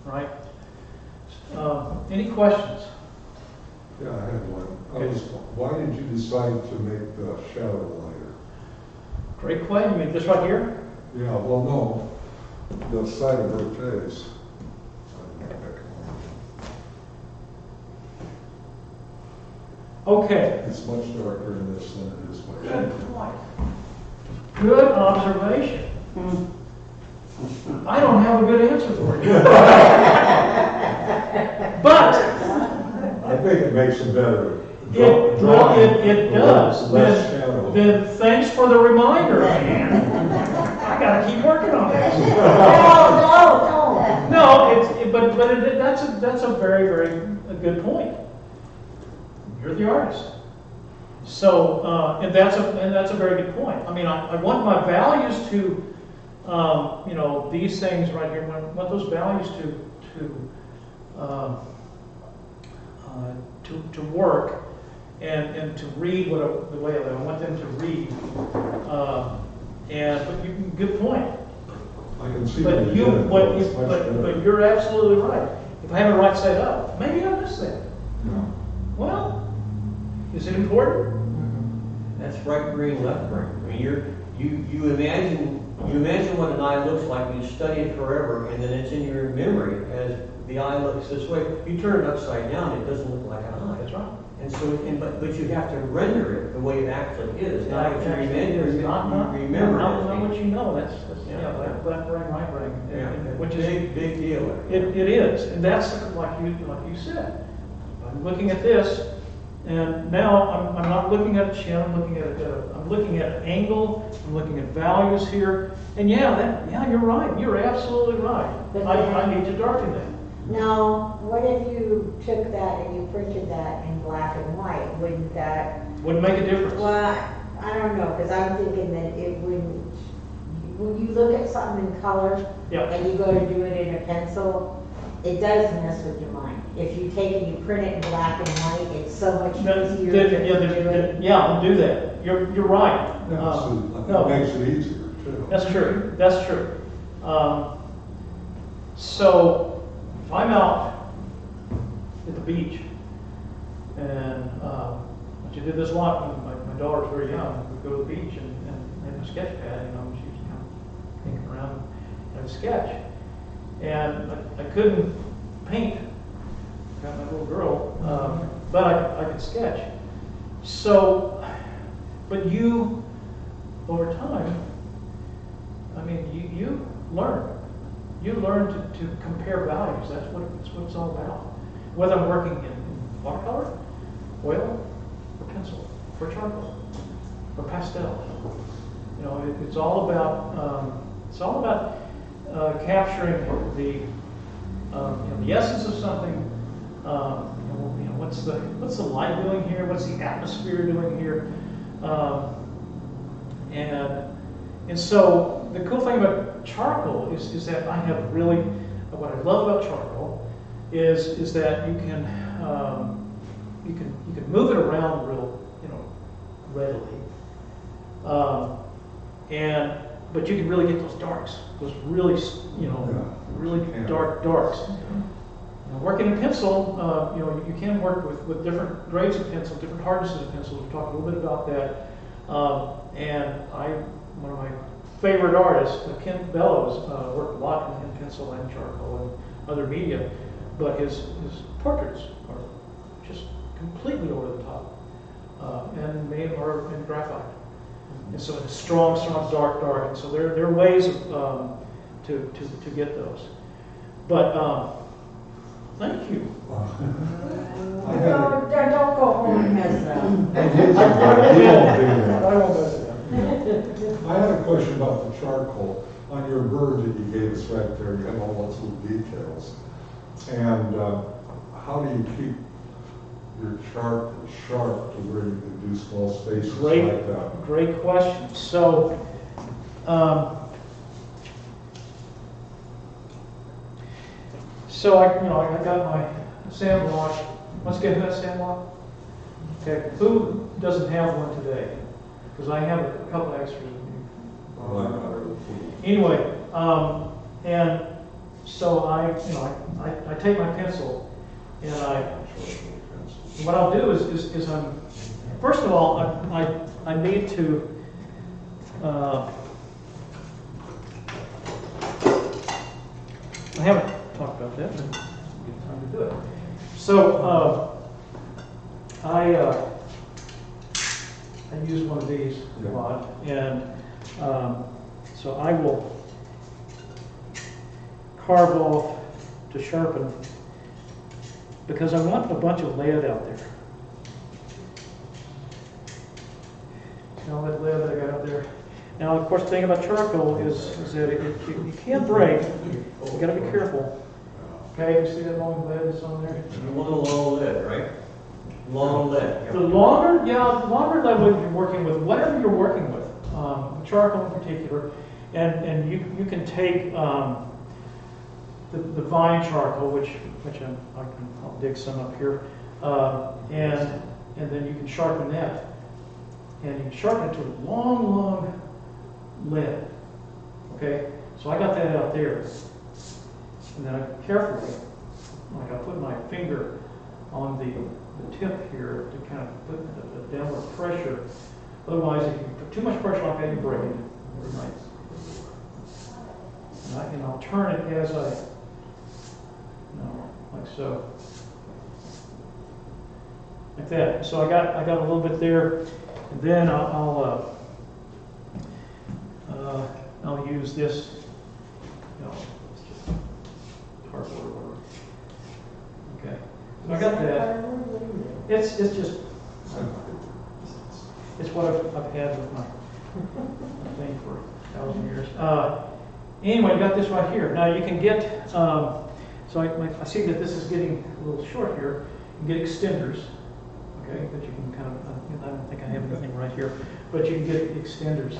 right? Any questions? Yeah, I had one. Okay. Why did you decide to make the shadow lighter? Great question. You mean this right here? Yeah, well, no, the side of her face. Okay. It's much darker in this than it is by Good point. Good observation. I don't have a good answer for you. But I think it makes it better. it does. Less shadow. Then thanks for the reminder, man. I gotta keep working on this. That's a very, very good point. You're the artist. So, and that's a very good point. I mean, I want my values to, these things right here. I want those values to work and to read the way I want them to read. Good point. I can see But what but you're absolutely right. If I have it right side up, maybe I missed that. Yeah. Well, is it important? That's right brain, left brain. I mean, you imagine what an eye looks like. You study it forever, and then it's in your memory as the eye looks this way. You turn it upside down, it doesn't look like an eye. That's right. And so, but you have to render it the way it actually is. Not what you remember. Not what you know. That's left brain, right brain. Yeah. Which is big deal. It is, and that's like you said. I'm looking at this, and now I'm not looking at a chin. I'm looking at an angle. I'm looking at values here, and you're right. You're absolutely right. I need to darken that. Now, what if you took that and you printed that in black and white? Wouldn't make a difference? Well, I don't know, because I'm thinking that it wouldn't. When you look at something in color and you go to do it in a pencil, it does mess with your mind. If you take and you print it in black and white, it's so much easier to do it. Yeah, I'll do that. You're right. It makes it easier too. That's true. That's true. So if I'm out at the beach, and I did this a lot when my daughter was very young. We'd go to the beach and have a sketch pad. She was kind of thinking around and sketch. And I couldn't paint. Got my little girl, but I could sketch. So, but you, over time, I mean, you learn. You learn to compare values. That's what it's all about. Whether I'm working in watercolor, oil, or pencil, or charcoal, or pastel. It's all about capturing the essence of something. What's the light doing here? What's the atmosphere doing here? And so the cool thing about charcoal is that I have really, what I love about charcoal is that you can move it around real readily, but you can really get those darks, those really really darks. Working in pencil, you can work with different grades of pencil, different hardnesses of pencil. We'll talk a little bit about that. One of my favorite artists, Ken Bellows, worked a lot in pencil and charcoal and other media, but his portraits are just completely over the top, and made are in graphite. And so it's strong, dark. And so there are ways to get those. But thank you. Don't go home and mess it up. I had a question about the charcoal. On your bird that you gave us right there, you have all those little details. And how do you keep your chart sharp to where you can do small spaces like that? Great question. So, I got my sand block. Let's get that sand block. Okay, who doesn't have one today? Because I have a couple extras. Anyway, and So I take my pencil and what I'll do is first of all, I need to, I haven't talked about that, but it's a good time to do it. So I use one of these a lot, and so I will carve off to sharpen because I want a bunch of lead out there. All that lead that I got out there. Now, of course, the thing about charcoal is that you can break. You got to be careful. Okay, you see that long lead that's on there? You want a long lead, right? Long lead. The longer lead you're working with, whatever you're working with, charcoal in particular, and you can take the vine charcoal, which I'll dig some up here, and then you can sharpen that, and you can sharpen it to a long lead. Okay, so I got that out there, and then I carefully, like I put my finger on the tip here to kind of put a downward pressure. Otherwise, if you put too much pressure like that, you break it. And I'll turn it as like so, like that. So I got a little bit there, and then I'll use this, it's just cardboard or whatever. Okay, so I got that. It's just it's what I've had with my thing for 1,000 years. Anyway, I got this right here. Now you can get. So I see that this is getting a little short here. You can get extenders, okay, that you can kind of, I don't think I have anything right here, but you can get extenders.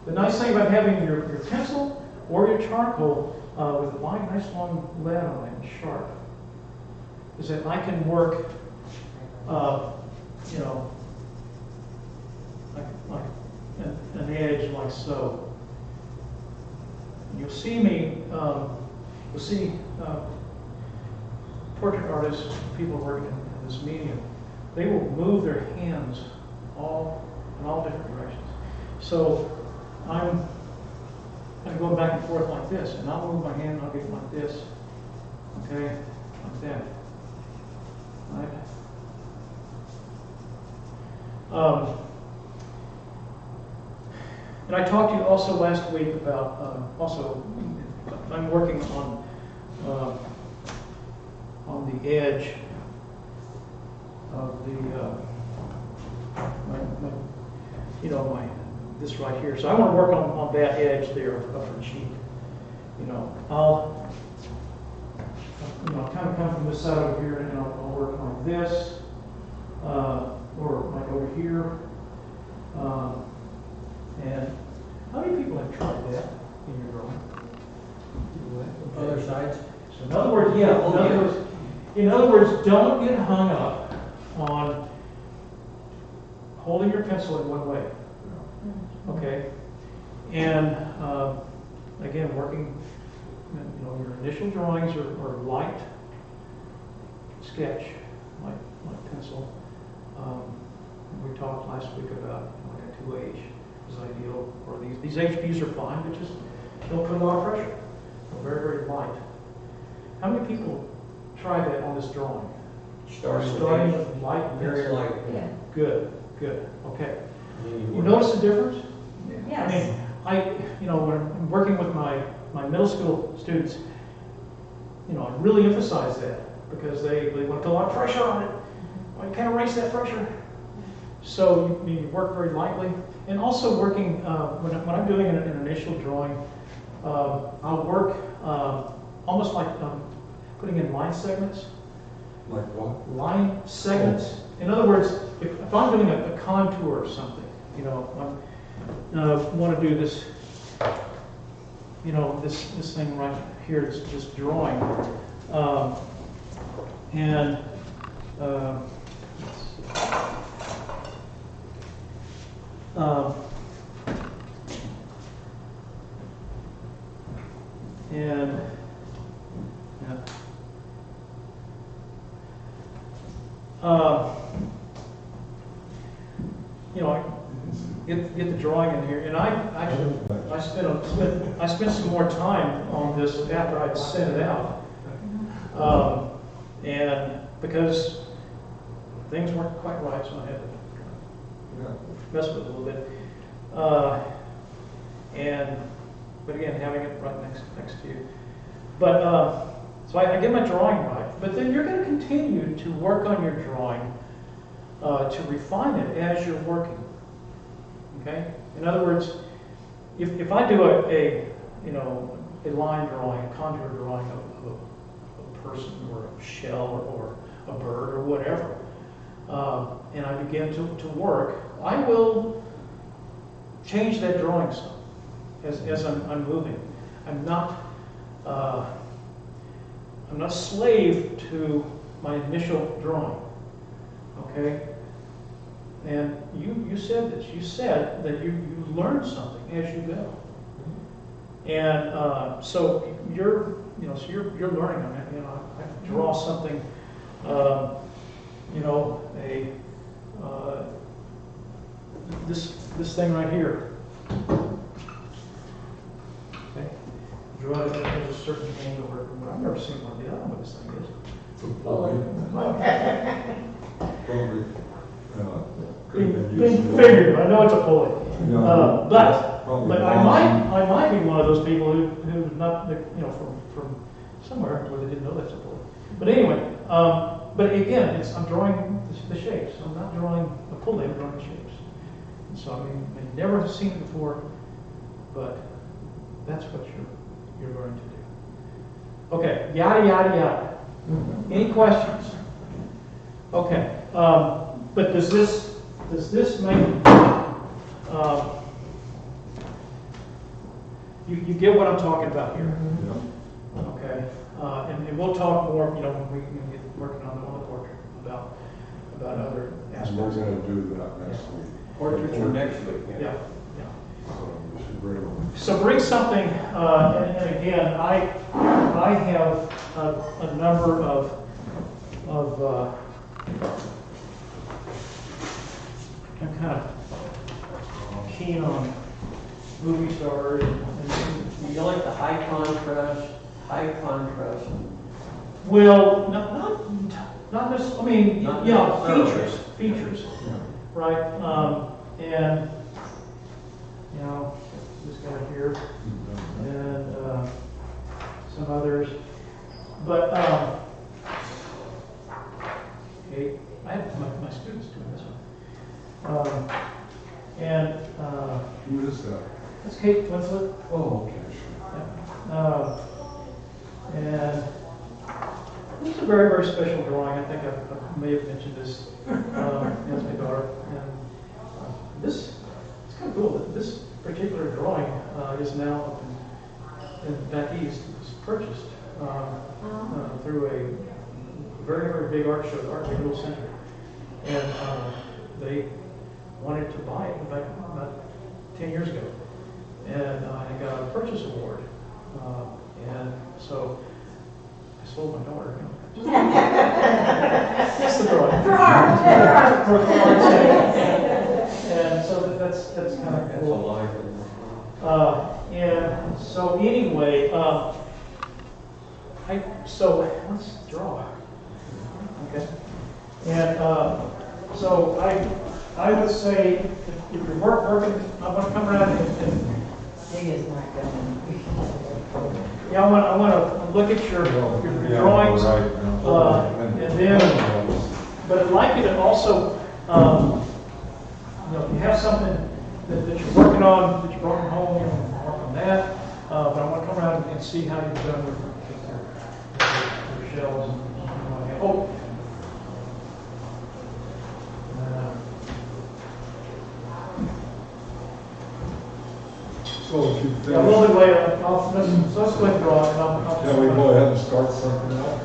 The nice thing about having your pencil or your charcoal with a nice long lead on it and sharp is that I can work, like an edge like so. You'll see me, you'll see portrait artists, people working in this medium, they will move their hands in all different directions. So I'm kind of going back and forth like this, and I'll move my hand and I'll get like this, okay, like that, right? And I talked to you also last week about, I'm working on the edge of this right here. So I want to work on that edge there of her cheek. I'll kind of come from this side over here, and I'll work like this, or like over here. And how many people have tried that in your drawing? Other sides? So in other words, in other words, don't get hung up on holding your pencil in one way. Okay? And again, working, your initial drawings are light sketch, like pencil. We talked last week about like a 2H is ideal for these. These HBs are fine, but just don't put a lot of pressure. They're very, very light. How many people tried that on this drawing? Starting with light, very light. Yeah. Good. Okay. You notice the difference? Yes. I mean, when I'm working with my middle school students, I really emphasize that because they want to put a lot of pressure on it. Well, you can't erase that pressure. So you work very lightly, and also working when I'm doing an initial drawing, I'll work almost like putting in line segments. Like what? Line segments. In other words, if I'm doing a contour or something, I want to do this, this thing right here, this drawing, and you know, get the drawing in here, and I spent some more time on this after I'd sent it out, and because things weren't quite right, so I had to mess with it a little bit, but again, having it right next to you, but so I get my drawing right, but then you're going to continue to work on your drawing to refine it as you're working. Okay? In other words, if I do a line drawing, a contour drawing of a person or a shell or a bird or whatever, and I begin to work, I will change that drawing some as I'm moving. I'm not a slave to my initial drawing. Okay? And you said this. You said that you learn something as you go. And so you're learning. I draw something. This thing right here. Okay. Draw it at a certain angle. I've never seen one. I don't know what this thing is. It's a pulley. Probably. Figured. I know it's a pulley. But I might be one of those people who's not, from somewhere where they didn't know that's a pulley. But anyway, but again, I'm drawing the shapes. I'm not drawing a pulley. I'm drawing the shapes. And so I've never seen it before, but that's what you're going to do. Okay. Yada yada yada. Any questions? Okay. But does this make you get what I'm talking about here? Yeah. Okay, and we'll talk more, when we get working on the portrait about other And we're aspects. going to do that next week. Portraits are next week. Yeah. So we should bring them. So bring something, and again, I have a number of I'm kind of keen on movie stars and You like the high contrast. well, not necessarily. I mean, Not yeah, necessarily. features, Yeah. right? And this guy here and some others, but okay, I have my students doing this one. Who is that? That's Kate Winslet. Oh, okay, sure. And it's a very, very special drawing. I think I may have mentioned this as my daughter. And this, it's kind of cool. This particular drawing is now up in back east. It was purchased through a very, very big art show, the Art Renewal Center. And they wanted to buy it back about 10 years ago. And I got a purchase award. And so I sold my daughter. Just the drawing. And so that's kind of That's a cool. line. And so anyway, so let's draw. Okay. And so I would say if you're working, I'm going to come around and He is not going. yeah, I want to look at your drawings, and then, but I'd like you to also, if you have something that you're working on, that you brought from home, work on that. But I want to come around and see how you've done with your shells and what have you. Oh. So if you Yeah, we'll finish, wait. Let's go ahead and draw it. can we go ahead and start something else?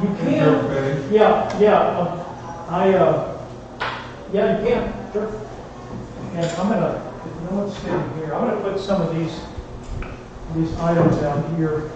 You If you're can. finished? Yeah. Yeah, you can. Sure. And I'm gonna, what's sitting here? I'm gonna put some of these items out here.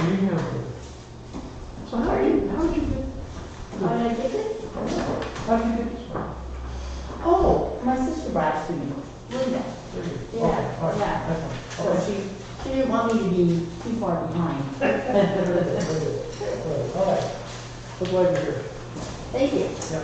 you have here. So how did you get, How did I get it? how did you get this one? Oh, my sister brought it to me, Linda. There you go. Yeah, Okay, all right, yeah. that one. So Okay. she didn't want me to be too far behind. All right. So glad you're here. Thank you. Yep.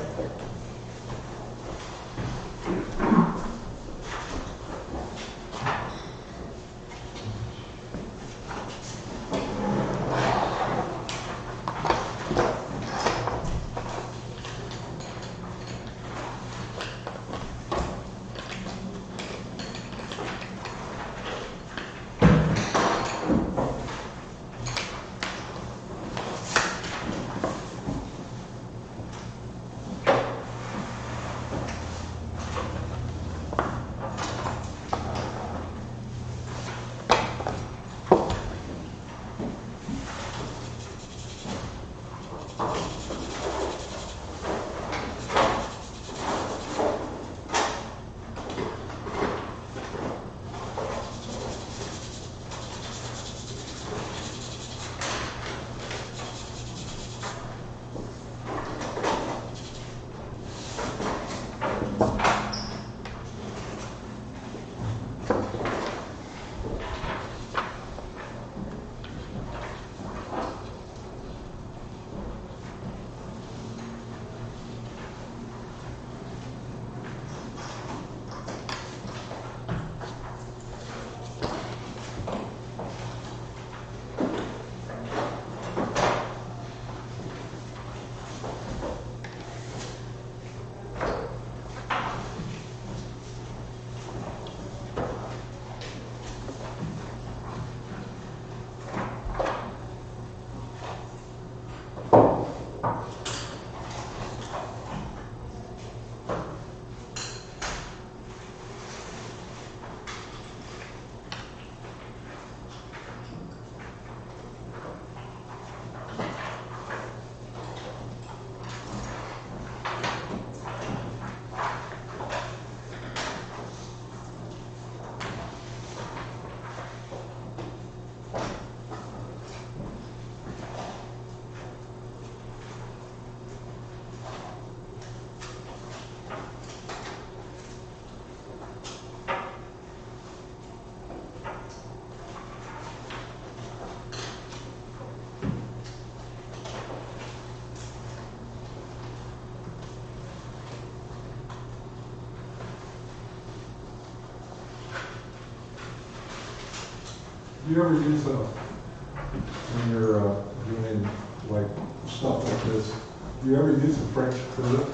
Do you ever use when you're doing like stuff like this, do you ever use a French curve?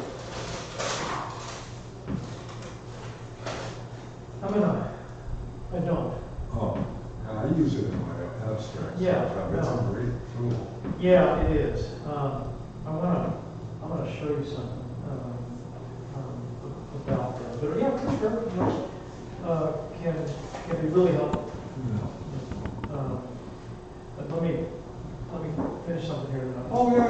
I don't. Oh, I use it in my abstract. Yeah, stuff. It's a great tool. Yeah, it is. I wanna show you something, about that. But yeah, pretty sure, can be really helpful. But let me finish something here. Oh, yeah.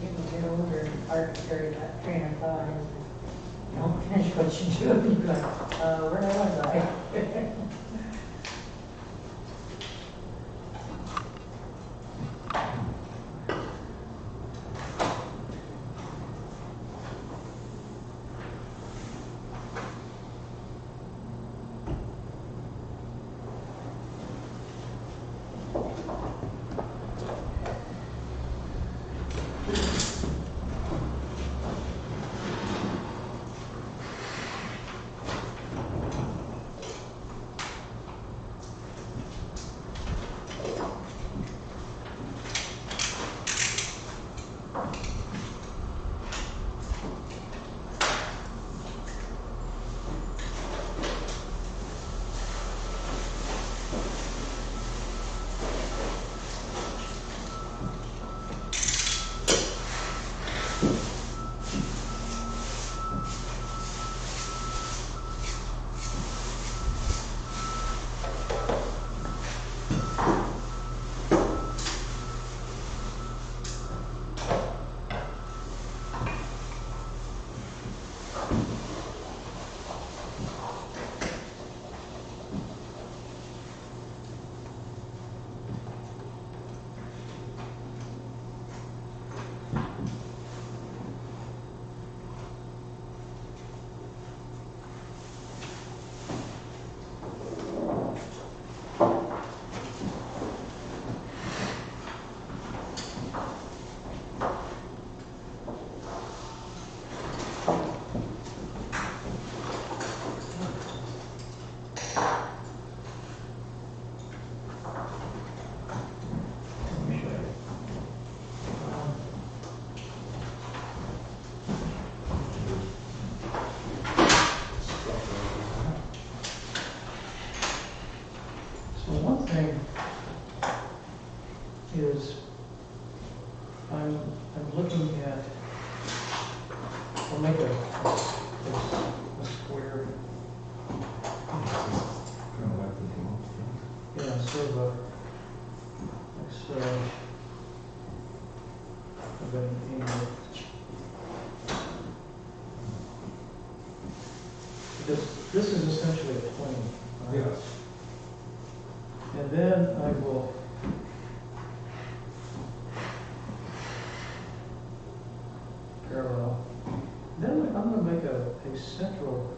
You can get older and hard to carry that train of thought. You don't finish what you do, and you're like, where was I? because this is essentially a plane. Right? Yes. And then I will parallel. Then I'm going to make a central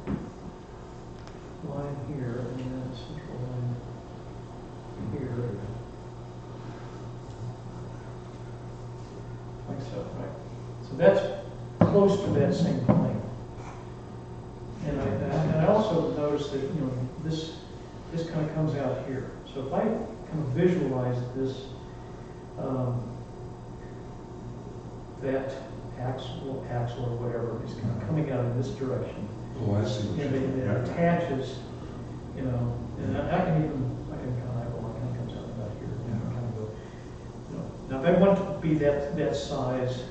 line here, and then a central line here. Like so, right? So that's close to that same plane. And I also noticed that, you know, this kind of comes out here. So if I kind of visualize this, that axle or whatever is kind of coming out in this direction. Oh, I see what And you're it attaches, you know, and I can kind of eyeball, it kind of comes out about here. And kind of go, you know. Now if I want it to be that size,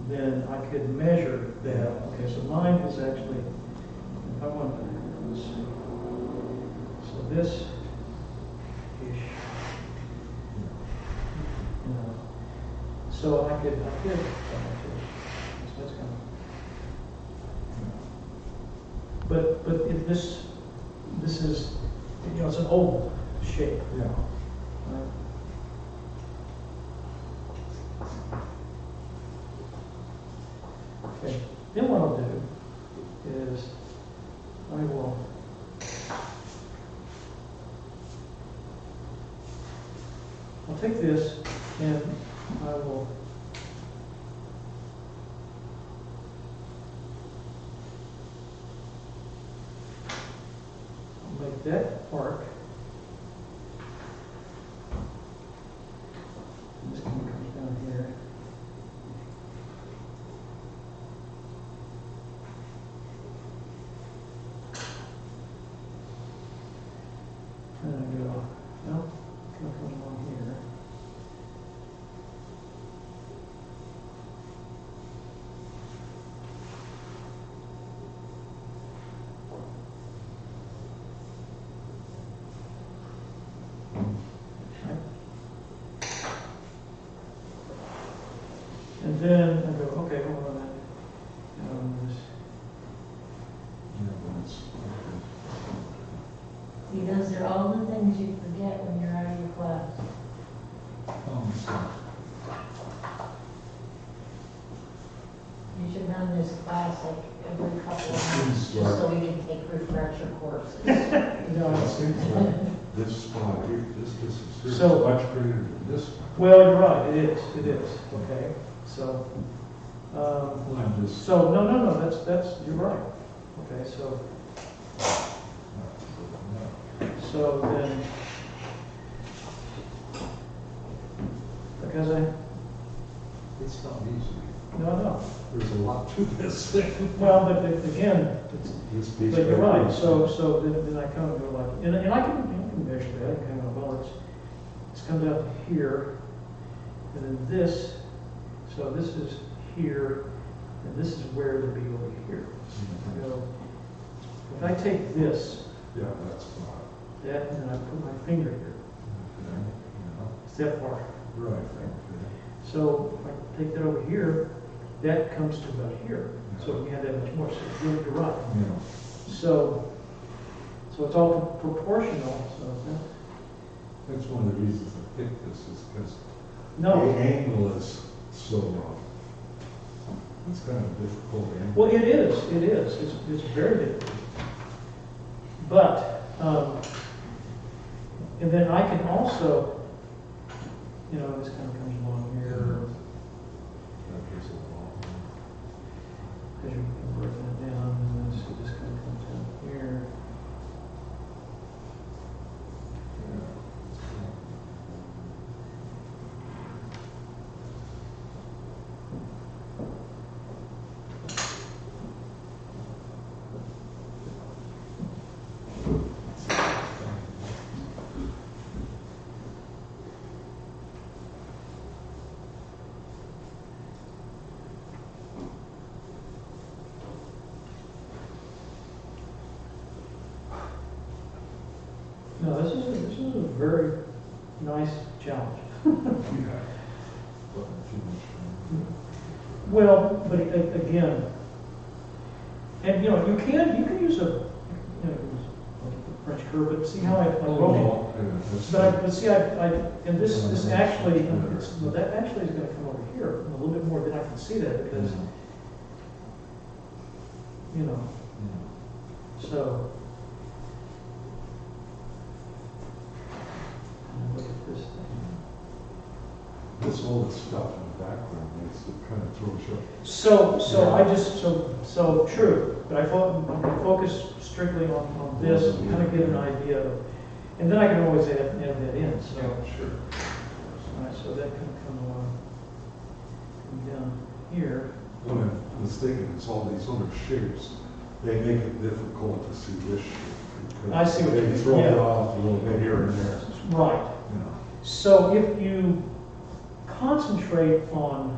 then I could measure that. Okay, so mine is actually, if I want to, let's see. So this ish, you know. So I could, so that's kind of, but if this is, you know, it's an oval shape. Yeah. Right? Okay, then what I'll do is I will I'll take this and I will make that arc. And this kind of comes down here. And I go, no, kind of comes along here. And then I go, okay, hold on a minute. This. Yeah, that's, See, those are all the things you forget when you're out of your class. so, You should run this class like every couple of Seems months, just so like- we can take refresher courses. it seems like this spot here, this is So- much greater than this one. Well, you're right, it is, okay, so, I'm just, so, no, that's, you're right, okay, so then, because it's not easy. no, There's a lot to this thing. well, but again, it's, This piece but you're right right, here. so then I kind of go like, and I can measure that, kind of, well, it's comes out here, and then this, so this is here, and this is where it'll be over here. Mhm. So, if I take this, Yeah, that's fine. that, and then I put my finger here, Okay, it's that far. yeah, right, okay. So if I take that over here, that comes to about here. So we have that much more, so you're right. Yeah, So it's all proportional, so that's one of the reasons I picked this, is because no. the angle is so, it's kind of a difficult angle. Well, it is, it's very difficult. But, and then I can also, you know, this kind of comes along here, That gives a lot. as you're breaking it down, and then so this kind of comes down here. No, this is a very nice challenge. Yeah. Wasn't too much. Well, but again, And, you know, you can use a French curve, but see how I broke it? But see, and this actually, that actually is gonna come over here a little bit more than I can see that because, you know, so. Look at this thing. This all the stuff in the background makes it kind of throws you. So true, but I thought I'm gonna focus strictly on this, kind of get an idea of, and then I can always add that in, so. Yeah, sure. All right, so that can come down here. What I was thinking is all these other shapes, they make it difficult to see this shape. because I see what you mean, They throw it yeah. off a little bit here and there, Right. you know. So if you concentrate on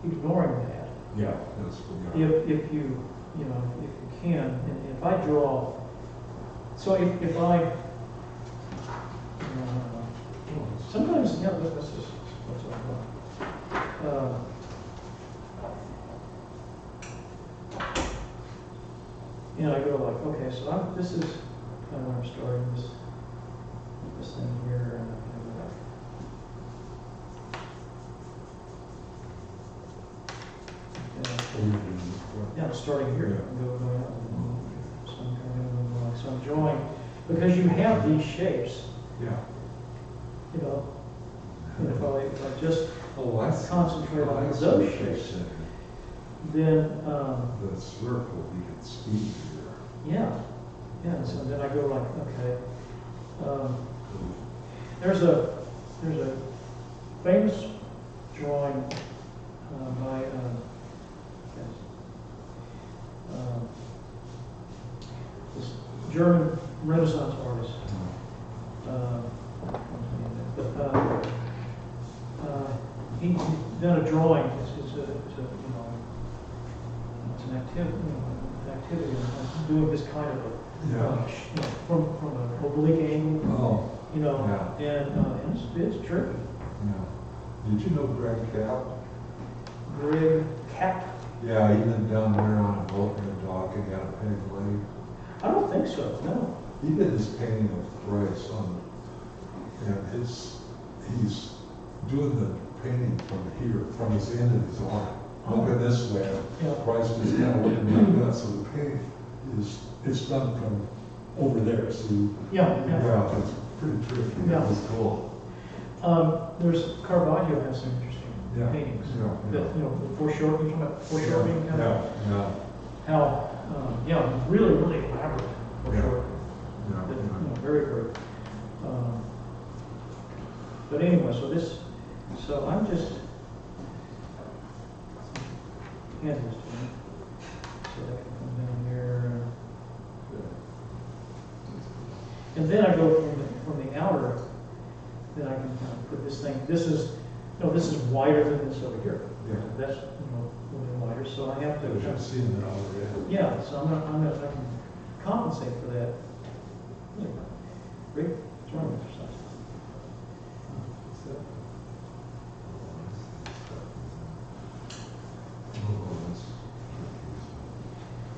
ignoring that, Yeah, that's what we got. if you can, and if I draw, so if I, sometimes, yeah, this is, what's up, I go like, okay, so this is kind of where I'm starting, this thing here, and I go back. Yeah, I'm starting here, and going up. So I'm drawing, because you have these shapes, Yeah. and if I just Oh, I see. concentrate on I see those what you're shapes, saying. then, The circle, you can see here. yeah, so then I go like, okay. There's a famous drawing by this German Renaissance artist. He's done a drawing. It's an activity of doing this kind of from an oblique angle. Oh, And it's tricky. yeah. Did you know Greg Cap? Greg Cap? Yeah, he went down there on a boat and a dock and got a peg leg. I don't think so, no. He did this painting of Christ and he's doing the painting from here, from his end of his arm. Looking this way, Yeah. Christ is kind of looking like that, so the painting it's done from over there, so Yeah. it's pretty tricky. Yeah. It was cool. There's Caravaggio has some interesting Yeah. paintings. Yeah, yeah. That, the foreshortening, you're talking about foreshortening? Kind of? Yeah, How, really, really elaborate foreshortening. yeah, That, yeah. very, very. But anyway, so I'm just, hand this to me. So that can come down here. And then I go from the outer, then I can kind of put this thing, this is wider than this over here. Yeah. That's, a little wider, so I have to. I should see that already. Yeah, so I can compensate for that. Yeah. Great drawing exercise.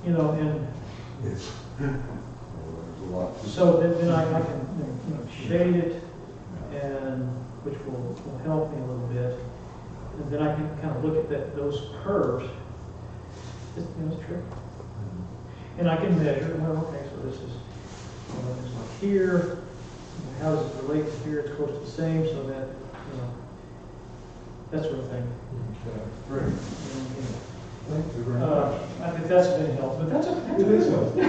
And It's, there's a lot. so then I can shade it, and which will help me a little bit. And then I can kind of look at those curves. It's tricky. And I can measure, okay, so this is like here. How does it relate to here? It's close to the same, so that, that sort of thing. Okay, great. Thank you very much. I think that's been helpful, but that's a. It is helpful.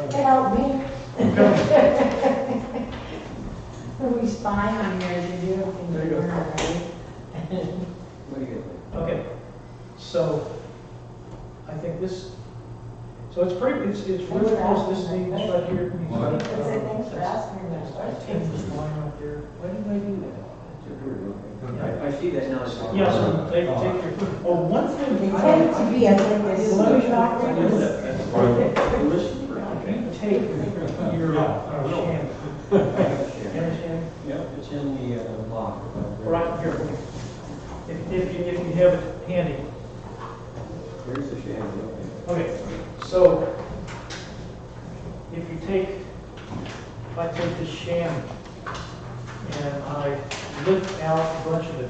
It helped me. Okay. We spy on you as you do things. There you go. What do you get? Okay, so I think this, so it's really close, this needs right here. What? Thanks for asking me that I take this line right there. Why didn't I do that? I see that now. Yeah, so take your, one thing. They tend to be, I think, this is what I do that. Listen for it. Take your sham. Yep, it's in the lock. Right here. If you have it handy. Here's the sham. Okay, so if you take, if I take this sham and I lift out a bunch of the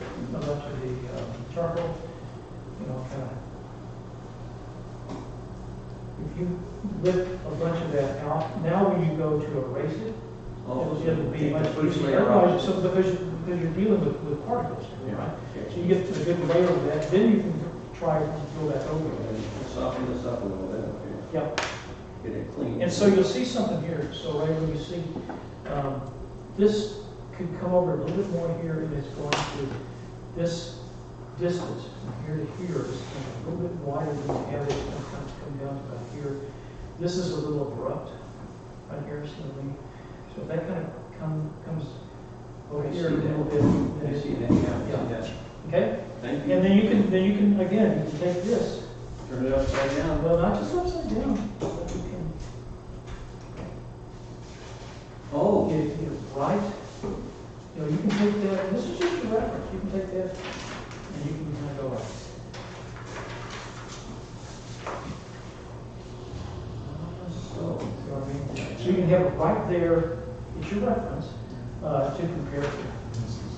charcoal, you know, kind of. If you lift a bunch of that out, now when you go to erase it, it'll be much easier. Otherwise, so because you're dealing with particles, right? So you get a good layer of that, then you can try to go back over it. Soften this up a little bit. Yep. Get it clean. And so you'll see something here. So right when you see, this could come over a little bit more here, and it's going to, this distance from here to here is a little bit wider than you have it. It's going to come down to about here. This is a little abrupt right here, so if that kind of comes over here a little bit. I see that, yeah. Okay? Thank you. And then you can again, you can take this. Turn it upside down. Well, not just upside down, but you can Oh. get it right. You know, you can take that, this is just a reference, you can take that and you can kind of go like. So you can have it right there, it's your reference, to compare to.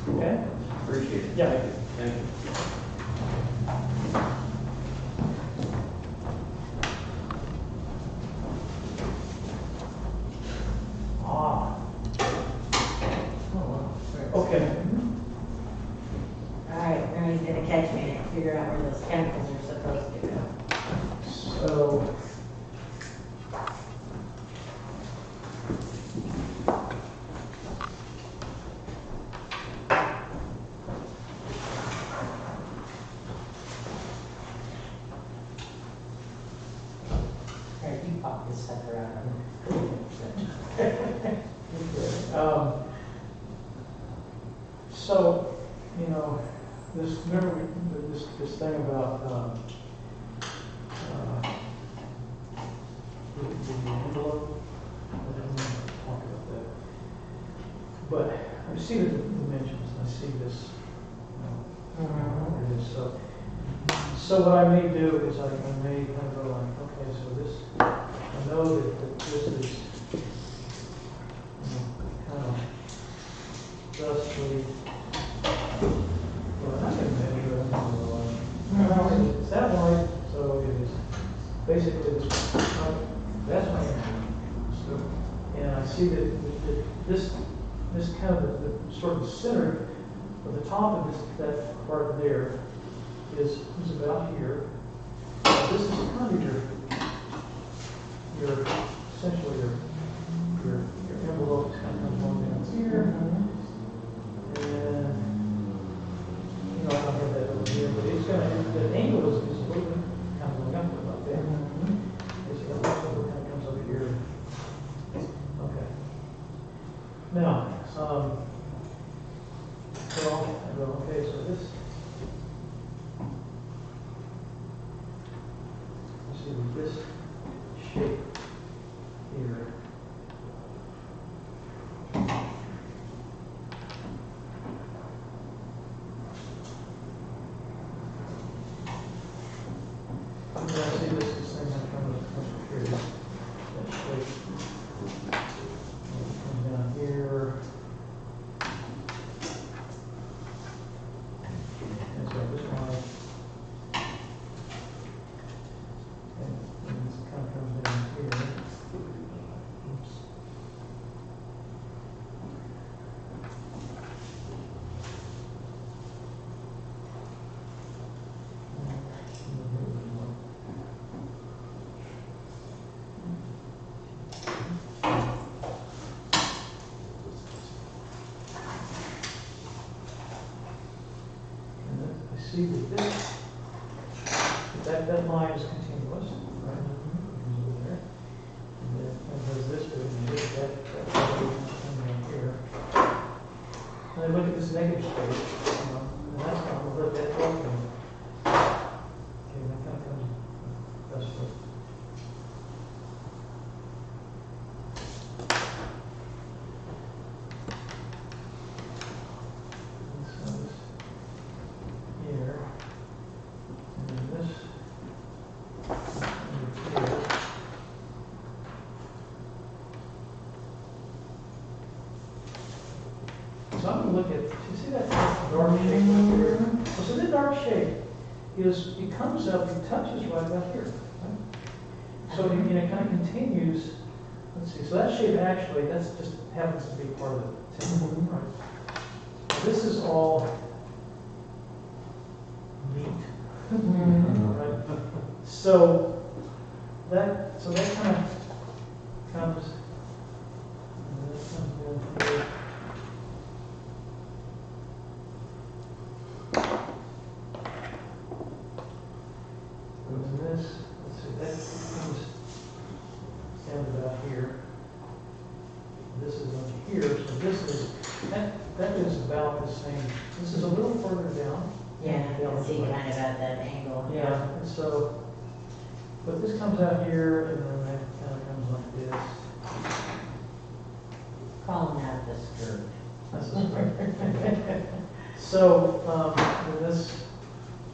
Okay? Appreciate it. Yeah. Thank you. Ah. Oh, wow. Okay. All right, now he's gonna catch me and figure out where those chemicals are supposed to go. So. All right, you pop this sucker out. So, you know, remember this thing about the envelope? I didn't talk about that. But I see the dimensions, I see this, you know, it is. So what I may do is I may kind of go like, okay, so this, I know that this is, you know, kind of justly, well, I can measure it. It's that wide, so it is basically this, that's my answer. And I see that this kind of the sort of center of the top of that part there is about here. This is kind of your essentially your envelope kind of comes along down here. And you know, I don't have that over here, but it's the angle is a little bit kind of going up about there. It's got also kind of comes over here. Okay. Now, okay, so this. See with this shape here. And I see this thing that comes here. That shape comes down here. And so this line. And this kind of comes down here. Oops. And then I see that this, that line is continuous, right? Comes over there. And then it does this to it, and that coming down here. And I look at this negative space, you know, and that's not going to let that go. Okay, that kind of comes thus far. This goes here, and then this to look at, you see that dark shape right here? Well, so the dark shape is, it comes up, it touches right about here. Right? So it kind of continues, let's see, so that shape actually, that's just happens to be part of the temple, right? This is all meat, right? So that kind of comes, and this comes in here. And then this, let's see, that comes down about here. This is up here, so this is, that is about the same. This is a little further down. Yeah, I can see kind of at that angle. Yeah, and so, but this comes out here, and then that kind of comes like this. Calling out the skirt. That's the skirt. So, then this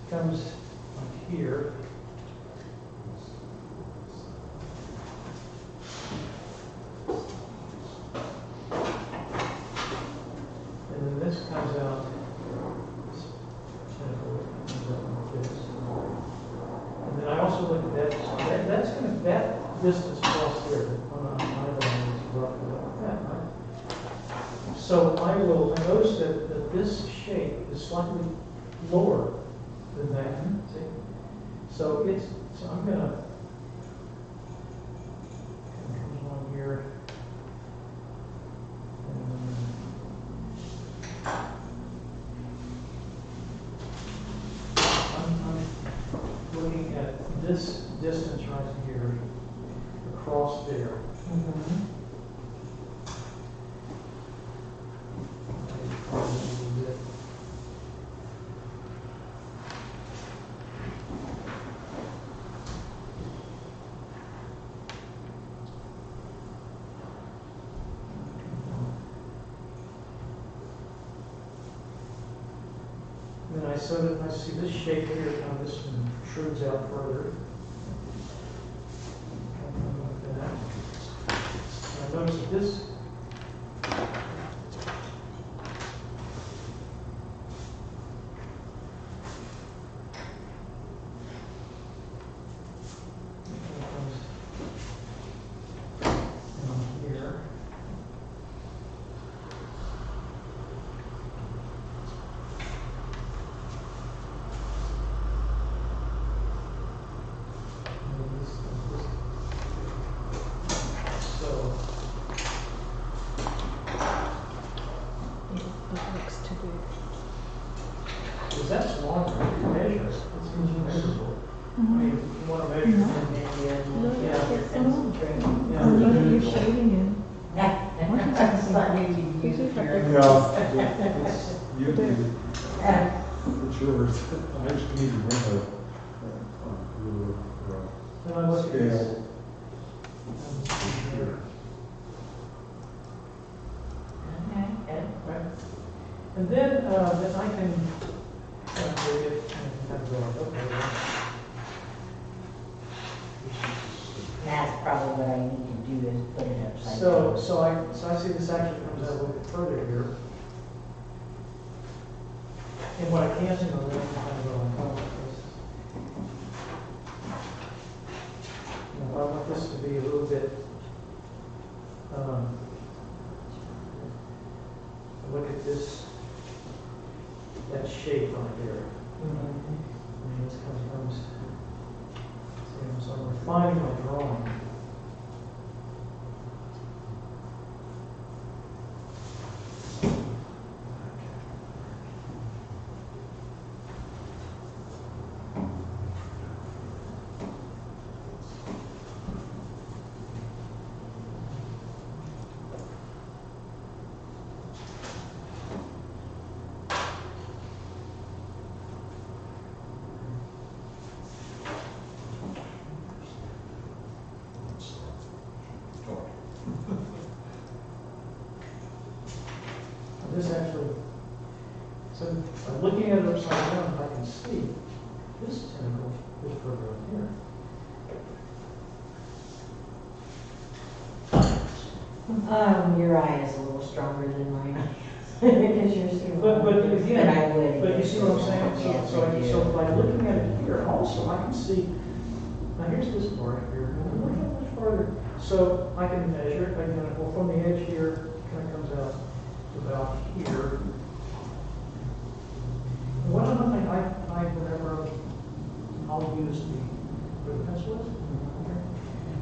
comes like here. And then this comes out, this tentacle comes out like this. And then I also look at that, so that's going to, that distance across there, on an island is roughly like that, right? So I notice that this shape is slightly lower than that, see? So I'm going to, comes along here. I'm looking at this distance right here, across there. Then I see this shape here, kind of this one protrudes out further. Like that. And I notice that this comes down here. So, It looks too big. because that's longer, you measure, it's measurable. I mean, you want to measure. Yeah, it's so- Yeah. What are you shaving That's funny you use your. Yeah, it's, you need, it's yours. I just need to bring a ruler, Then I look at this. scale. Here, right? And then I can do it and kind of go like, okay. That's probably what I need to do is put it upside So down. I see this actually comes out a little bit further here. And what I can't do, I'm going to kind of go like, oh, this. You know, I want this to be a little bit, look at this, that shape right there. And this comes, so I'm refining my drawing. This actually, so by looking at it upside down, I can see this tentacle is further up here. Your eye is a little stronger than mine. Because you're seeing. But again, But I would. but you see what I'm saying? Yes, So, I do. so by looking at it here, also I can see, now here's this part here, look how much farther. So I can measure it, well, from the edge here, kind of comes out to about here. What other thing, whenever I'll use where the pencil is,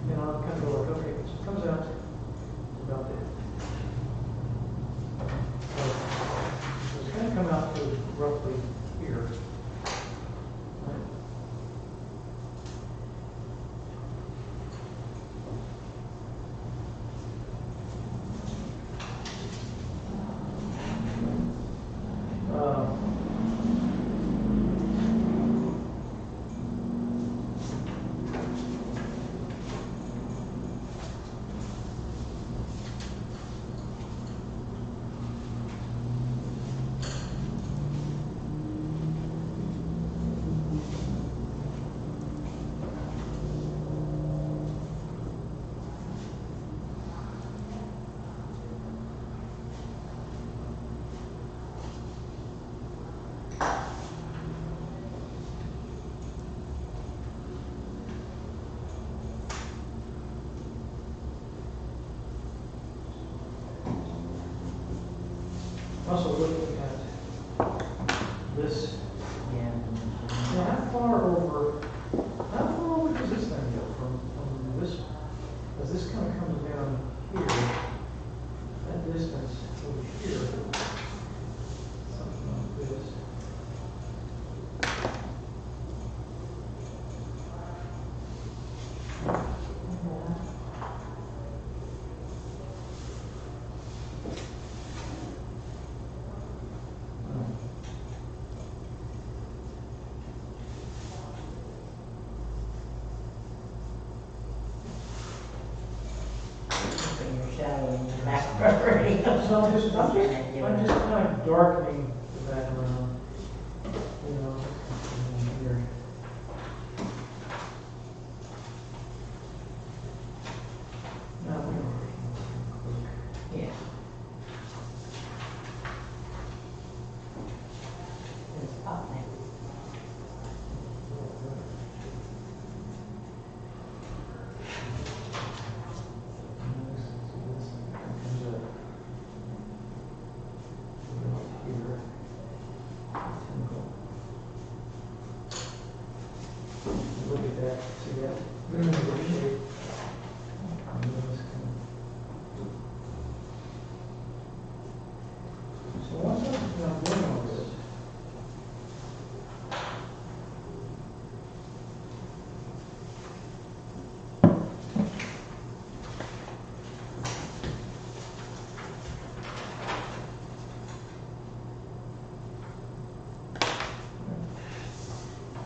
and I'll kind of go like, okay, so it comes out to about there. So it's going to come out to roughly here. Right? Also looking at this, Yeah. now how far over does this thing go from this? As this kind of comes down here, that distance over here, something like this. You're shadowing the background. So I'm just kind of darkening the background, you know, here. Now, we don't. Yeah. It's up there. Look at that, see that? So once I'm doing all this,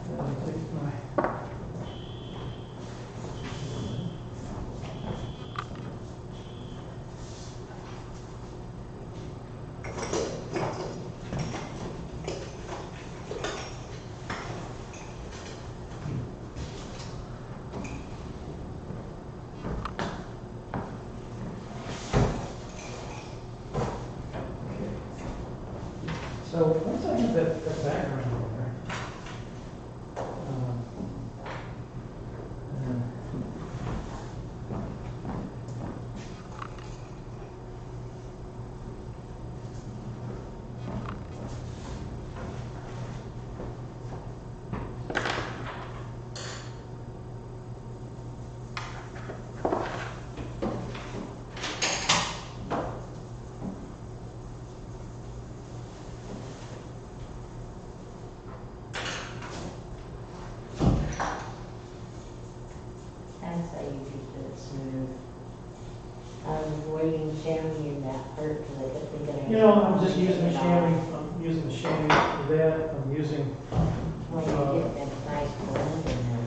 then I take my So once I have that background on there, and That's how you keep it smooth. I was avoiding chamois in that part because I kept thinking. you know, I'm just using the chamois, I'm using the chamois for that, I'm using When you get that nice blend in there,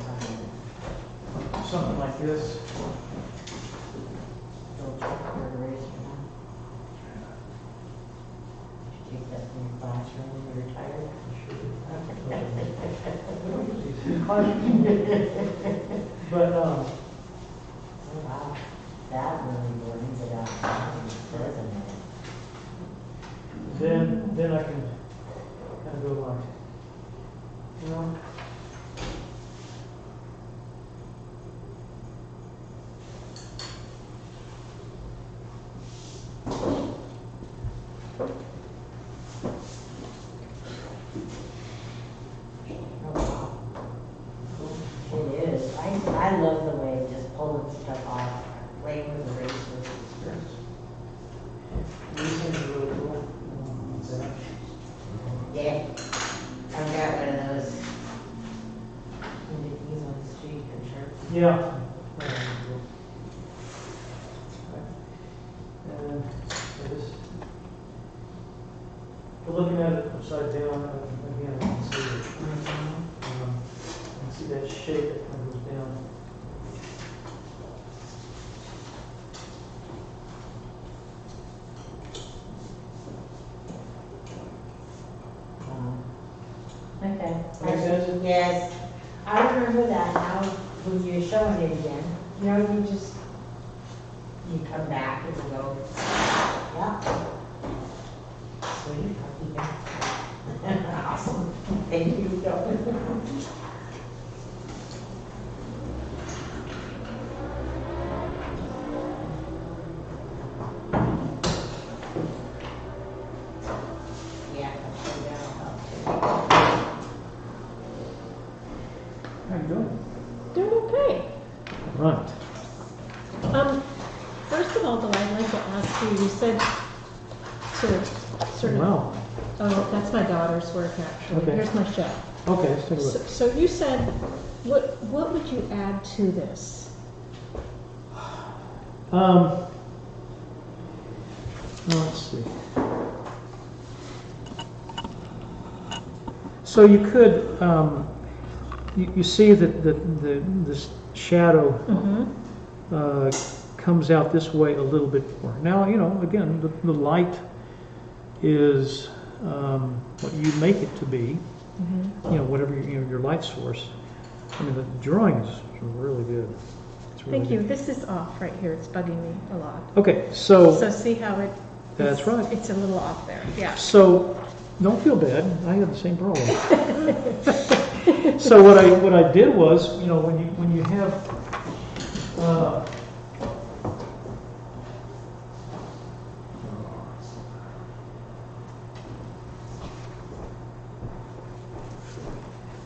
something like this. you'll check your eraser now. Did you take that from your classroom when you retired? But, Oh, wow. That really brings it out. Doesn't it? I love the way it just pulling stuff off, playing with the razors. These things are really cool. Yeah, I've got one of those. You could use on the street for sure. Yeah. And this, if we're looking at it upside down, again, I can see it. I can see that shape that kind of goes down. Okay. Makes sense? Yes, I remember that now when you're showing it again. You know, you come back and you go, yeah. Sweet, yeah. Awesome. Thank you. Yeah, I'm sure that'll help too. How you doing? Doing okay. Right. First of all, though, I'd like to ask you, you said sort of, Wow. oh, that's my daughter's work, actually. Okay. Here's my shelf. Okay, let's take a So, look. so you said, what would you add to this? Let's see. So you could, you see that this shadow comes out this way a little bit more. Now, you know, again, the light is what you make it to be. You know, whatever your light source. I mean, the drawing is really good. It's really Thank you. good. This is off right here. It's bugging me a lot. Okay, So see how it... That's right. It's a little off there, yeah. So don't feel bad. I have the same problem. So what I did was, you know, when you have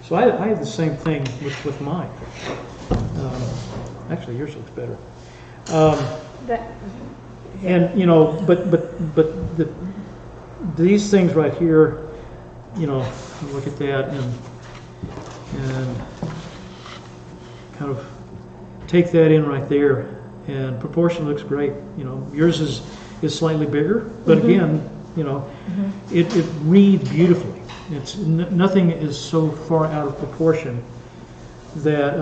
so I have the same thing with mine. Actually, yours looks better. That, And you know, but these things right here, you know, look at that and kind of take that in right there, and proportion looks great. You know, yours is slightly bigger, but again, you know, it reads beautifully. It's nothing is so far out of proportion that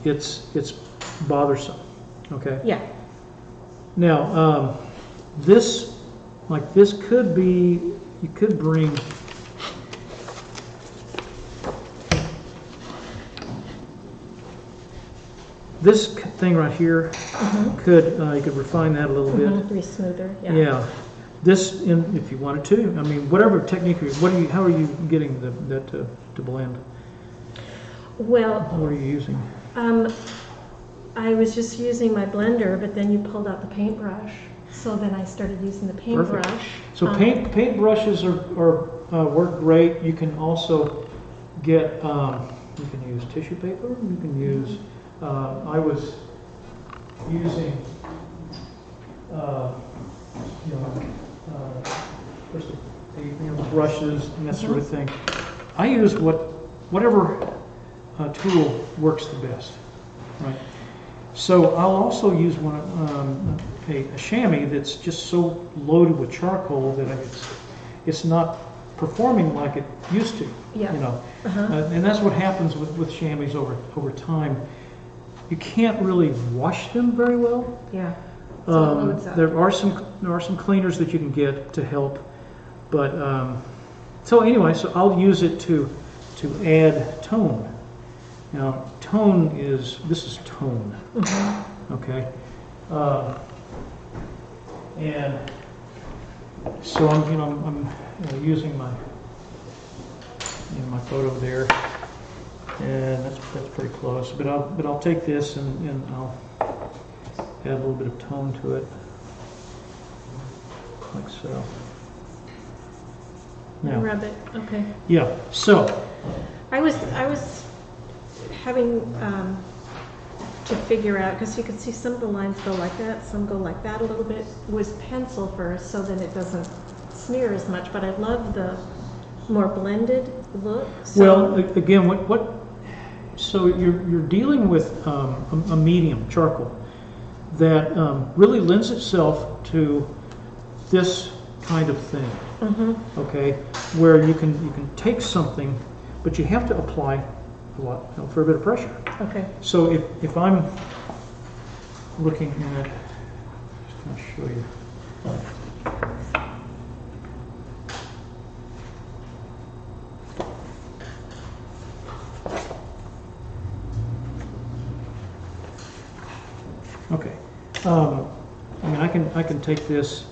it's bothersome. Okay. yeah. Now, this could be, you could bring, this thing right here, you could refine that a little bit. Be smoother, yeah. Yeah. This, if you wanted to, I mean, whatever technique, how are you getting that to blend? Well, What are you using? I was just using my blender, but then you pulled out the paintbrush. So then I started using the paintbrush. So paintbrushes are work great. You can also get, you can use tissue paper. You can use, I was using, you know, just the brushes and that sort of thing. I use whatever tool works the best, right? So I'll also use one a chamois that's just so loaded with charcoal that it's not performing like it used to. Yeah. You know, and that's what happens with chamois over time. You can't really wash them very well. Yeah. So it loads up. There are some cleaners that you can get to help, but so anyway, so I'll use it to add tone. Now, this is tone, okay? And so I'm using my photo there, and that's pretty close. But I'll take this and I'll add a little bit of tone to it, like so. Now, Rub it, okay. yeah. So I was having to figure out, because you can see some of the lines go like that, some go like that a little bit, was pencil first, so then it doesn't smear as much, but I love the more blended look. So Well, again, so you're dealing with a medium charcoal that really lends itself to this kind of thing. Okay, where you can take something, but you have to apply a lot, a fair bit of pressure. Okay. So if I'm looking at, just going to show you. Okay, I mean I can take this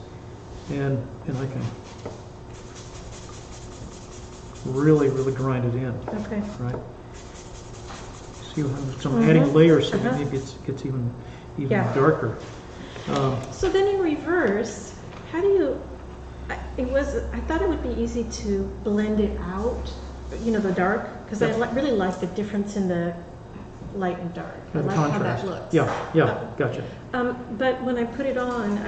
and I can really grind it in. Okay. Right. See so I'm adding layers so that maybe it gets even darker. So then in reverse, how do you? I thought it would be easy to blend it out. You know, the dark, because I really like the difference in the light and dark. I like how that looks. Yeah, gotcha. But when I put it on,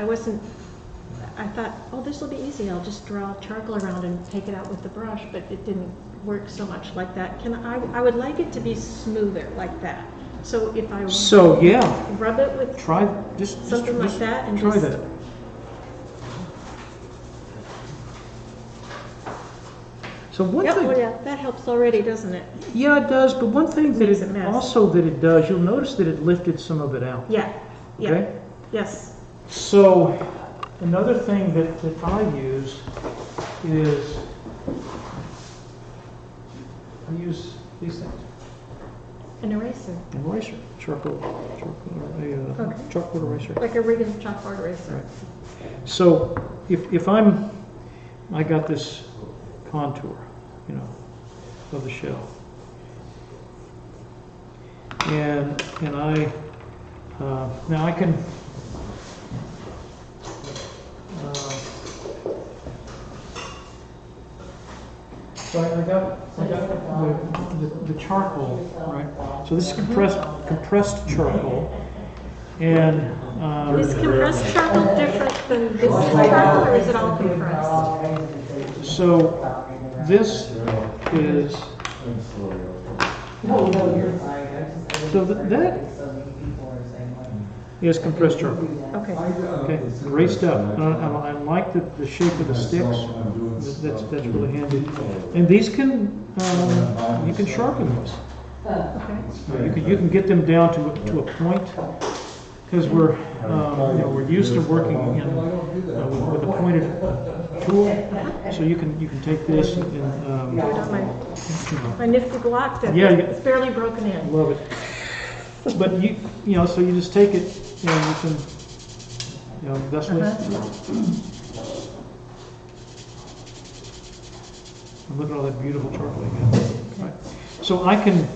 I thought, oh, this will be easy. I'll just draw charcoal around and take it out with the brush, but it didn't work so much like that. I would like it to be smoother like that. So if I rub it with something like that and try that. So one thing, that helps already, doesn't it? Yeah, it does. But one thing that Makes it mess. it does, you'll notice that it lifted some of it out. Yeah. Okay? Yes. So another thing that I use is I use these things. An eraser. An eraser, chalkboard eraser. Like a Regan chalkboard eraser. Right. So if I got this contour, of the shell, and I now I can so I got the charcoal, right? So this is compressed charcoal, and is compressed charcoal different than this charcoal, or is it all compressed? So this is that is compressed charcoal. Okay, great stuff. I like the shape of the sticks. That's really handy. And these you can sharpen these. Okay. You can get them down to a point, because we're used to working with a pointed tool. So you can take this and Do it on my nifty block that it's barely broken in. Love it. But so you just take it and you can dustle it. And look at all that beautiful charcoal you got. Right. So I can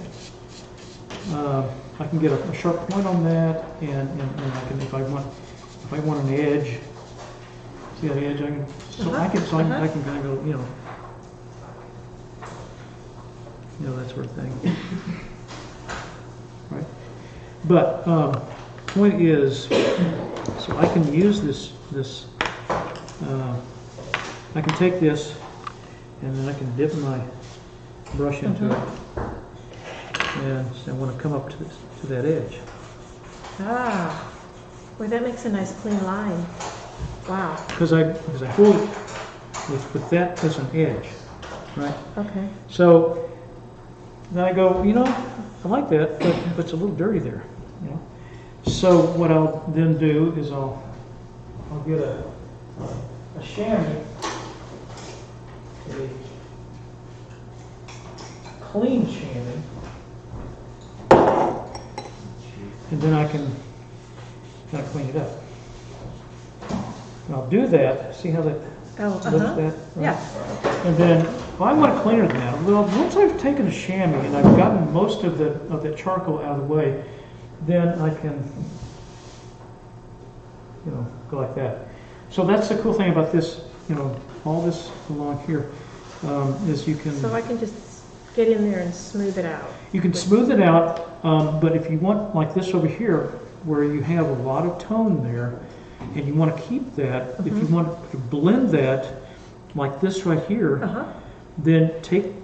get a sharp point on that, and I can if I want an edge. See that edge? I can kind of go, that sort of thing. Right. But point is, so I can use this. I can take this, and then I can dip my brush into it, and I want to come up to that edge. Well, that makes a nice clean line. Wow. Because I hold it with that as an edge, right? Okay. So then I go, I like that, but it's a little dirty there, So what I'll then do is I'll get a chamois, a clean chamois, and then I can kind of clean it up. And I'll do that. See how that lifts that? Right? Yeah. And then, I want it cleaner than that. Well, once I've taken a chamois and I've gotten most of that charcoal out of the way, then I can, go like that. So that's the cool thing about this, all this along here, is you can. So I can just get in there and smooth it out. You can smooth it out, but if you want, like this over here, where you have a lot of tone there, and you want to keep that, if you want to blend that, like this right here, then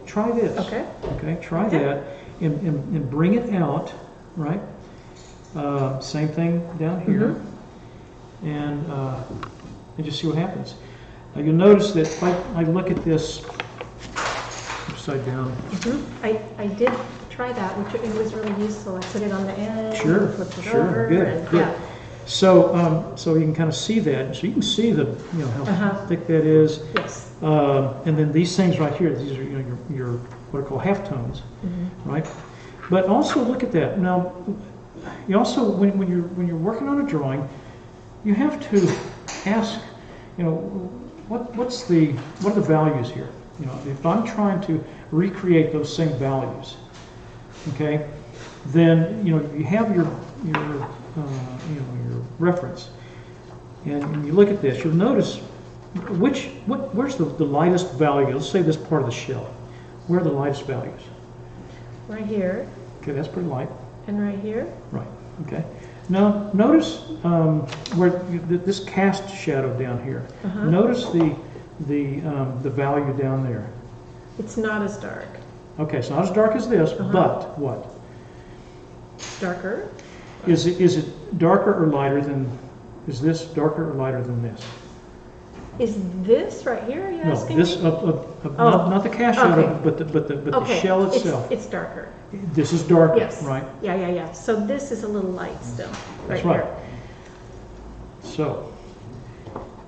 try this. Okay. Okay, try Okay. that, and bring it out, right? Same thing down here, and just see what happens. Now you'll notice that if I look at this upside down. I did try that, which it was really useful. I put it on the edge. Sure, flipped it sure, over, good, and, good. Yeah. So, so you can kind of see that. So you can see the, how thick that is. Yes. And then these things right here, these are your what are called halftones, right? But also look at that. Now, you also when you're working on a drawing, you have to ask, what are the values here? If I'm trying to recreate those same values, okay, then you have your reference, and when you look at this, you'll notice where's the lightest value. Let's say this part of the shell. Where are the lightest values? Right here. Okay, that's pretty light. And right here. Right. Okay. Now notice where this cast shadow down here. Notice the value down there. It's not as dark. Okay, it's not as dark as this, but what? Darker. Is it darker or lighter than? Is this darker or lighter than this? Is this right here? Are you asking? No, this not the cast shadow, but the shell itself. It's darker. This is darker, Yes. right? Yeah. So this is a little light still. That's right. right. So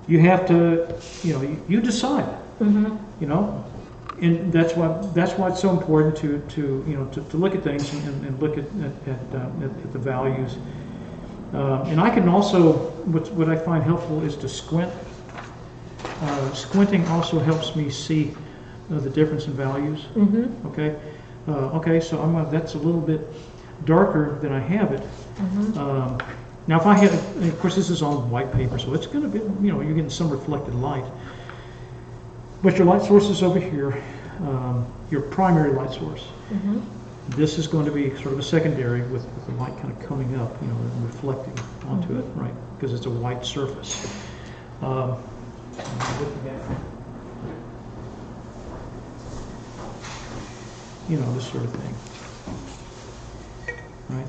you have to, you decide. And that's why it's so important to look at things and look at the values. And I can also, what I find helpful is to squint. Squinting also helps me see the difference in values. Okay. Okay, so that's a little bit darker than I have it. Now, if I had, of course, this is on white paper, so it's going to be, you're getting some reflected light. But your light source is over here, your primary light source. This is going to be sort of a secondary with the light kind of coming up, and reflecting onto it, right? Because it's a white surface. This sort of thing, right?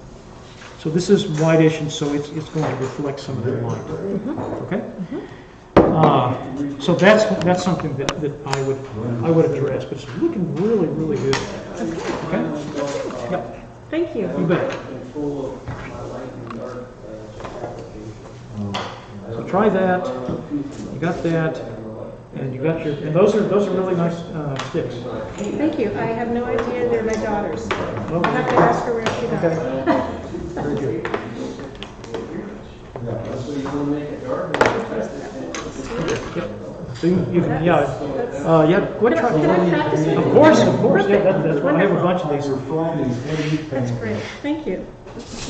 So this is whitish, and so it's going to reflect some of that light. Okay. So that's something that I would address, but it's looking really, really good. Okay. Yep. Thank you. You bet. So try that. You got that, and you got and those are really nice sticks. Thank you. I have no idea they're my daughter's. I'll have to ask her where she got them. Very good. So you want to make it dark? So you can, yeah, go ahead, try. Can I practice it? Of course, yeah, that's why I have a bunch of these. That's great. Thank you.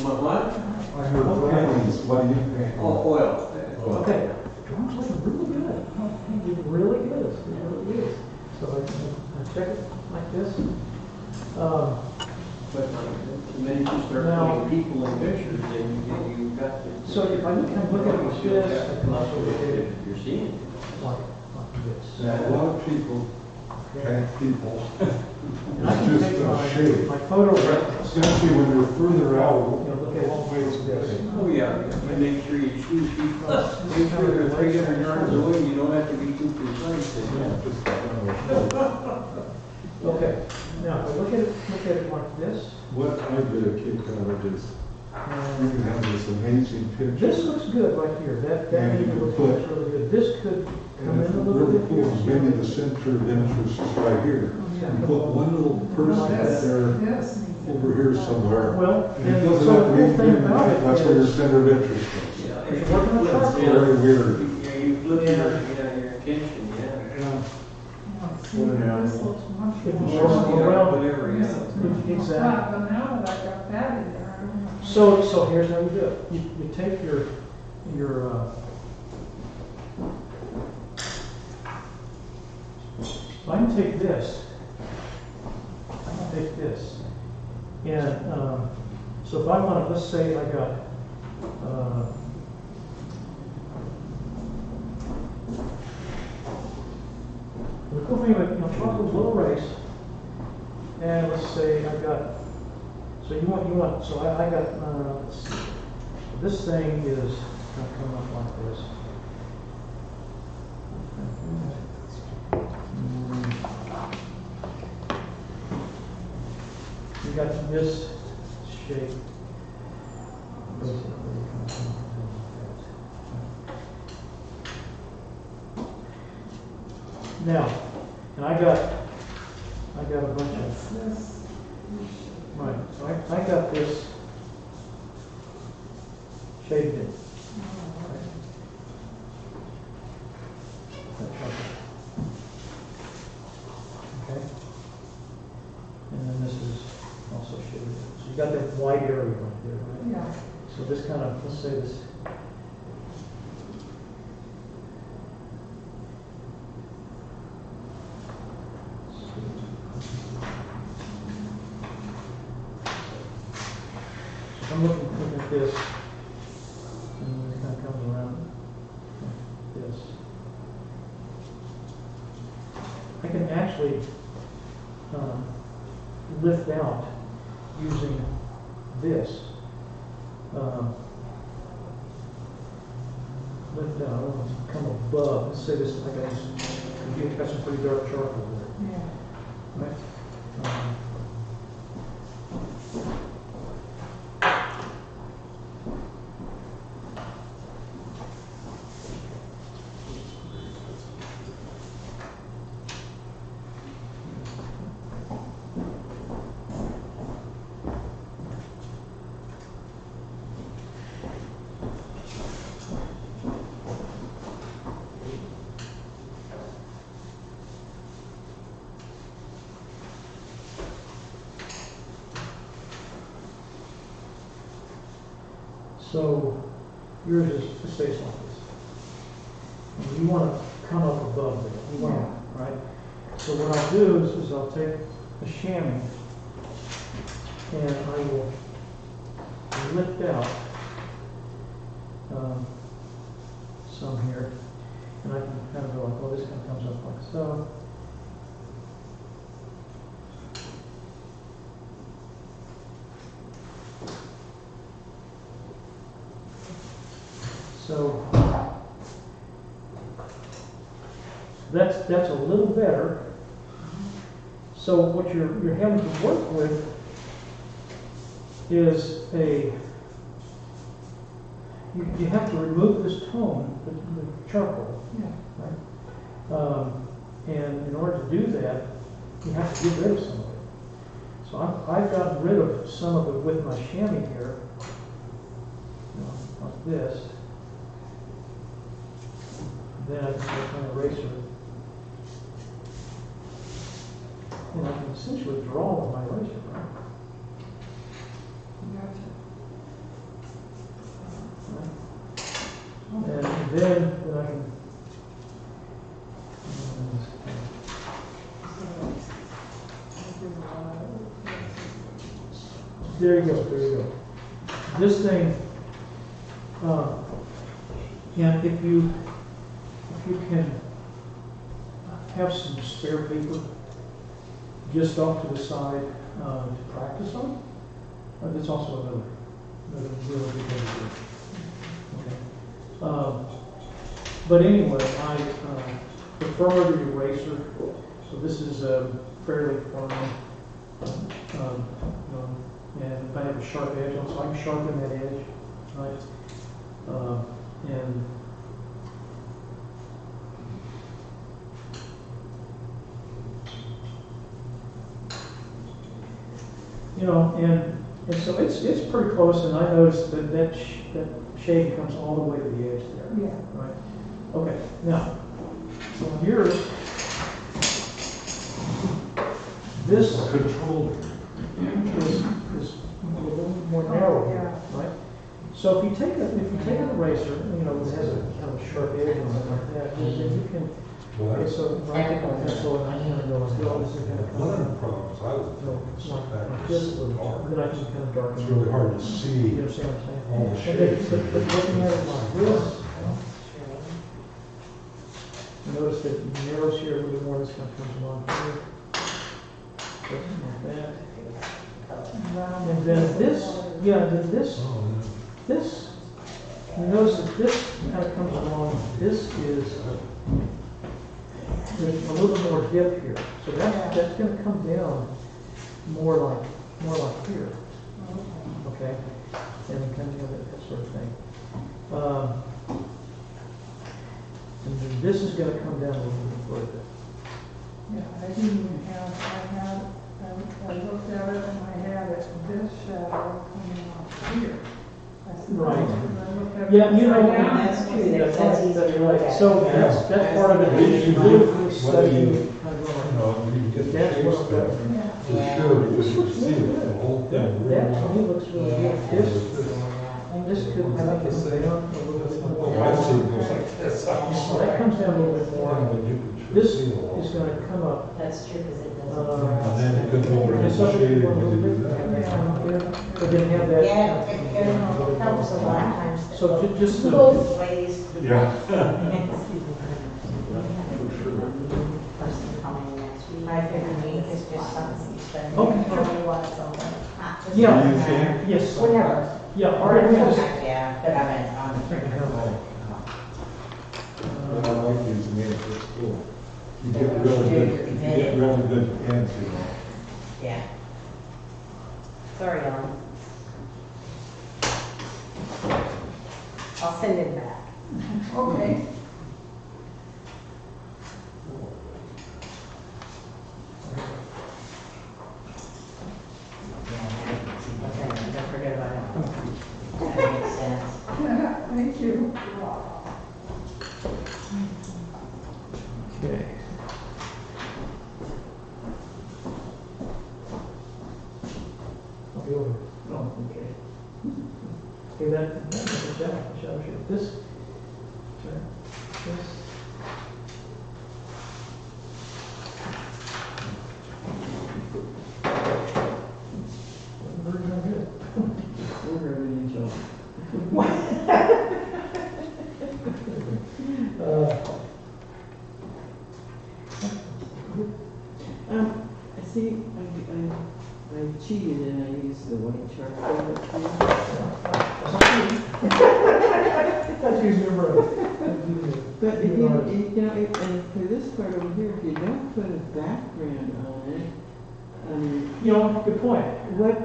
What? I heard Fridays, what do you think? Oh, oil. Okay. Drawing's looking really good. It really is. It really is. So I check it like this. But the minute you start Now- putting people in pictures, then you got to. So if I look at it like this, I can also look at it You're seeing it. like this. Now, a lot of people, people, And I can it's take just a shape. my photo reference. Especially when you're further out, Look at long ways of this. Oh, yeah, and make sure you shoot people, make sure they're 300 yards away, you don't have to be too precise. just Okay. Now, if I look at it like this. what I get a kick out of is, you can have this amazing picture. This looks good right here. That And you maybe can looks put- really good. This could come And in if a the little bit Liverpool is here. maybe the center of interest is right here. You put one little person up there over here somewhere. Well, And it and doesn't so have the to be, cool thing about it that's where your is, center of interest is. Yeah, if you're working on charcoal, Very weird. Yeah, you flip your attention, yeah. if you show them around, Whatever, yeah. exactly. But now that I got that in there, I don't know. So here's how you do it. You take your I can take this. And so if I want to, let's say I got, the cool thing about, charcoal's a little race, and let's say I got, so so I got, let's see, this thing is going to come up like this. You got this shape. Now, and I got a bunch of, right, so I got this shaped in. Okay. And then this is also shaded. So you got that white area right there, right? Yeah. So this kind of, let's say this. So I'm looking at this, and then it kind of comes around like this. I can actually lift out using this. Lift out, I want to come above. Let's say this, I got this, you've got some pretty dark charcoal there. Yeah. Right? So yours is the space like this. And you want to come up above there. You want to, right? So what I'll do is I'll take the chamois and I will lift out some here. And I can kind of go like, oh, this kind of comes up like so. So that's a little better. So what you're having to work with is you have to remove this tone, the charcoal. Yeah. Right? And in order to do that, you have to get rid of some of it. So I've gotten rid of some of it with my chamois here, like this. Then I can take my eraser, and I can essentially draw with my eraser, right? Gotcha. And then I can. There you go. There you go. This thing, and if you can have some spare paper just off to the side to practice on, that's also another really good thing to do. Okay. But anyway, I prefer the eraser. So this is fairly firm, and I have a sharp edge on, so I can sharpen that edge, right? And and so it's pretty close, and I noticed that shade comes all the way to the edge there. Yeah. Right. Okay. Now, so on yours, this Control. is a little more narrow here, right? So if you take an eraser, that has a kind of a sharp edge on it like that, then you can Well, Okay, that's so right there, so I'm gonna go, well, this is gonna one of come the down. problems I was No, having, it's is like that this, it's and dark. then I can kind of darken. It's really hard to You see understand what I'm saying? all the And shapes. but looking at it like this, notice that it narrows here a little bit more, this kind of comes along here. Something like that. And then this, yeah, then this, Oh, this, you notice that this kind of comes along, this is, there's a little bit more dip here. So that's gonna come down more like here, okay? And kind of that sort of thing. And then this is gonna come down a little bit further. Yeah, I didn't even have, I looked at it and I had it, this shadow coming off here. I said, Right. "Oh," and I looked at it Yeah, you know, upside down. that's true. That's That's easy right, to look right. at. So that's part of it. You Really do- cool whether study, you- kind of you going. know, you can get the That's shapes what's better, good. Yeah. for sure, because you can see it, the whole thing really That to me well. looks really good. This could come down a little bit Oh, more. I see, it goes like this. So that comes down a little bit more. Yeah, but you can This see the whole is gonna come up. That's true, because it And doesn't. then you could go over to And the so shading a when little you do bit, and that. that come up there, but then have that. Yeah, it helps a lot of times. So just the. Both ways. Yeah. Person coming next week. My favorite week is just something you spend. Okay. Probably want something. Yeah. You can? Yes. Whenever. Yeah, Or or we just. yeah, but I mean, on the printer. But I like these names, it's cool. You get really good, you get really good pins, you know. Yeah. Sorry, Ellen. I'll send it back. Okay. Okay, don't forget about it. That makes sense. Thank you. Okay. I'll be over. Oh, okay. Okay, that shadow shape. This, sorry, this. Very good. We're having each other. I see, I cheated and I used the white charcoal. That's using your brain. But if you know, and for this part over here, if you don't put a background on it, You know, good point. what,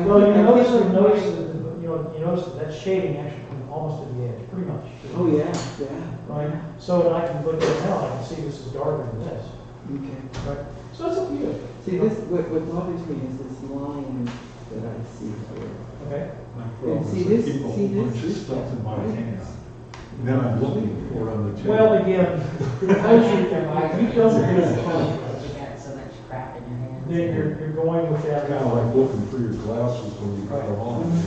Well, you I notice, feel you like notice, my- that, you notice that shading actually comes almost to the edge, pretty much. Oh, yeah, yeah. Right, so I can look at it now, I can see this is darker than this, Okay. right? So it's up to you. See, what bothers me is this line that I see here. Okay? My problem see is I this- keep a see whole bunch of this? stuff in my hand. And then I'm looking for it on the table. Well, again, because you don't do the contrast, You got so much crap in your hands. then you're going with that. Kind of like looking for your glasses when you got them on.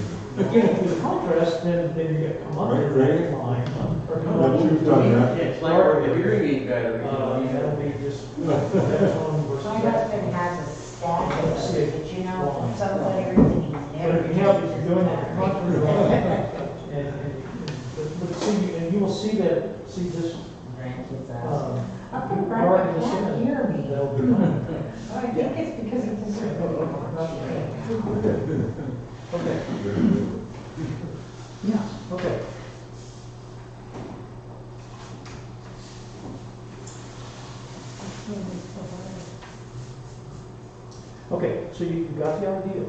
Getting to the contrast, then you're gonna come up with Right, that right. line. Or come But up you've with- done that. It's like we're the hearing aid battery. That'll be just, that's one versus My that. husband has a stack of those, but you know, somebody everything he's But never. if you have, if you're doing that contrast, but see, and you will see that, see this, Grandkids ask. dark How come in Barbara the can't center. hear me? That'll be fine. I think it's because it's a circle. Okay, yeah, okay. Okay, so you got the idea.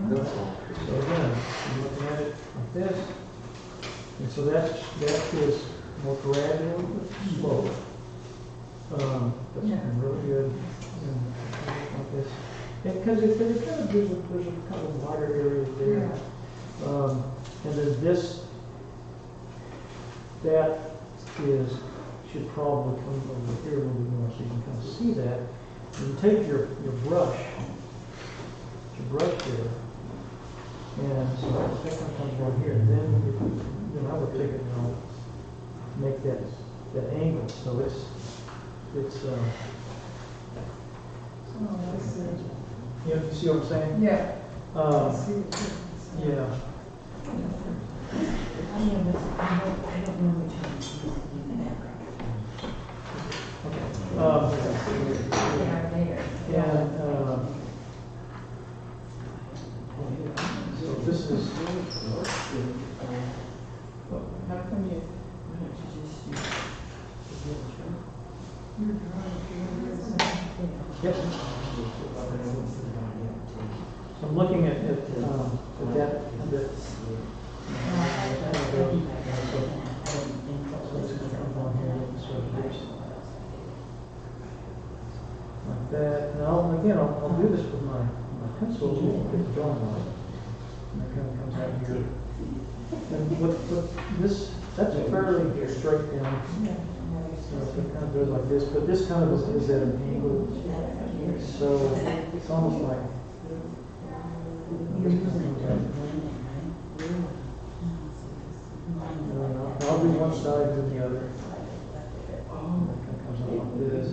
That's all. So again, you're looking at it like this, and so that is more gradual, but slow. That's really good. And like this. And because there's a couple of wider areas there. And then this, that should probably come over here a little bit more so you can kind of see that. And you take your brush here, and so that kind of comes down here, and then I would take it and I'll make that angle, so it's It's, Oh, I see. you see what I'm saying? Yeah. I Um, see the difference now. yeah. I don't know which one is in the background. Okay. They are there. And, so this is, How come you, You're drawing to yes. So I'm looking at that, like that. Now, again, I'll do this with my pencil, get the drawing on it. And that kind of comes out here. And what this, that's fairly straight down. So it kind of goes like this, but this kind of is at an angle. So it's almost like. I'll do one side and the other. Oh, it kind of comes out like this.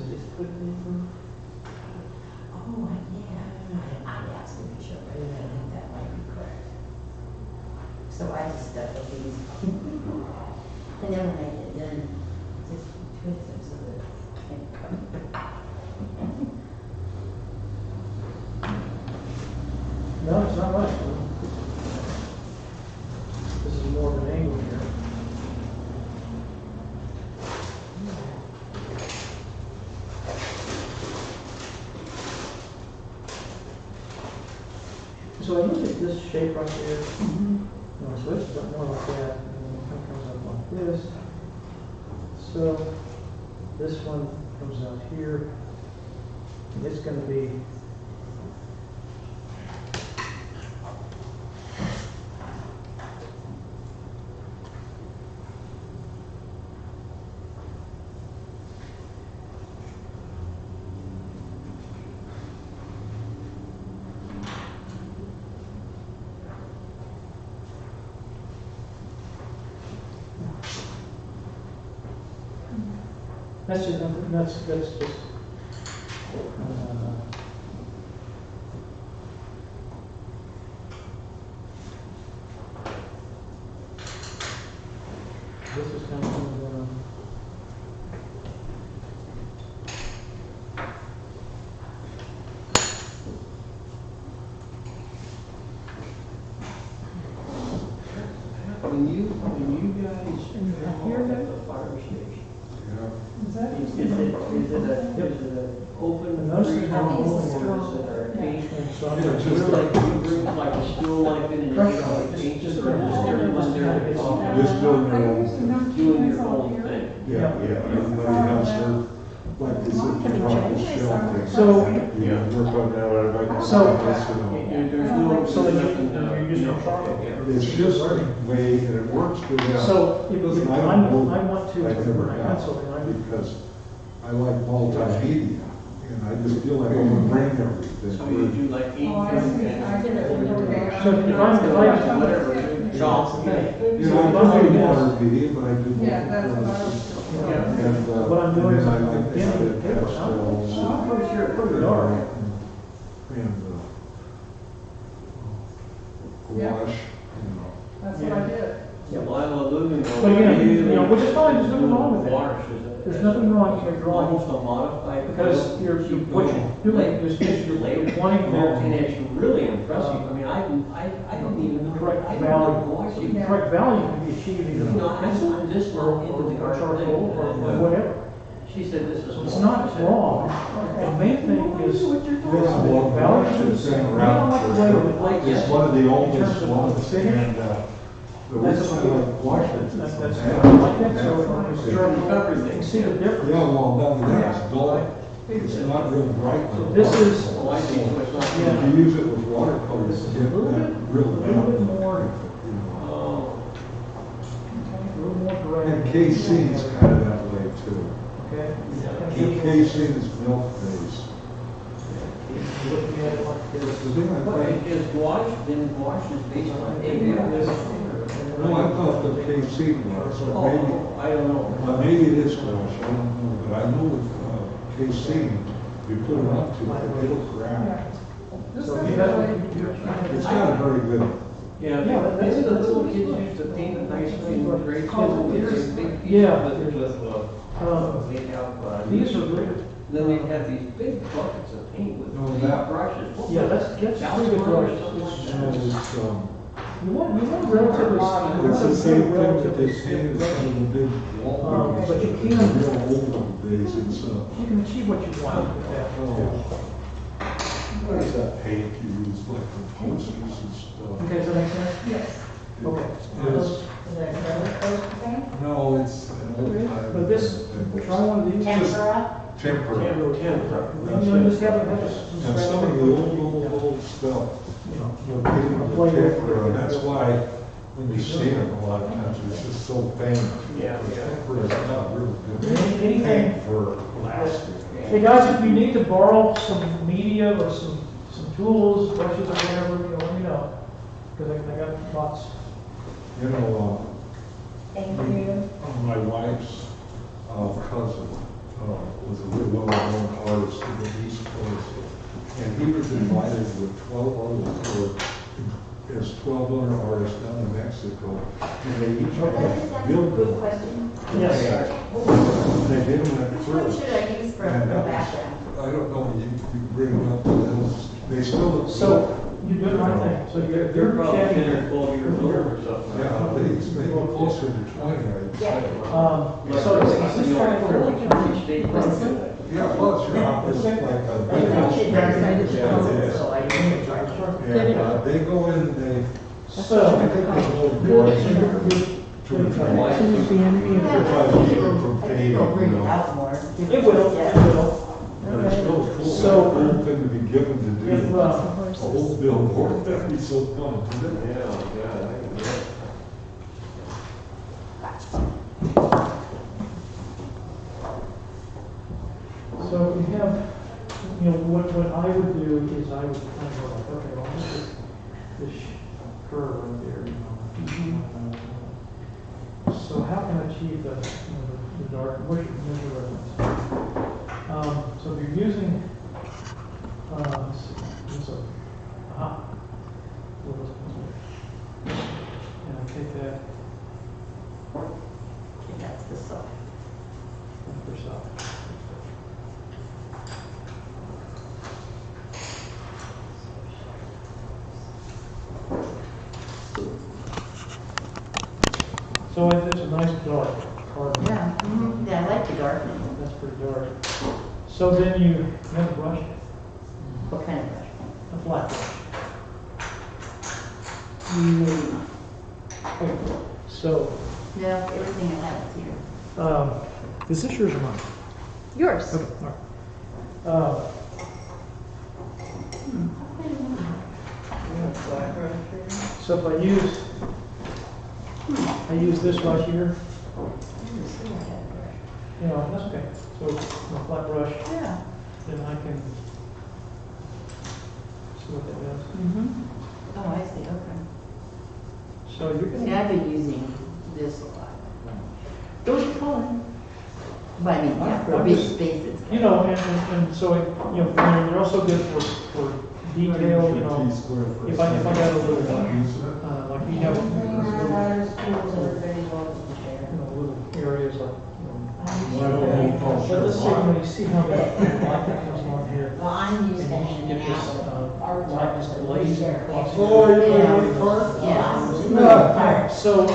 Oh, yeah. I asked him to show me. I think that might be correct. So I just stuck with these. And then when I get done, just twist them so that it can't come. No, it's not much. This is more of an angle here. So I look at this shape right here. So it's more like that, and then it kind of comes up like this. So this one comes out here, and it's going to be that's just this is kind of When you guys Here, at the fire station, Yeah. Is that? is it an open, Notice free how room, or is it's it a cage? and so I'm Yeah, going just Like, you bring like a stool like it and you Pressure. like cages, Just or just everyone there to talk? Just doing your own thing. Doing your own thing. Yeah, everybody has their, like they said, you talk to shelter. So- You work on that, everybody. So- There's no, So then nothing, you're using a charcoal. It's just a way, and it works good. So if Listen, I don't know. want to, I never when I have, pencil, and I because I like multimedia, and I just feel like I want to bring everything. so you do like Oh, I see. I get it. Okay. So if I- whatever, chalk, You know, I do multimedia, but I do. Yeah, that's what I was. And, What I'm doing is and I'm I like to getting have the paper pastels. out. Pretty dark. And, Yeah. gouache, That's what I did. Lila Lumen. But again, you know, which is fine, there's nothing wrong with it. Wash There's nothing wrong with drawing. Almost a modified. Because what you're doing is you're wanting And to it's really impressive. I mean, I don't even know. correct I don't value. know why she- The correct value can be achieved either You know, with pencil I'm this or long into the art charcoal thing, or and, whatever. She said this is. It's not wrong. The main thing is this Well, values. been I don't around like the way it for- looks. It's one of the In oldest terms of ones, finish. and, the reason I like Washington. That's I like that, so when you start, you can see the Yeah, difference. well, not only that, it's dull, it's not real bright. So this is, Oh, I see, so it's not. Yeah. If you use it with watercolors, This is you a get little that bit- real a little bit depth, more- you know. Oh, a little more direct. And casein is kind of that way too. Okay? The casein is milk based. Looking at it like this. The thing I but find- is gouache, then gouache is based on egg. No, I thought the casein was, or maybe, Oh, I don't know. maybe it is gouache, I don't know, but I know with casing, you put it up to it, it'll crack. This So is you have- really- It's not a very good, Yeah, Yeah, maybe the little kids used to paint a nice thing with grade school, these big pieces Yeah. with, they have, These are good. then they have these big buckets of paint with No, big that- brushes. What Yeah, was that's it? pretty good Salad brush. or something like no, that? it's, We want relatively. it's the same thing that they say is kind of a big wall. But you It's can't- real old days, it's, You can achieve what you want with that. what is that paint you use, like for posters and stuff? Okay, does that make sense? Yes. Okay. It's, Is it a roller coaster thing? no, it's an old time. But this, try one of these. Tempera? Temporary. You just have And some of the old stuff, You know. you know, getting the tempera, and that's why when you see it a lot of times, it's just so faint. Yeah, The yeah. tempera is not really good Anything- paint for lasting. Hey guys, if you need to borrow some media or some tools, brushes or whatever, you know, let me know. Because I got lots. You know, Thank you. my wife's cousin was a real well-known artist in the East Coast. And he was invited with 12 others, as 12 other artists down in Mexico. And they each had a building. question. Yes. They did them at Which one first. should I use for And the that was- background? I don't know, you bring them up to those, they still. So, you're doing the right thing. So They're you're probably 10 or chatting. 12 years old or something. Yeah, maybe closer to 20, I'd say. So is this trying to really Yeah, well, it's not, it's like a big house. Yeah, they go in, they, So, I think they go boys to the enemy of try to keep it from fading, you It'll bring it know. out more. it will, it will. But it's really cool, So- that whole thing to be given to If, do. A whole horses. billboard, that'd be so fun. Yeah, yeah, I can get So we have, you know, what I would do is I would kind of go like, okay, well, this curve right there, you know. So how can I achieve the, you know, the dark, where's your measure reference? So if you're using, let's see, this is and I take that Okay, that's the soft. for soft. So it's a nice dark carbon. Yeah, yeah, I like the darkening. That's pretty dark. So then you have a brush, What kind of brush? a flat brush. Okay, so, No, everything I have is here. is this yours or mine? Yours. Okay, all right. So if I use this right here, you know, that's okay. So a flat brush, Yeah. then I can see what that does. Oh, I see, okay. So you're See, gonna, I've been using this a lot. those are fine. But I mean, yeah, for I'm big just- spaces. You know, and so, you know, they're also good for detail, you know. If I got a little, like you have, you know, little areas like, you know. But let's see, when you see how that light that comes on here. Well, I'm using And you it get in this, art. light just blazing across. Oh, you're Yeah. going to park? Yeah. So, or, you know,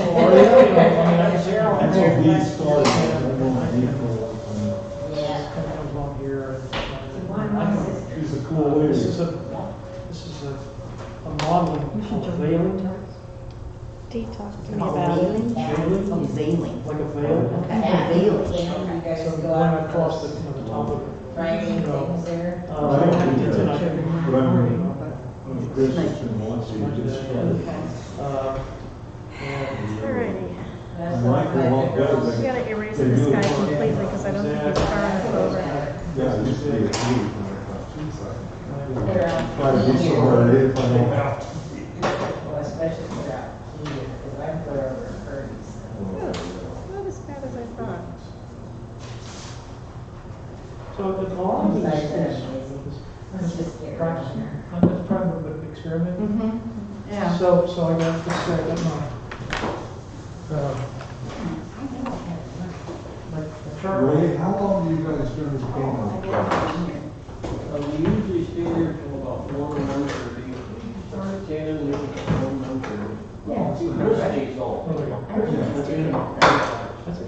I mean, I can see. That's how these started. Yeah. Kind of comes on here. One I can- my sister. She's a cool lady. This is a modeling called veiling, Dee talked to me Oh, about it. veiling? Oh, veiling. like a veil. Yeah, veiling. So going across the, you know, the top of it. Framing You know, things there. I don't do that. I can- But I mean, you know, when Chris is in once, he just started. and Alrighty. That's I like the one better We than. gotta erase this guy completely because I don't think he's far enough over. Yeah, it used to be a huge when I thought, geez, They're I on try to be here. somewhere if I don't have to. Well, especially for out here, because I'm forever hurting. Not as bad as I thought. So the law is, Besides that, is, amazing. Let's just get practice. around there. I'm just trying to experiment. Mm-hmm, yeah. So I got this, I got my chart. Ray, how long do you guys do this paint on? We usually stay there till about 1:30. Start at 10 and leave at 1:30. Yeah. Most days all. Oh, yeah. That's a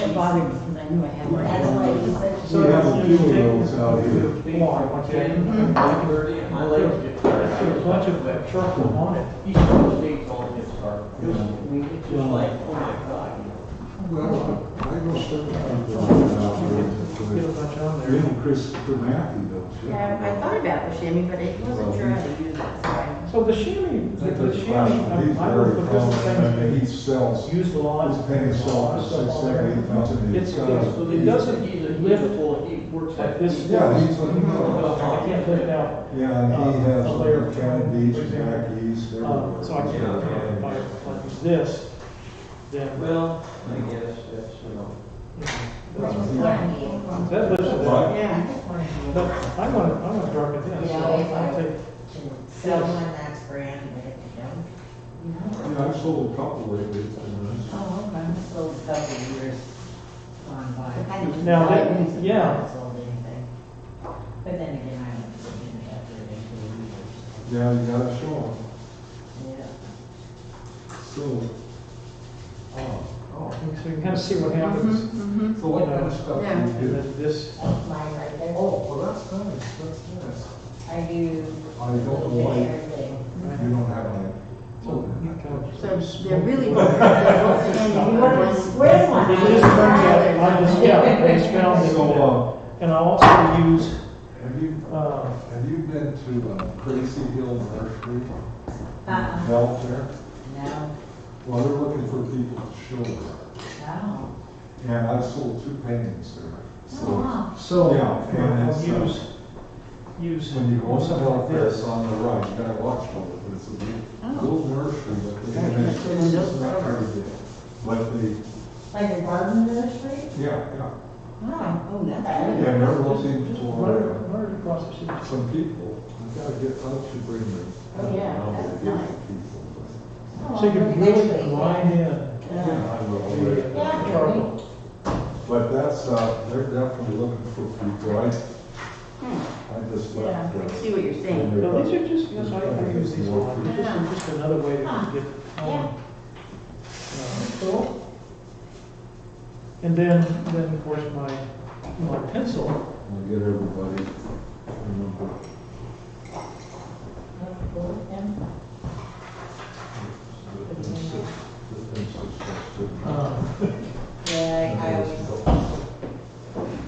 It bothered me because I knew I had one. That's why you said. So we have a few of those out here. And my legs get tired. There's a bunch of charcoal on it. East Coast states all gets dark. I mean, it's just like, oh my God. Well, I go sometimes out Get a here. bunch on You there. know Christopher Matthew, don't you? Yeah, I thought about the chamois, but I wasn't sure how to use it, so I. So the chamois, I think the that's chamois, fine. He's I would very put this prominent, thing, and he sells, use the lawn. his painting sells for $6,000, It's, $8,000. it doesn't He's a lift he works like this. Yeah, he's I can't lift out. Yeah, and he has A layer like of Cannon for Beach, example. back east, So everywhere. I can't, if I use this, then. Well, I guess that's, That lifts it up. Yeah. But I want to darken this. You So know, if I I'll take, can sell one that's brand, but if I don't, Yeah, I've sold a couple lately, it's been nice. oh, okay. I'm sold a couple of years gone by. Now, that- yeah. Haven't sold anything. But then again, I don't put any effort into it Yeah, you gotta show them. either. Yeah. So, so you can kind of see what happens. Mm-hmm. so what kind of stuff Yeah. do And you do? then this, That's mine right there. Oh, well, that's nice, that's nice. I do I don't know why everything. you don't have like. so you kind of. So they're really, they're both You in want to square one? It just turns out, I just found it. So, And I also use, have you been to Crazy Hill Nursery? Uh-uh. Belt there? No, Well, they're looking for people to show there. no. And I've sold 2 paintings there. Oh, So, wow. so Yeah, and I'll it's, use when you go something somewhere like this this. on the right, you gotta watch for it, but it's a little nursery, but they, Yeah, and that's really it's dope. not very big. But they, Like a garden nursery? yeah. Oh, that's And good. they're looking Just for run it across the street. some people. You gotta get, I should bring them. Oh, yeah, that's nice. People, Oh, So you can really eventually, grind in but, yeah, I will. the Yeah. charcoal. But that's, they're definitely looking for people. I just Yeah, left. I see what you're saying. So these are just, yes, I use these a lot. They're just another way to Huh. get Yeah. cool. And then of course my pencil. I'll get everybody. Remember. That's cool, yeah. Yeah, I always.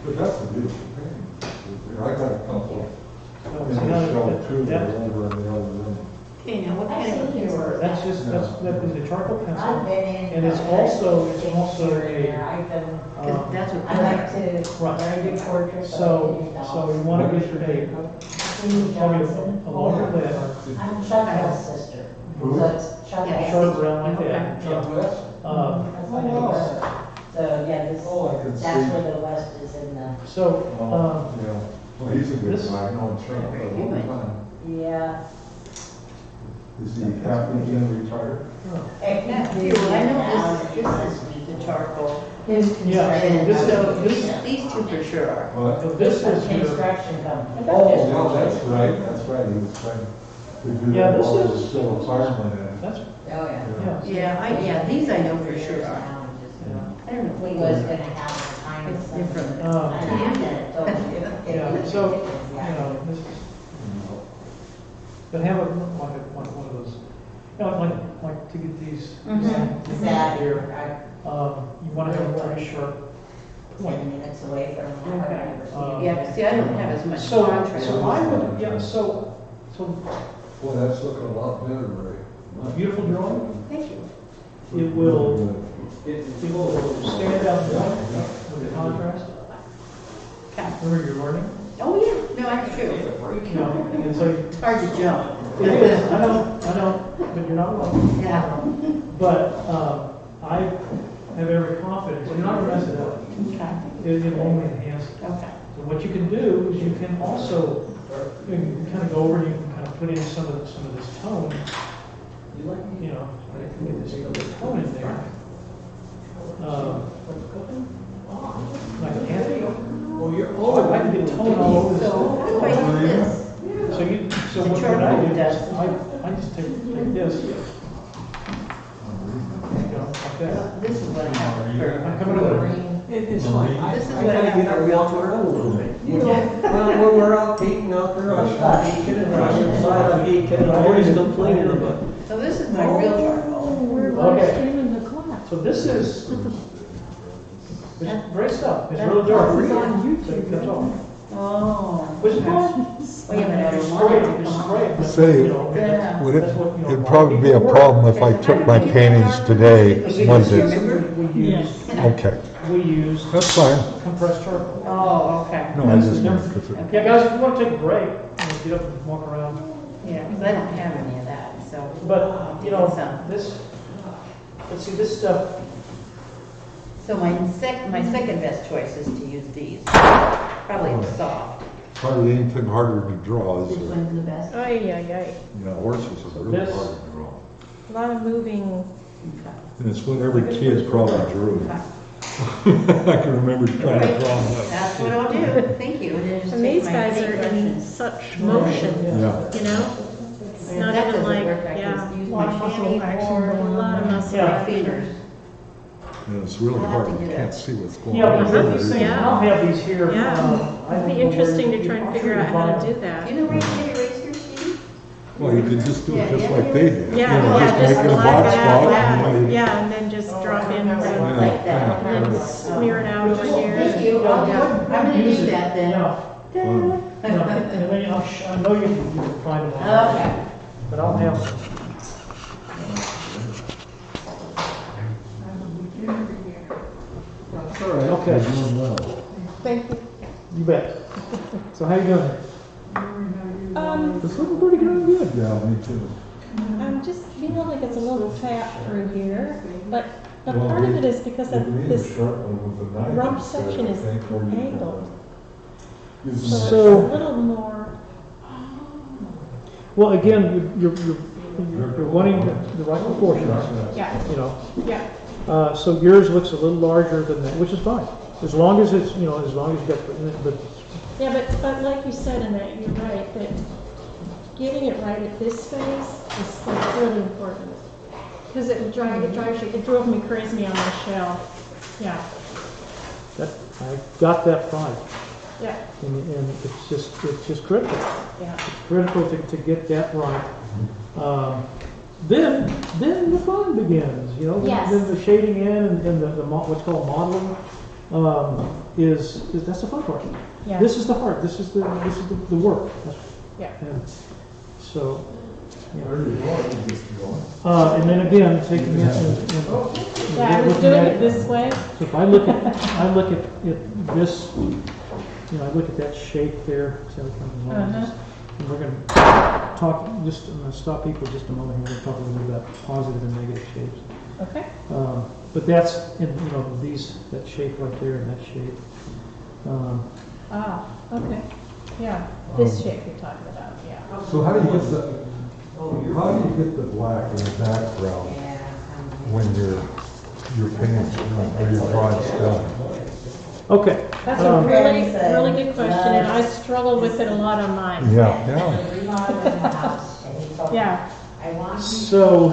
But that's a beautiful painting. I got a couple in So the now shelf too, that- they're over in the other room. Okay, now what I've kind of seen pencil? yours. That's just, that is a charcoal I've pencil. been in. And it's also a, I've been, Because that's what. I like to, Right. I do portraits. so we want to get a, probably a longer lid, I'm Chuck Hill's sister. Who? So it's Chuck Yeah, Hill's. short brown like that. West? So, yeah, this, Oh, I can that's see. where the west is in the, So, Oh, yeah. Well, he's a good this- guy, I know him, Chuck, for a long time. yeah. Is he happy being retired? Yeah, I know this is the charcoal. His Yeah, construction this is- company. this- These two for sure are. What? so this This is is your, construction company. Oh, yeah, that's right, he was trying to do Yeah, that this while he was is- still a fireman. that's, Oh, yeah. yeah. Yeah, these I know for sure are. Yeah. I don't know. He was gonna have a time. It's different. And I had told him if Yeah, he so, was- you know, this is, but have it look like one of those, you know, like to get these. Is that Here, here, you want to have a very sharp 10 point. minutes away from him? Okay. Yeah, see, I don't have as much So, contrast. so I would, yeah, so Boy, that's looking a lot better, Ray. beautiful drawing, Thank you. it will stand out with the contrast. Remember you're learning? Oh, yeah, no, that's true. You know, and so It's hard to jump. it is, I know, but you're not wrong. Yeah. But, I have every confidence, you're not gonna mess it up. Okay, It'll only enhance it. okay. So what you can do is you can also, you can kind of go over and you can kind of put in some of this tone. You know, I can get this tone in there. Like an anthem. Oh, I can get tone all over this. So, how do I use this? So what I do is, I just take this. You know, like that. This is what I have. I'm coming over. It's fine. This is I what I kind of have get for our real wheels around a little bit. You know, Well, when we're out eating out there, I'm geeking and I'm inside, I'm geeking and always complaining about. so this is my real charcoal. We're Okay. streaming the class. So this is, it's great stuff. It's real dark. This is on YouTube, That's all. Oh. Which is fine. Oh, yeah, but I It's don't want it great, to it's come great. off. but, Say, you know, Yeah. Would it, that's what, you know, it'd probably be a problem if I took my paintings today, wouldn't it? We use, Okay, we use that's fine. compressed charcoal. Oh, okay. No, I just wanted to. Yeah, guys, if you want to take a break, you know, get up and walk around. Yeah, because I don't have any of that, so. But, you know, So- this, let's see, this stuff, So my second best choice is to use these. Probably the soft. Probably anything harder to draw, is Which it? one's the best? Ay, ay, ay. Yeah, horses are really This- hard to draw. A lot of moving. And it's what every kid probably drew. I can remember trying to draw that. That's what I'll do. Thank you. And these guys are in such motion, Yeah. you know? It's And not that even doesn't like, work. I yeah, can use Lot my of muscle chamois action or going a on. lot of muscle. Yeah. fingers. And it's really I'll have hard, to you do can't that. see what's going yeah, on. but these things, Yeah. I'll have these here. Yeah. I It'd don't be know where interesting you- to try and I'll figure try out how to find- do that. Do you know where you can erase your sheet? Well, you could just do it just Yeah, like they did. Yeah, You know, yeah, just just make it a black box it plot, out, you yeah, know, yeah, and then just drop in some, Yeah. Like that. and then smear it out over Thank here. you. I'm gonna Use do it. that then. Yeah. Fun. Yeah, and then I know you can find them online, Okay. but I'll have them. That's all right. Okay. You're doing well. Thank you. You bet. So how you doing? It's looking pretty good. Yeah, me too. I'm just feeling like it's a little fat through here, but Well, part of we- it is because we of need a this sharp one with a knife rump instead, section I is think, or you can angled. use a So knife. it's So- a little more, Well, again, you're wanting the right proportions, yeah, you know. yeah. So yours looks a little larger than that, which is fine. As long as it's, you know, as long as you got, but Yeah, but like you said, Annette, you're right, that getting it right at this phase is like really important. Because it drove me crazy on my shell. Yeah, that, I got that fine. yeah, And it's just critical. yeah. It's critical to get that right. Then the fun begins, you know. Yes. Then the shading in and what's called modeling is that's the fun part. Yeah. This is the heart. This is the work. Yeah. And so, you know, There you go, you just go. and then again taking this and Yeah, I was looking doing at it this way. So if I look at it this, you know, I look at that shape there. See how it comes along. Uh-huh. And we're going to talk, I'm going to stop people just a moment here. We're going to talk a little bit about positive and negative shapes. Okay. But that's, in, you know, that shape right there and that shape. Okay. Yeah, this shape you're talking about, yeah. So how do you get the black in the background Yeah. when you're painting or your drawing's done? Okay. That's a really good question, and I struggle with it a lot on mine. Yeah. Remodeling the house, and he told me, Yeah. I want you So,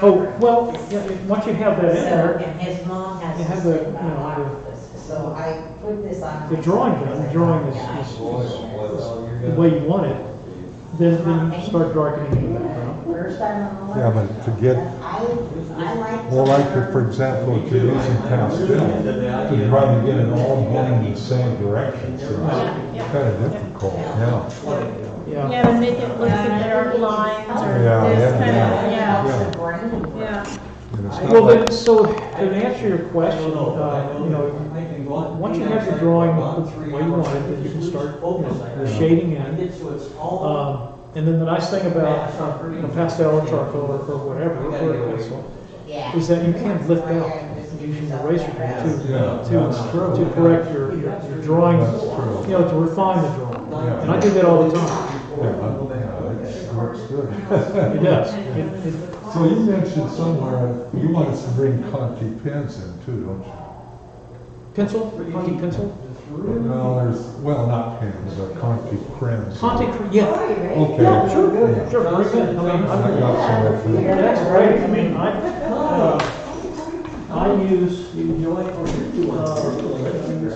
to. well, yeah, once you have that in So, there, and his mom has You to have the, sit you know, my office, so I put this on. the my drawing side, done, the because drawing I is want the way you want it, then you start darkening in the background. First time on the Yeah, but to get, I like. well, like for example, if you're using pastel, to try to get it all going in the same direction, so it's kind of difficult, yeah. Yeah. Yeah, to make it look like there are lines or Yeah, this yeah, kind yeah. of, The brain. yeah. And it's not Well, like- then, so to answer your question, you know, once you have your drawing the way you want it, then you can start, you know, the shading in. And then the nice thing about you know, pastel or charcoal or whatever, or pencil, Yeah. is that you can lift out. using the eraser Yeah, to that's true. to correct your drawing, That's true. you know, to refine the drawing. Yeah. And I do that all the time. It works good. It does. It- So you mentioned somewhere, you want us to bring Conti pens in too, don't you? Pencil, Conti pencil? No, there's, well, not pens, but Conti crayons. Conti, yeah. Okay. Yeah, sure, Yeah. sure, very good. I mean, I got some of them. that's great. I mean, I use, I use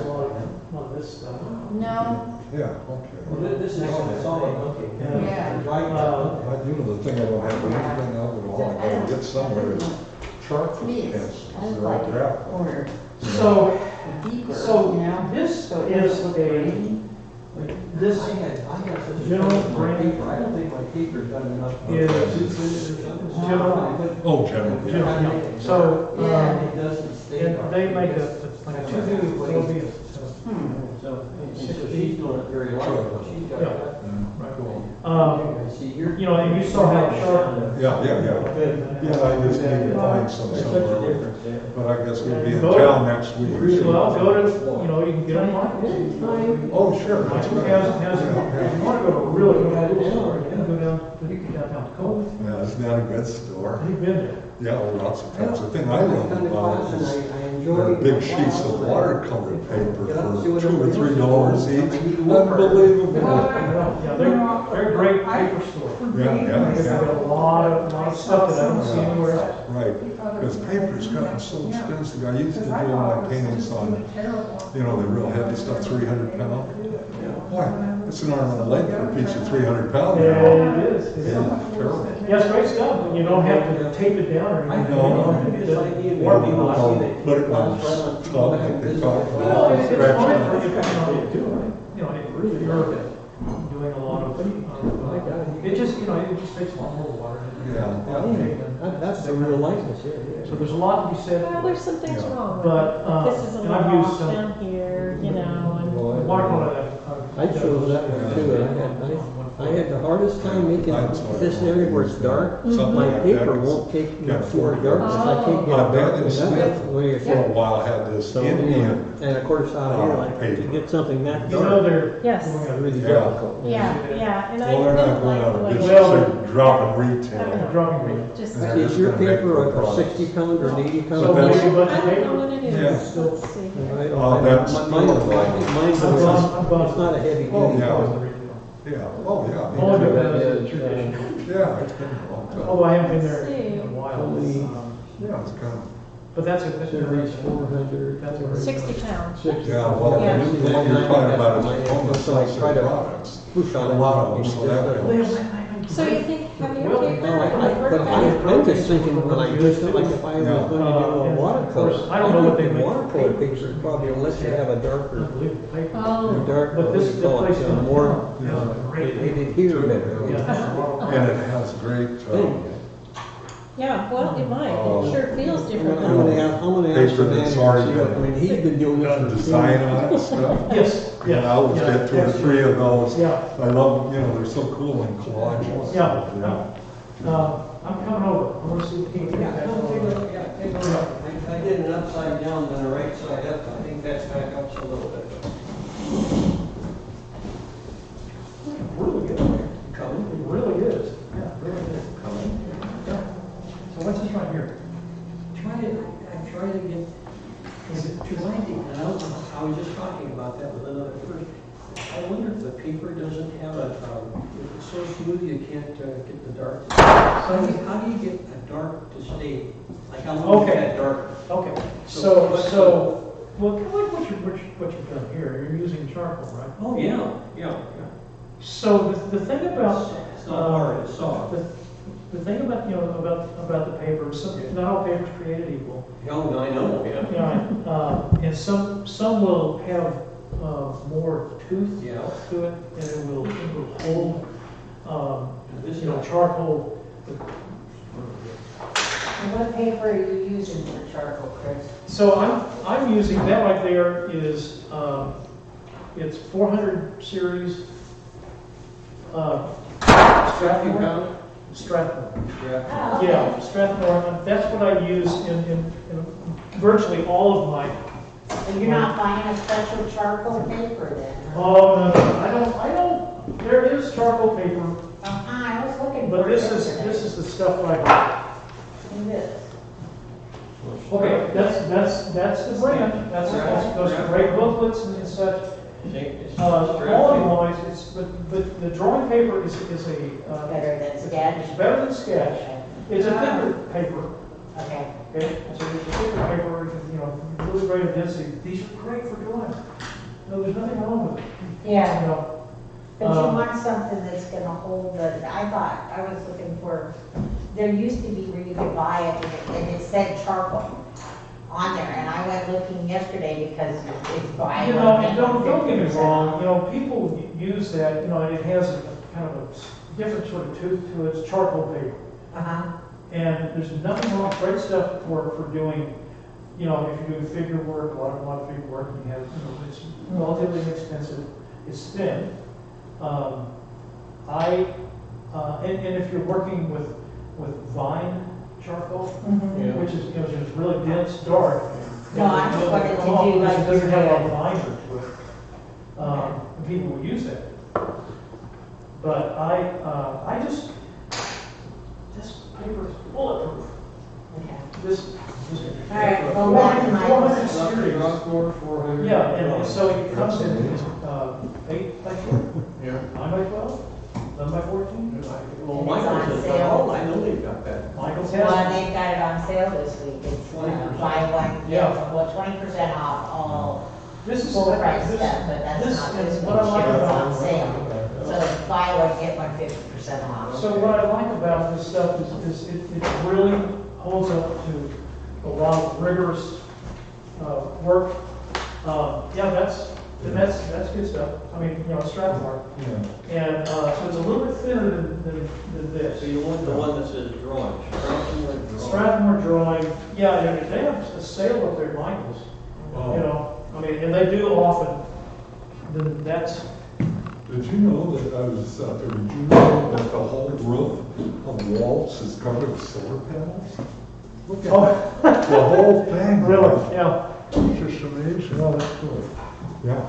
a lot of this stuff. No, Yeah, okay. This is solid looking. Yeah. The thing I don't have anything of at all, I gotta get somewhere is charcoal please, pencils. I was They're like, like that. order So, deeper, so you know? this So it is doesn't look a, grainy. this I had such a general problem with my brand paper. I don't think my paper's done enough. is general. Oh, general, yeah. Yeah. So, Yeah. It doesn't stay. and they make a, like a 2 Philadelphia. So she's doing it very well. She's got Yeah. that. Cool. See here. You know, and you saw how sharp. Yeah, yeah, yeah. Yeah, I just need to find some There's such a somewhere. difference there. But I guess we'll be in Go- town next week. Well, go to, you know, you can get online. Oh, sure. That's Has, right. has, if Yeah, you want to go to a really good store, you can go down to downtown Cove. yeah, it's not a good store. You've been there. Yeah, well, lots of times. The thing I love about it is they're big sheets of watercolor paper for $2 or $3 each. Unbelievable. Yeah, they're a great paper store. Yeah, yeah, They've got a yeah. lot of stuff that I don't see anywhere else. Right, because paper's gotten so expensive. I used to do my paintings on, you know, the real heavy stuff, 300 pound. Boy, it's an arm and a leg for a piece of 300 pound. Yeah, it is. It is. Yeah, terrible. Yeah, it's great stuff. And you don't have to tape it down or I anything. know, It this doesn't idea warp maybe you. we'll see that. Put it in a tub like they talk Well, about. it's Scratch fine it. for you to do it. You know, if you're doing a lot of, it just, you know, it just takes a lot more water. Yeah. That's the real likeness, So there's a lot to be said. Well, there's some things Yeah. wrong with But, it. This is a and little I've used off some- down here, you know, and. Watercolor. I chose that one too. I had the hardest time making this area where it's dark. Something My like paper that. won't take me Can't for afford darkness. I can't get a dark. Ben and That's Smith the way it for a is. while had this So, Indian. and of course out here, like to Paper. get something that You know, dark, they're. Yes. it's really Yeah. difficult. Yeah, yeah, and I Well, they're not don't going like out the of way. business, Well, they're dropping I don't retail. know. Dropping rate. Just, Yeah. I Is your Just gonna make paper more a products. 60 pound or an 80 But pound? So that's- maybe a bunch of don't know paper. what it is. Yeah. Let's see. I don't- Oh, that's mine- still like- mine's I'm a- bummed. it's not a heavy Oh, duty. yeah. Yeah, oh, yeah. Only Yeah. because it's a tradition. Yeah, it's been a long time. Although I haven't been there Let's see. in a while. How many- Yeah, it's kind of, But that's a, that's a. Series 400. That's a. 60 pounds. yeah, well, Yeah. the one you're talking about is Oklahoma Sunset products. Push on A it. lot of them, so that helps. So you think, have your Well, paper? No, but I'm just thinking when I do it, like if I was going to do a and watercolor, of course, I don't know what they make. watercolor pictures probably unless you have a darker, Unbelievable paper. Oh, dark, But what this, do you the call place it, down more, great. it adhere better. Yeah. And it has great, yeah, well, it might. Oh. It sure feels I'm different. gonna ask Paper the that's manager, already see what- I mean, he's been doing done this for design on it and stuff. Yes, Yeah, I always yeah. get 2 or 3 of those. Yeah. I love, you know, they're so cool and collages. Yeah. Yeah. I'm coming over. I want to see what he can Yeah, get. take a look. I did an upside down, then a right side up. I think that's back up a little bit. Really good. Coming. It really is. Yeah, really is. Yeah. So what's this right here? I try to get, is it too lengthy? And I was just talking about that with another person. I wonder if the paper doesn't have a, if it's so smooth you can't get the dark. How do you get a dark to stay? Like I want Okay. that dark. Okay. So- Well, kind of like what you've done here. You're using charcoal, right? Oh, yeah, yeah. So the thing about It's not hard, it's soft. the thing about about the paper, not all papers created equal. Oh, I know, yeah. Yeah, and some will have more tooth Yeah. to it, and it will hold This you know charcoal. And what paper are you using for charcoal, Chris? So I'm using that right there is it's 400 series Strathmore. Strathmore. Yeah. Oh, Yeah, Strathmore. That's what I use in virtually all of my, So you're not buying a special charcoal paper then? oh, no, I don't, there is charcoal paper, I was looking for but it this yesterday. is the stuff that I buy. It is. Okay, that's the brand, that's those great booklets and such. Quality wise, it's, but the drawing paper is a. Better than sketch? It's better than sketch. It's a thicker paper, Okay. okay? So it's a thicker paper, you know, really great density. These are great for drawing. No, there's nothing wrong with it. Yeah. You know, But you want something that's gonna hold the, I thought, I was looking for, there used to be where you could buy it and it said charcoal on there, and I went looking yesterday because it's buy You one. know, get and don't one get me 50% wrong, off. you know, people use that, you know, and it has a kind of a different sort of tooth to it. It's charcoal paper. Uh-huh. And there's nothing wrong, great stuff for doing, you know, if you're doing figure work, a lot of figure work, and you have, you know, it's relatively inexpensive, it's thin. And if you're working with vine charcoal, Mhm. which is, you know, just really dense, dark. No, I just wanted to do like It doesn't have a lot of this. binder to it. And people will use that. But this paper is bulletproof. Okay. This. All right, well, back to my- 400 series. Rockmore, 400. Yeah, and so it comes in 8 by 4, Yeah. 9 by 12, 11 by 14. Well, And it's Michael's on has got sale. all, I know they've got that. Michael's Well, has. they've got it on sale this week. It's 20%. buy one, Yeah. well, 20% off all This is full price this- stuff, but that's this not is this what I week's like shit, it's about on it. sale. So buy one, get one 50% off. So what I like about this stuff is it really holds up to a lot of rigorous work. Yeah, that's good stuff. I mean, you know, Strathmore. Yeah. And so it's a little bit thinner than this. So you want the one that says drawing, Strathmore drawing. Strathmore drawing, yeah, they have a sale up there at Michael's. Oh. You know, I mean, and they do often. Then that's, Did you know that I was out there, did you know that the whole roof of Waltz is covered with solar panels? Look at oh, the whole thing. really, yeah. It's just amazing. Oh, that's cool. Yeah.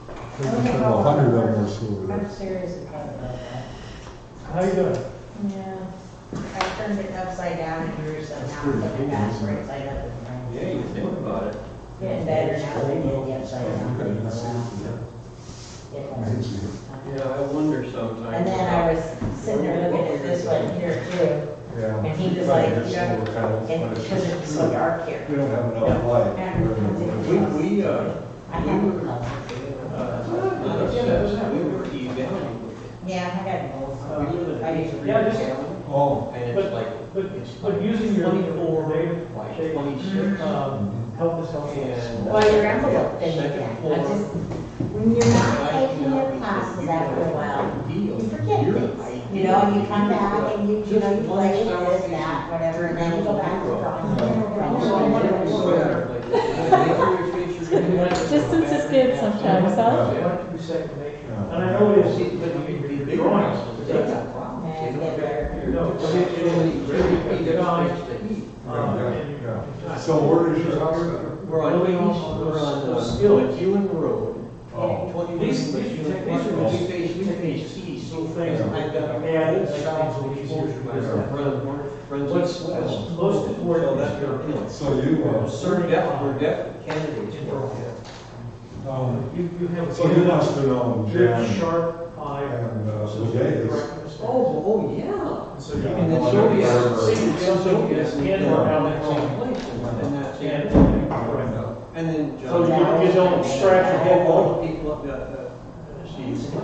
I don't There's know how 100 of them or I'm so. serious about that. How you doing? Yeah. I turned it upside down and yours, so That's now pretty I'm putting it cool, back isn't where it? it's like up and running. Yeah, you think about it. Getting better now than it did the upside down. Okay, you can see it, Get yeah. better. Amazing. Yeah, I wonder sometimes. And then I was sitting there looking at this one here too, Yeah. and he was Right, like, there's you know, solar panels, and but it's because just it's so true. dark here. We don't have enough Yeah. light. And We I have we a were, color. not obsessed, we were evaluating. Yeah, I got both. We live in I a usually- Yeah, just- town, Oh. and But- it's like, it's But like using your 24 data, by shape, 26. help us help us. And- Well, your envelope thing Second again, floor. I just, when you're not taking your classes after a while, you forget things. You know, you come back and you know, you play this, that, whatever, and then you go back to drawing. Distance is good sometimes, huh? Why don't you second nature? And I know it is, but you can drawings. And get better. No, but Yeah. So where is your house? We're on Hewin Road. Oh. 20 These West you Hewin take Road. these We face east, so things things like like that. that. Yeah, And it's it's sounds south, easier to do that. runs What's east west. most important So is that's your, our hill. So you, We're definitely candidates for it. you have. so you must have known Good, Jan sharp eye. and so the you can days. correct mistakes. Oh, yeah. So you Yeah. can. And then Well, Sylvia, I and Sylvia, Sylvia, and we're we're out out that same place, and that's And, it. correct. And then So John. you don't scratch your head All going. the people up there,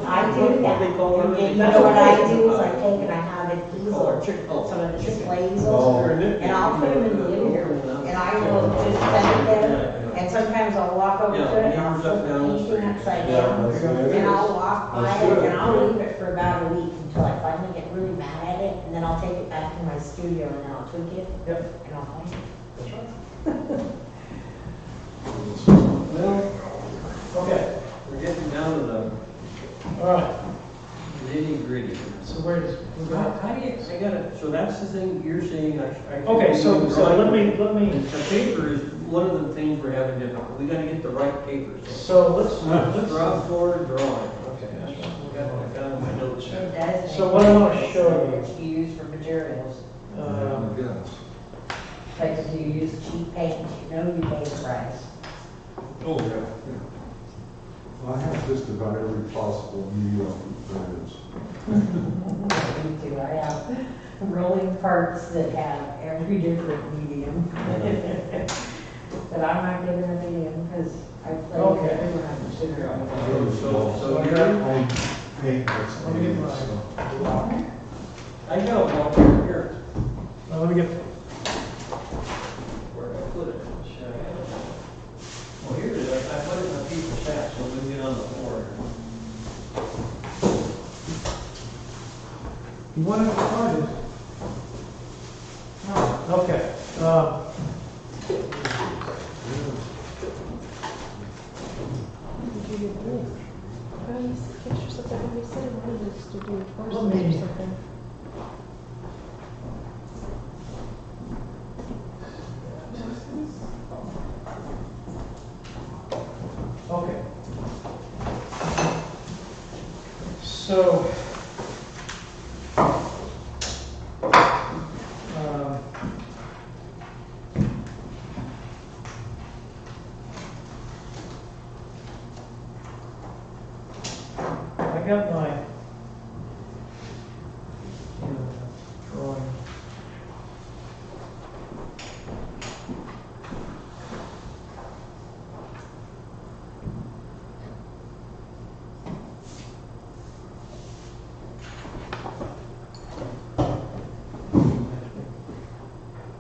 I do that. They call And it. you know what I do is I take and I have it easel, some of the display easels, and I'll put them in the living room, and I will just set it there. And sometimes I'll walk over to it and I'll flip the painting upside down, and I'll walk by it, and I'll leave it for about a week until I finally get really mad at it, and then I'll take it back to my studio and then I'll tweak it, Yep. and I'll find it. Well, Okay, we're getting down to the all right. nitty gritty. So where does, we got? How do you, I gotta, so that's the thing you're saying, I. Okay, so let me, The paper is one of the things we're having difficulty, we gotta get the right paper. so let's Draw forward, drawing. Okay, that's what I got it on my notes. It does. So what I want to show you- What you use for materials. Yes. Like if you use cheap paint, you know you pay the price. Oh, yeah. I have just about every possible medium there is. Me too, I have rolling parts that have every different medium. But I'm not getting a medium because I play with Okay. everyone on the sugar. So you you're- have paint that's Let me get needed, mine. so. I got a block here. Now, let me get, Where did I put it? Well, here it is, I put it in a piece of stack, so we can get on the floor. you want to start it? Okay, Did you get those? These pictures of that, we said it wanted us to do courses Let me- or something. okay. So, I got my drawing.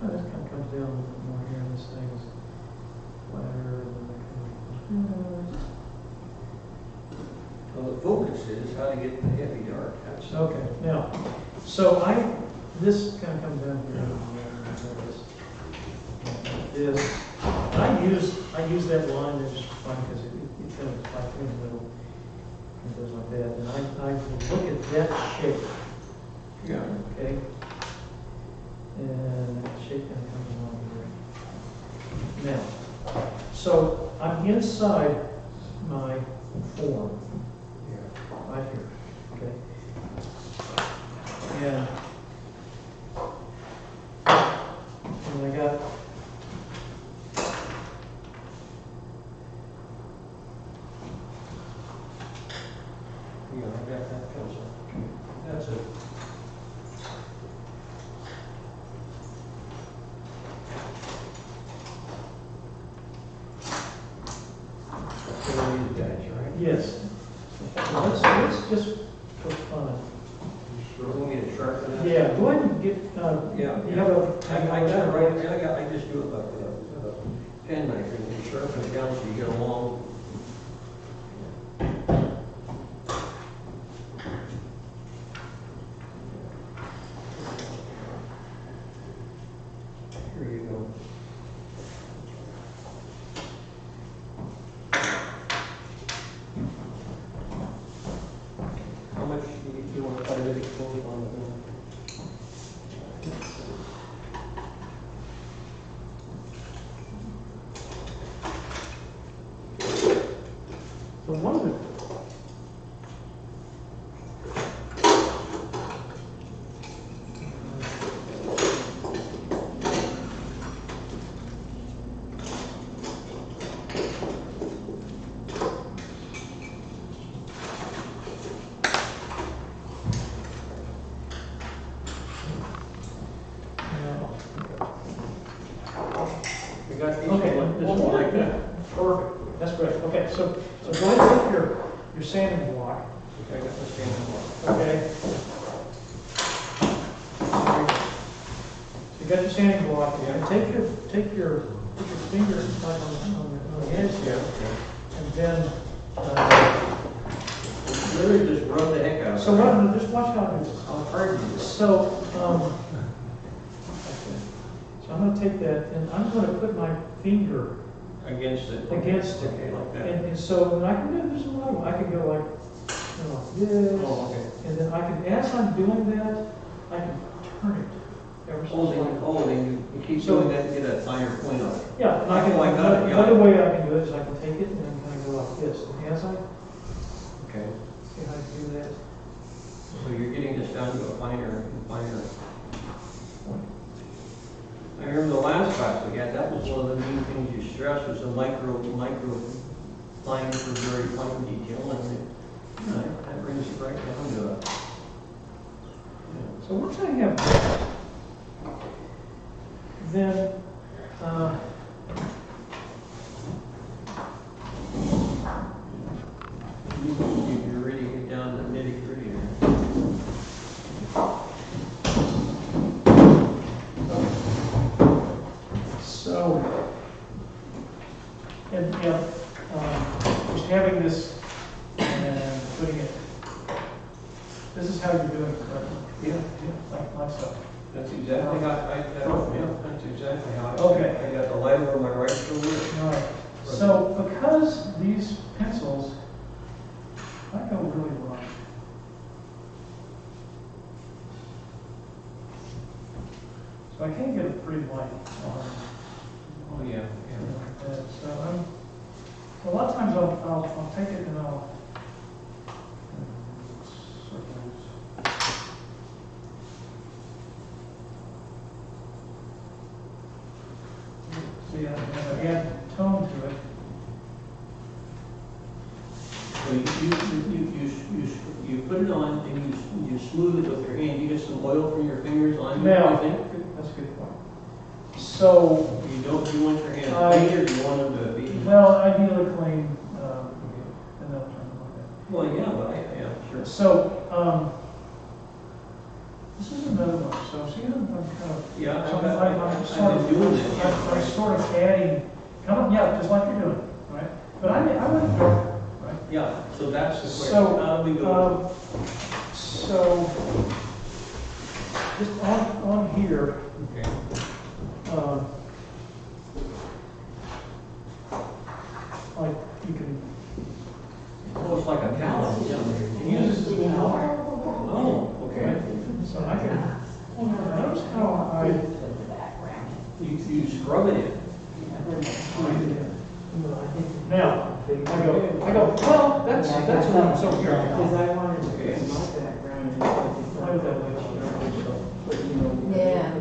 Oh, this kind of comes down a little bit more here, and this thing is flatter and then Well, the focus is how to get the heavy dart. That's okay, now, so this kind of comes down here. This, I use that line there just for fun because it kind of is like in the middle and goes like that. And I look at that shape, Yeah. okay? And that shape kind of comes along here. Now, so I'm inside my form, right here, okay? And I got Yeah, I got that pencil. That's it. So these guys, right? yes. Let's just for fun. You want me to sharpen that? Yeah, go ahead and get, Yeah, you have a. I got it right, I just do it like with a pen knife, and you sharpen it down so you get a long. Here you go. How much do you want to cut it exposed on the film? So one of the, We got these. okay, This one one more, like that. perfect, that's great. Okay, so go ahead and take your sanding block, Okay, I got the standing block. okay? So you got your sanding block, and take your put your finger like on the edge here, and then, Literally just rub the heck out of it. so just watch how I do this. How hard is this? So, okay. So I'm gonna take that, and I'm gonna put my finger Against it. against it. Okay, like that. And so, and I can do this a lot, I can go like, you know, like this. Oh, okay. And then I can, as I'm doing that, I can turn it ever so slightly. Then you keep So- doing that and get a finer point on it. Yeah, and I can, Oh, I got it, yeah. another way I can do it is I can take it and then kind of go like this. And as I, Okay. see how I do that. So you're getting this down to a finer point. I remember the last class we had, that was one of the main things you stressed was the micro line for very fine detail, and that brings it right down to a. So once I have that, then, You're ready to get down to the nitty gritty there. so, and, just having this and putting it, this is how you're doing it, correct? Like so. That's exactly that's exactly how I. Okay. I got the lighter on my right shoulder. All right, so because these pencils, I go really wrong. So I can't get a pretty light on Oh, yeah, like that. So a lot of times I'll take it and I'll circles. See, I add tone to it. So you put it on and you smooth it with your hand. You get some oil from your fingers on it, Now, I think. that's a good point. So, You want your hands I- clean or do you want them to be? well, ideally clean, and then I'll turn it like Well, yeah, but yeah, sure. that. So, this is another one. So, see, I'm kind of, Yeah, so I've been doing this. I'm sort of adding, kind of, yeah, just like you're doing, right? But I want it darker, right? Yeah, so that's the question. So, How do we go? so, just on here, Okay. like, you can, Oh, it's like a palette. Yeah. use this as a color. Oh, okay. So I can, notice how I, You scrub it in. now, I go, well, that's what I'm so here. Because I wanted to put my background Why would that but you know. Yeah.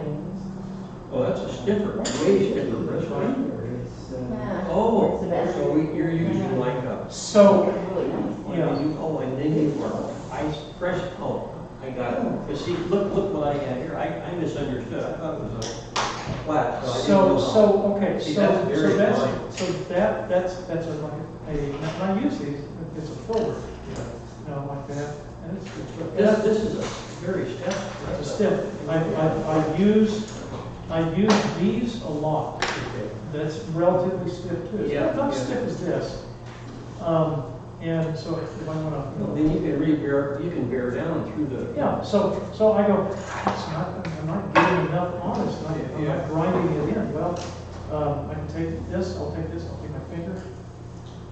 Oh, that's a stiffer, way stiffer brush, right? Oh, so you're using like a. So, Yeah. And then you press, I got it. But see, look what I had here. I misunderstood. I thought it was a flat, so I didn't know. okay, See, so that's very fine. that's a, like and I use these, it's a folder, you know, like that, and it's good. This is a very stiff. It's stiff. I use these a lot. Okay. That's relatively stiff too. It's Yeah, not yeah. stiff as this. And so if I Well, want then you can you can bear down through the. to, yeah, so I go, I'm not getting enough on this, I'm Yeah. not grinding it in. Well, I can take this, I'll take my finger,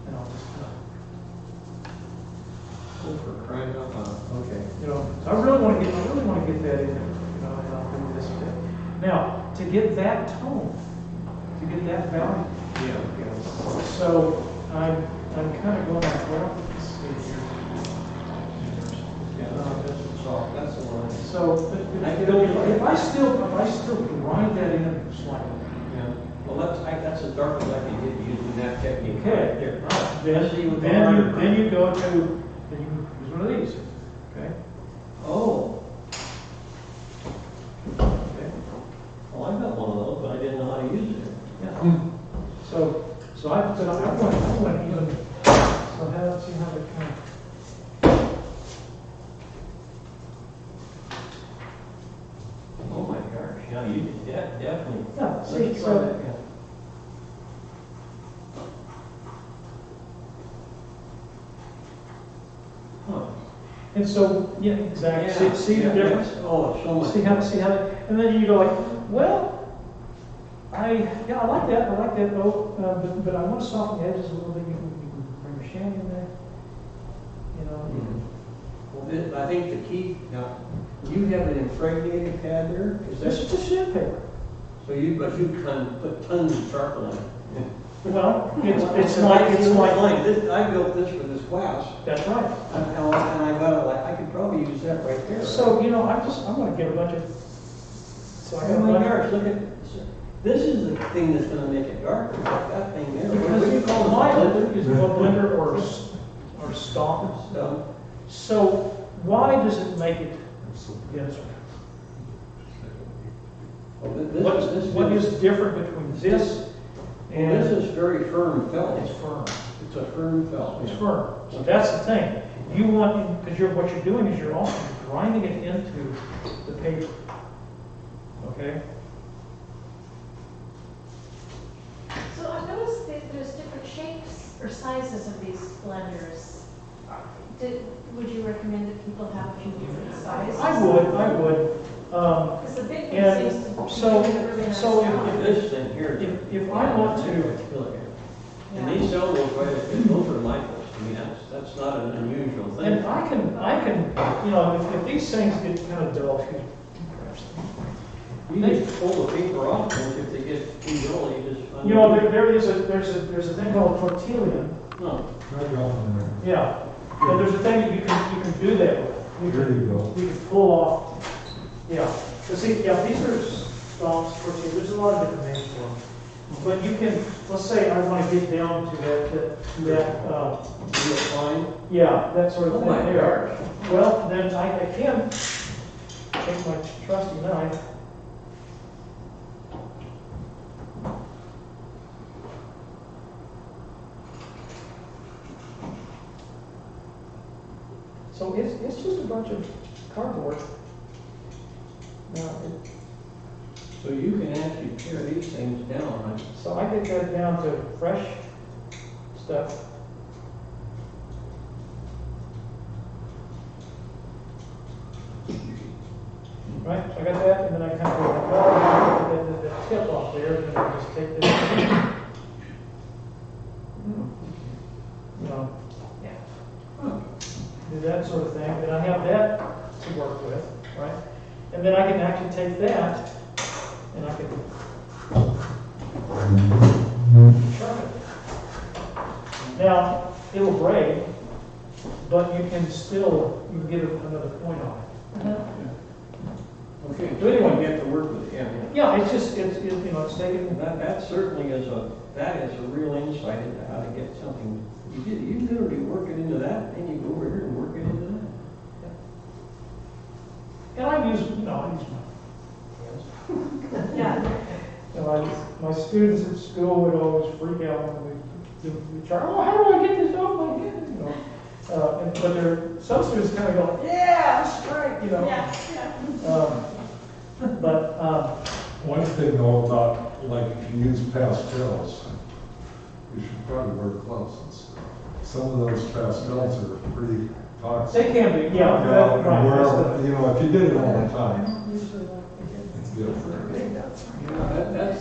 and I'll just, Oh, for crying out loud. Okay. you know, so I really want to get that in there, you know, and I'll do this bit. Now, to get that tone, to get that value, Yeah. so I'm kind of going like, well, let's see here. That's the one. So, if I still grind that in slightly, Yeah. Well, that's as dark as I can get using that technique. okay, There. then you go to, then you can use one of these, okay? Oh, Okay. well, I got one of those, but I didn't know how to use it. Yeah. So I want even, so see how that kind of. Oh my gosh, yeah, you did that, definitely. Yeah, Let's see, try that again. Huh. And so, yeah, exactly. Yeah, See the yeah, difference? yeah. Oh, so much. See how, and then you go like, well, I like that, but I want to soften the edges a little bit. You can bring your shade in there, you know. Mhm. Well, I think the key, now, you have an impregnated pad there? Is This that, is just sandpaper. but you kind of put tons of charcoal in it? Well, it's like, I built this for this class, that's right. and I got it, like, I could probably use that right there. So, you know, I'm gonna get a bunch of, so I got Oh a my bunch. gosh, look at, this is the thing that's gonna make it darker, that thing there. What do you Because call my it? blender is a blender or stomp. So, So why does it make it denser? well, this What is different between this and? This is very firm felt. It's firm. It's a firm felt. It's firm. So that's the thing. You want, because what you're doing is you're also grinding it into the paper. Okay? So I've noticed that there's different shapes or sizes of these blenders. Would you recommend that people have a few different sizes? I would. Because the big one And seems to be so- doing a really nice so job. This thing here. If I want to, And these cellulose right, those are lifeless. I mean, that's not an unusual thing. and I can, you know, if these things get kind of dull, excuse me. You just pull the paper off, and if they get too dull, you just. You know, there's a thing called tortillon. No. Try going there. Yeah. And there's a thing that you can do that with. There you go. You can pull off. Yeah. But see, yeah, these are stomps, tortillas. There's a lot of different names for them. But you can, let's say I want to get down to that, Real fine. yeah, that sort of Oh thing my there. Well, then I can take my trusty knife. So it's just a bunch of cardboard. Now, So you can actually tear these things down, right? so I get that down to fresh stuff. Right, so I got that, and then I kind of go like, oh, the tip off there, and then I just take this. You know, do that sort of thing, and I have that to work with, right? And then I can actually take that, and I can sharpen it. Now, it'll break, but you can get another point on it. Okay, So anyway, you get to work with it, yeah. Yeah, it's just, it's taking, And that certainly is a real insight into how to get something. You literally work it into that, then you go over here and work it into that. and I use my hands. Yeah. You know, my students at school would always freak out when we try, oh, how do I get this off my head? You know, but some students kind of go, yeah, that's right, you know. One thing though about, like, if you use pastels, you should probably wear gloves and stuff. Some of those pastels are pretty toxic. They can be, yeah. Yeah, right, and that's wherever, you know, if you did it all the I time, don't usually like to get it's good for everything.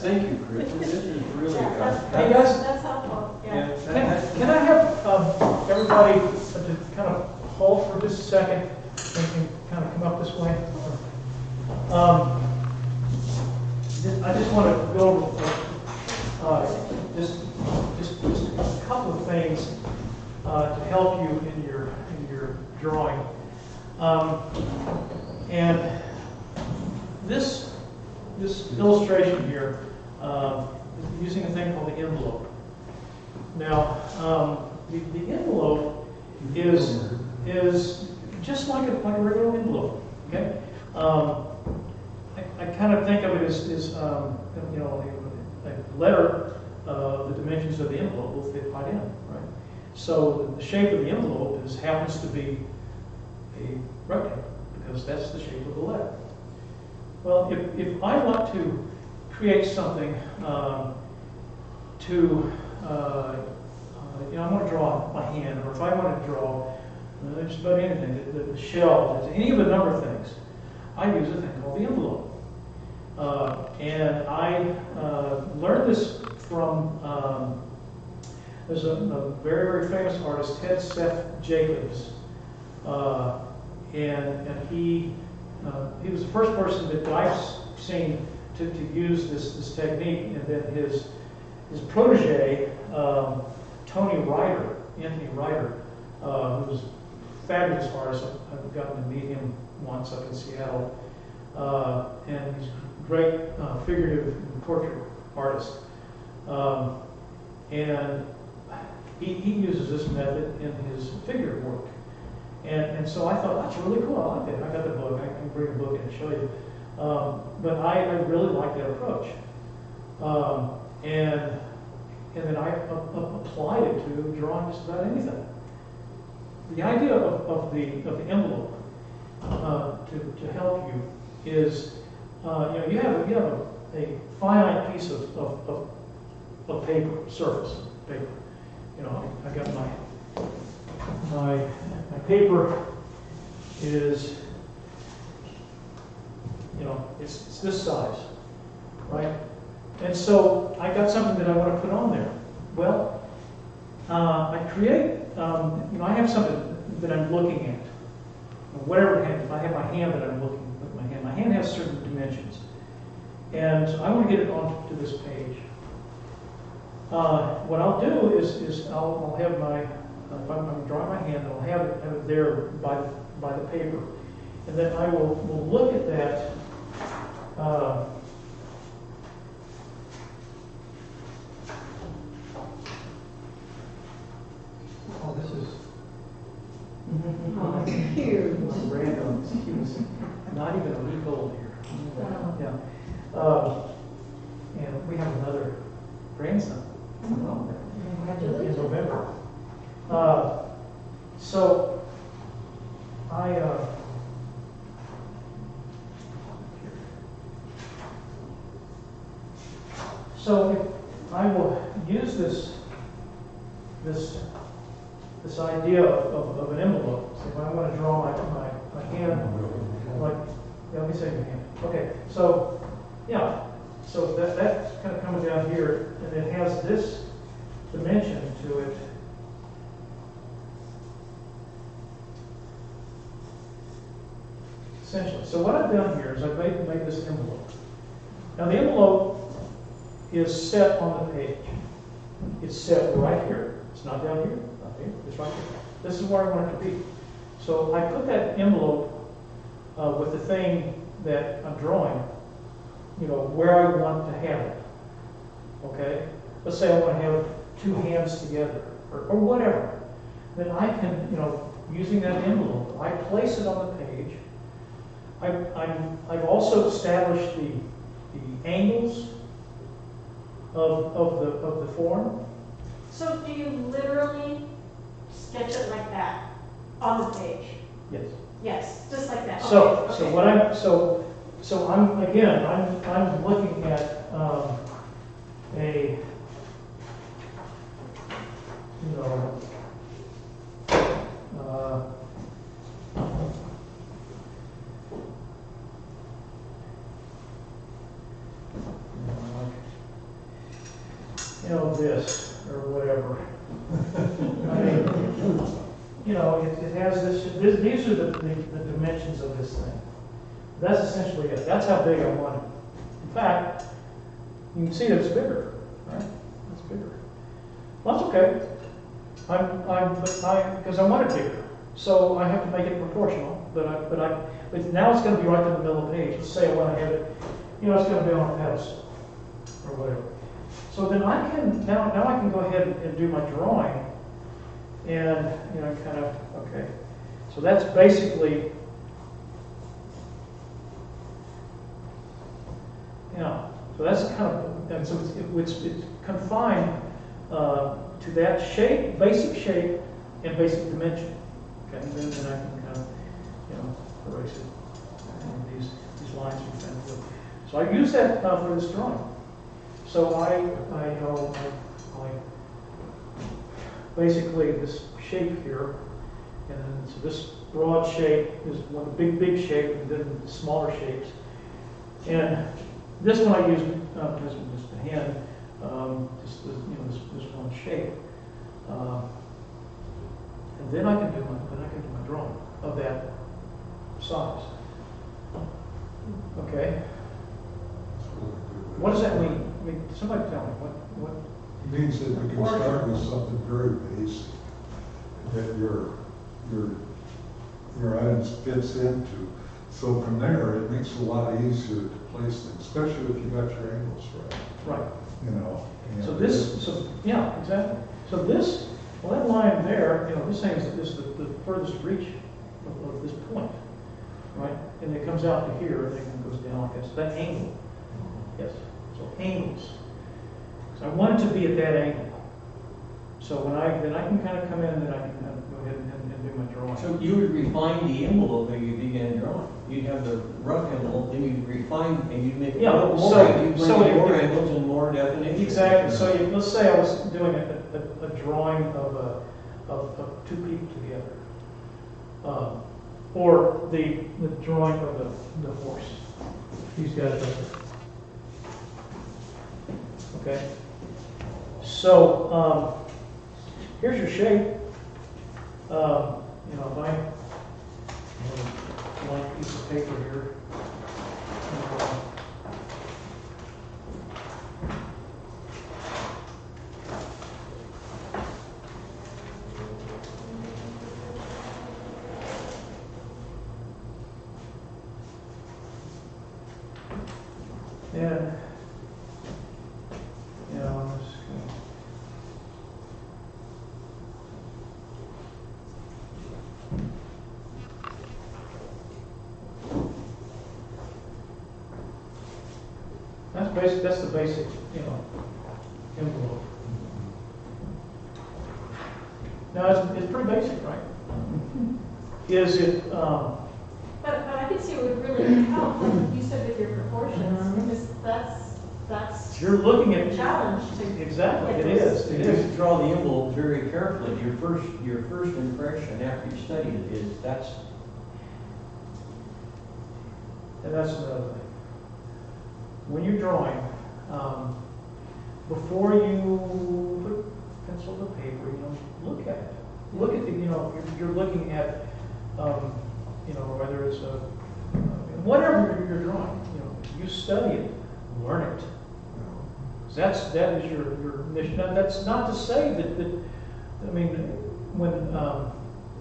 Thank you, Chris. This is really. Hey, guys. That's helpful, Yeah, Can I have everybody to kind of halt for just a second and kind of come up this way? I just want to go over just a couple of things to help you in your drawing. And this illustration here is using a thing called the envelope. Now, the envelope is just like a regular envelope. Okay. I kind of think of it as you know, a letter. The dimensions of the envelope will fit right in, right? So the shape of the envelope happens to be a rectangle because that's the shape of the letter. Well, if I want to create something you know, I want to draw my hand, or if I want to draw just about anything, the shells, any of a number of things, I use a thing called the envelope. And I learned this from, there's a very, very famous artist, Ted Seth Jacobs. and he was the first person that I've seen to use this technique, and then his protege, Anthony Ryder, who's a fabulous artist. I've gotten to meet him once up in Seattle, and he's a great figurative and portrait artist. And he uses this method in his figure work. And so I thought, that's really cool, I like that. I got the book, I can bring a book and show you. But I really like that approach. And then I applied it to drawing just about anything. The idea of the envelope to help you is, you have a finite piece of paper, surface paper. I got my paper is, it's this size, right? And so I got something that I want to put on there. Well, I create, I have something that I'm looking at. Whatever it has, if I have my hand that I'm looking at, my hand has certain dimensions. And I want to get it onto this page. What I'll do is I'll have my, if I'm drawing my hand, I'll have it there by the paper. And then I will look at that. This is Huge. random. It's not even a week old here. Wow. Yeah. And we have another grandson in November. So I will use this idea of an envelope. So if I want to draw my hand, like, let me say my hand. Okay, so yeah, so that's kind of coming down here, and it has this dimension to it. Essentially. So what I've done here is I've made this envelope. Now the envelope is set on the page. It's set right here. It's not down here. Not here. It's right here. This is where I want it to be. So I put that envelope with the thing that I'm drawing, where I want to have it. Okay? Let's say I want to have two hands together, or whatever. Then I can, using that envelope, I place it on the page. I've also established the angles of the form. So do you literally sketch it like that on the page? Yes. Yes, just like that. So Okay, so okay. what I'm looking at a this or whatever. I mean, it has these are the dimensions of this thing. That's essentially it. That's how big I want it. In fact, you can see that it's bigger, right? It's bigger. Well, that's okay. Because I want it bigger, so I have to make it proportional. But now it's going to be right in the middle of the page. Let's say I want to have it, it's going to be on a pedestal or whatever. So then I can now I can go ahead and do my drawing, and kind of okay. So that's basically So that's kind of, and so it's confined to that shape, basic shape, and basic dimension. Okay, and then I can kind of erase it. And these lines are kind of good. So I use that for this drawing. So I basically this shape here, and then so this broad shape is one big shape, and then the smaller shapes. And this one I use just the hand, just this one shape, and then I can do my drawing of that size. Okay, It's really good. what does that mean? I mean, somebody tell me, what? It means that you can start with something very basic that your items fits into. So from there, it makes it a lot easier to place things, especially if you got your angles right. Right. You know. and So this, so, yeah, exactly. So this, well, that line there, you know, this thing is the furthest reach of this point, right? And it comes out to here, and then goes down like this. That angle, yes. So angles. So I want it to be at that angle. So then I can kind of come in, and then I can kind of go ahead and do my drawing. So you would refine the envelope when you began drawing. You'd have the rough envelope, then you'd refine, and you'd make it Yeah, more, you'd bring in more angles and more definition. Exactly. So let's say I was doing a drawing of two people together, or the drawing of the horse. These guys right there. Okay. So here's your shape. You know, if I have a blank piece of paper here. And, you know, I'm just gonna, that's the basic, you know, envelope. Now, it's pretty basic, right? Is it, But I could see it would really help, like you said, with your proportions, because that's you're looking at a challenge to. exactly, it get those- is. You It have is. to draw the envelope very carefully. Your first impression after you study it is that's. And that's another thing. When you're drawing, before you put pencil to paper, you know, look at it. Look at the, you know, you're looking at, you know, whether it's whatever you're drawing, you know, you study it, learn it. That is your mission. Now, that's not to say that I mean, when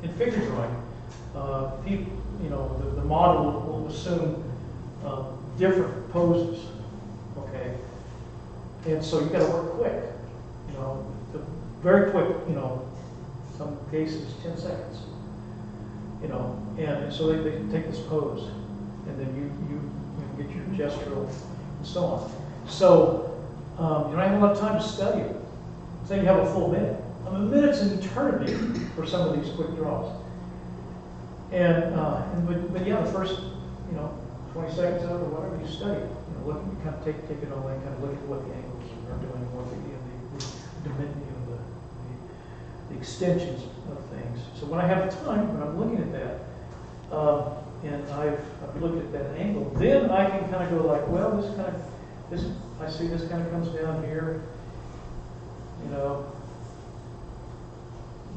in figure drawing, people, you know, the model will assume different poses, okay? And so you got to work quick, you know, very quick, you know, some cases 10 seconds, you know, and so they can take this pose, and then you get your gestural and so on. So you don't have a lot of time to study it. Say you have a full minute. I mean, a minute's an eternity for some of these quick draws. But yeah, the first, you know, 20 seconds of it or whatever, you study it. You know, you kind of take it all in, kind of look at what the angles are doing, what the dimension, you know, the extensions of things. So when I have the time, when I'm looking at that, and I've looked at that angle, then I can kind of go like, well, I see this kind of comes down here, you know,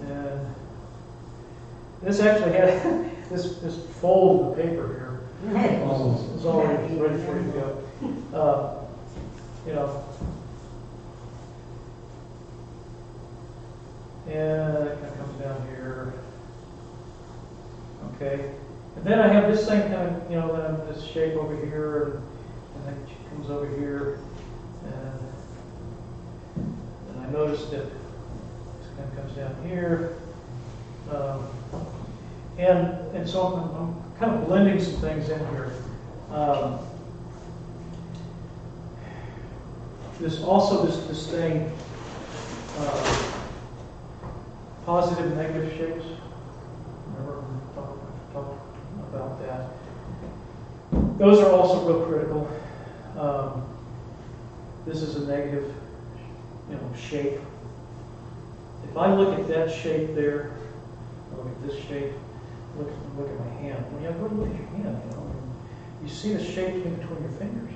and this actually had this fold of the paper here. It's already ready for you to go. You know, and it kind of comes down here. Okay, and then I have this thing kind of, you know, then this shape over here, and then it comes over here, and I noticed that this kind of comes down here, and so I'm kind of blending some things in here. This thing, positive and negative shapes. Remember we talked about that. Those are also real critical. This is a negative, you know, shape. If I look at that shape there, I look at this shape, look at my hand. When you go look at your hand, you know, you see the shapes in between your fingers.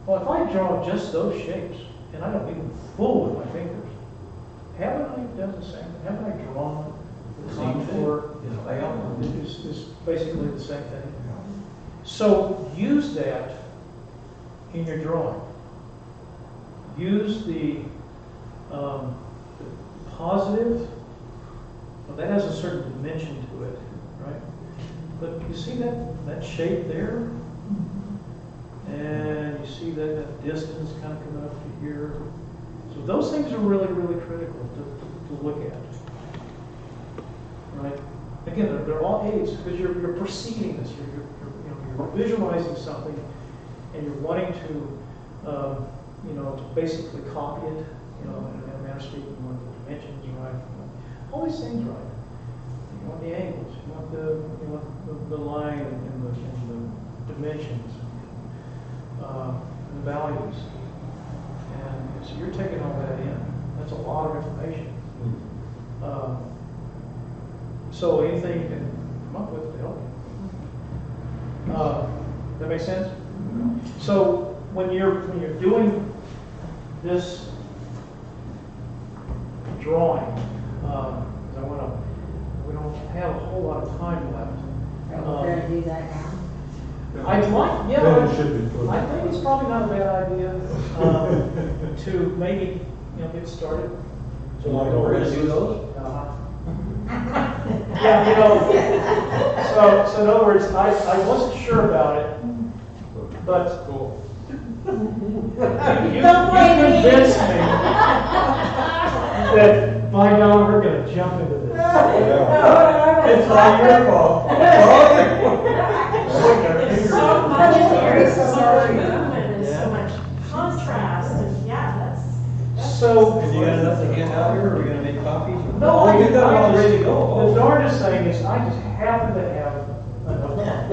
Well, if I draw just those shapes, and I don't even fool with my fingers, haven't I done the same? Haven't I drawn design for is basically the same thing. So use that in your drawing. Use the positive, well, that has a certain dimension to it, right? But you see that shape there? And you see that distance kind of coming up to here. So those things are really, really critical to look at. Right? Again, they're all aids because you're perceiving this. You're visualizing something, and you're wanting to to basically copy it. In a manner of speaking, you want the dimensions right, all these things right. You want the angles, you want the line and the dimensions, and the values, and so you're taking all that in. That's a lot of information. So anything you can come up with to help you. That make sense? So when you're doing this drawing, we don't have a whole lot of time left. We're gonna do that now. Then it should be put. I think it's probably not a bad idea to maybe get started. So we're going to do those? Yeah, so in other words, I wasn't sure about it, but Cool. you convinced me that by now we're going to jump into this. Yeah. It's all your fault. So much area, so much movement, and so much contrast, and that's. So, Have you got enough to hand out here, or are we going to make copies? no, I you got them all ready to go. The darndest thing is I just happen to have enough.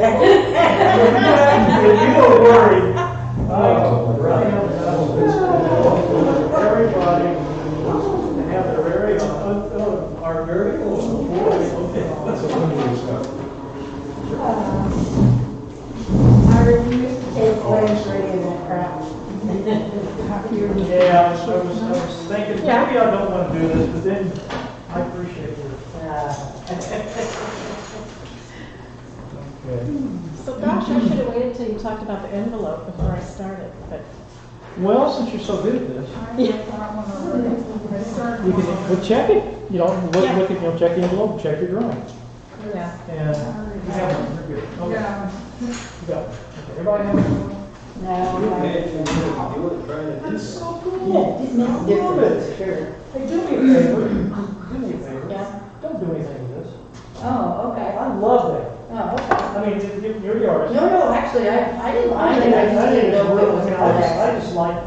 If you were worried, everybody to have their very own, our very own voice. That's a limited stuff. I refuse to take blame for any of that crap. Yeah, I was thinking, maybe I don't want to do this, but then I appreciate it. Okay. So gosh, I should have waited till you talked about the envelope before I started, but. Well, since you're so good at this, you can check it. Look at check the envelope, check your drawing, Yeah. and you have one. You're good. Okay. Yeah. You got it. Okay. Everybody have it? No. It's so cool. Yeah, it makes I a love difference, it. sure. Hey, do me a favor. Do me a favor. Yeah. Don't do anything with this. Oh, okay. I love that. Oh, okay. I mean, you're the artist. No, actually, I didn't mind it, I just didn't know if it was gonna I just like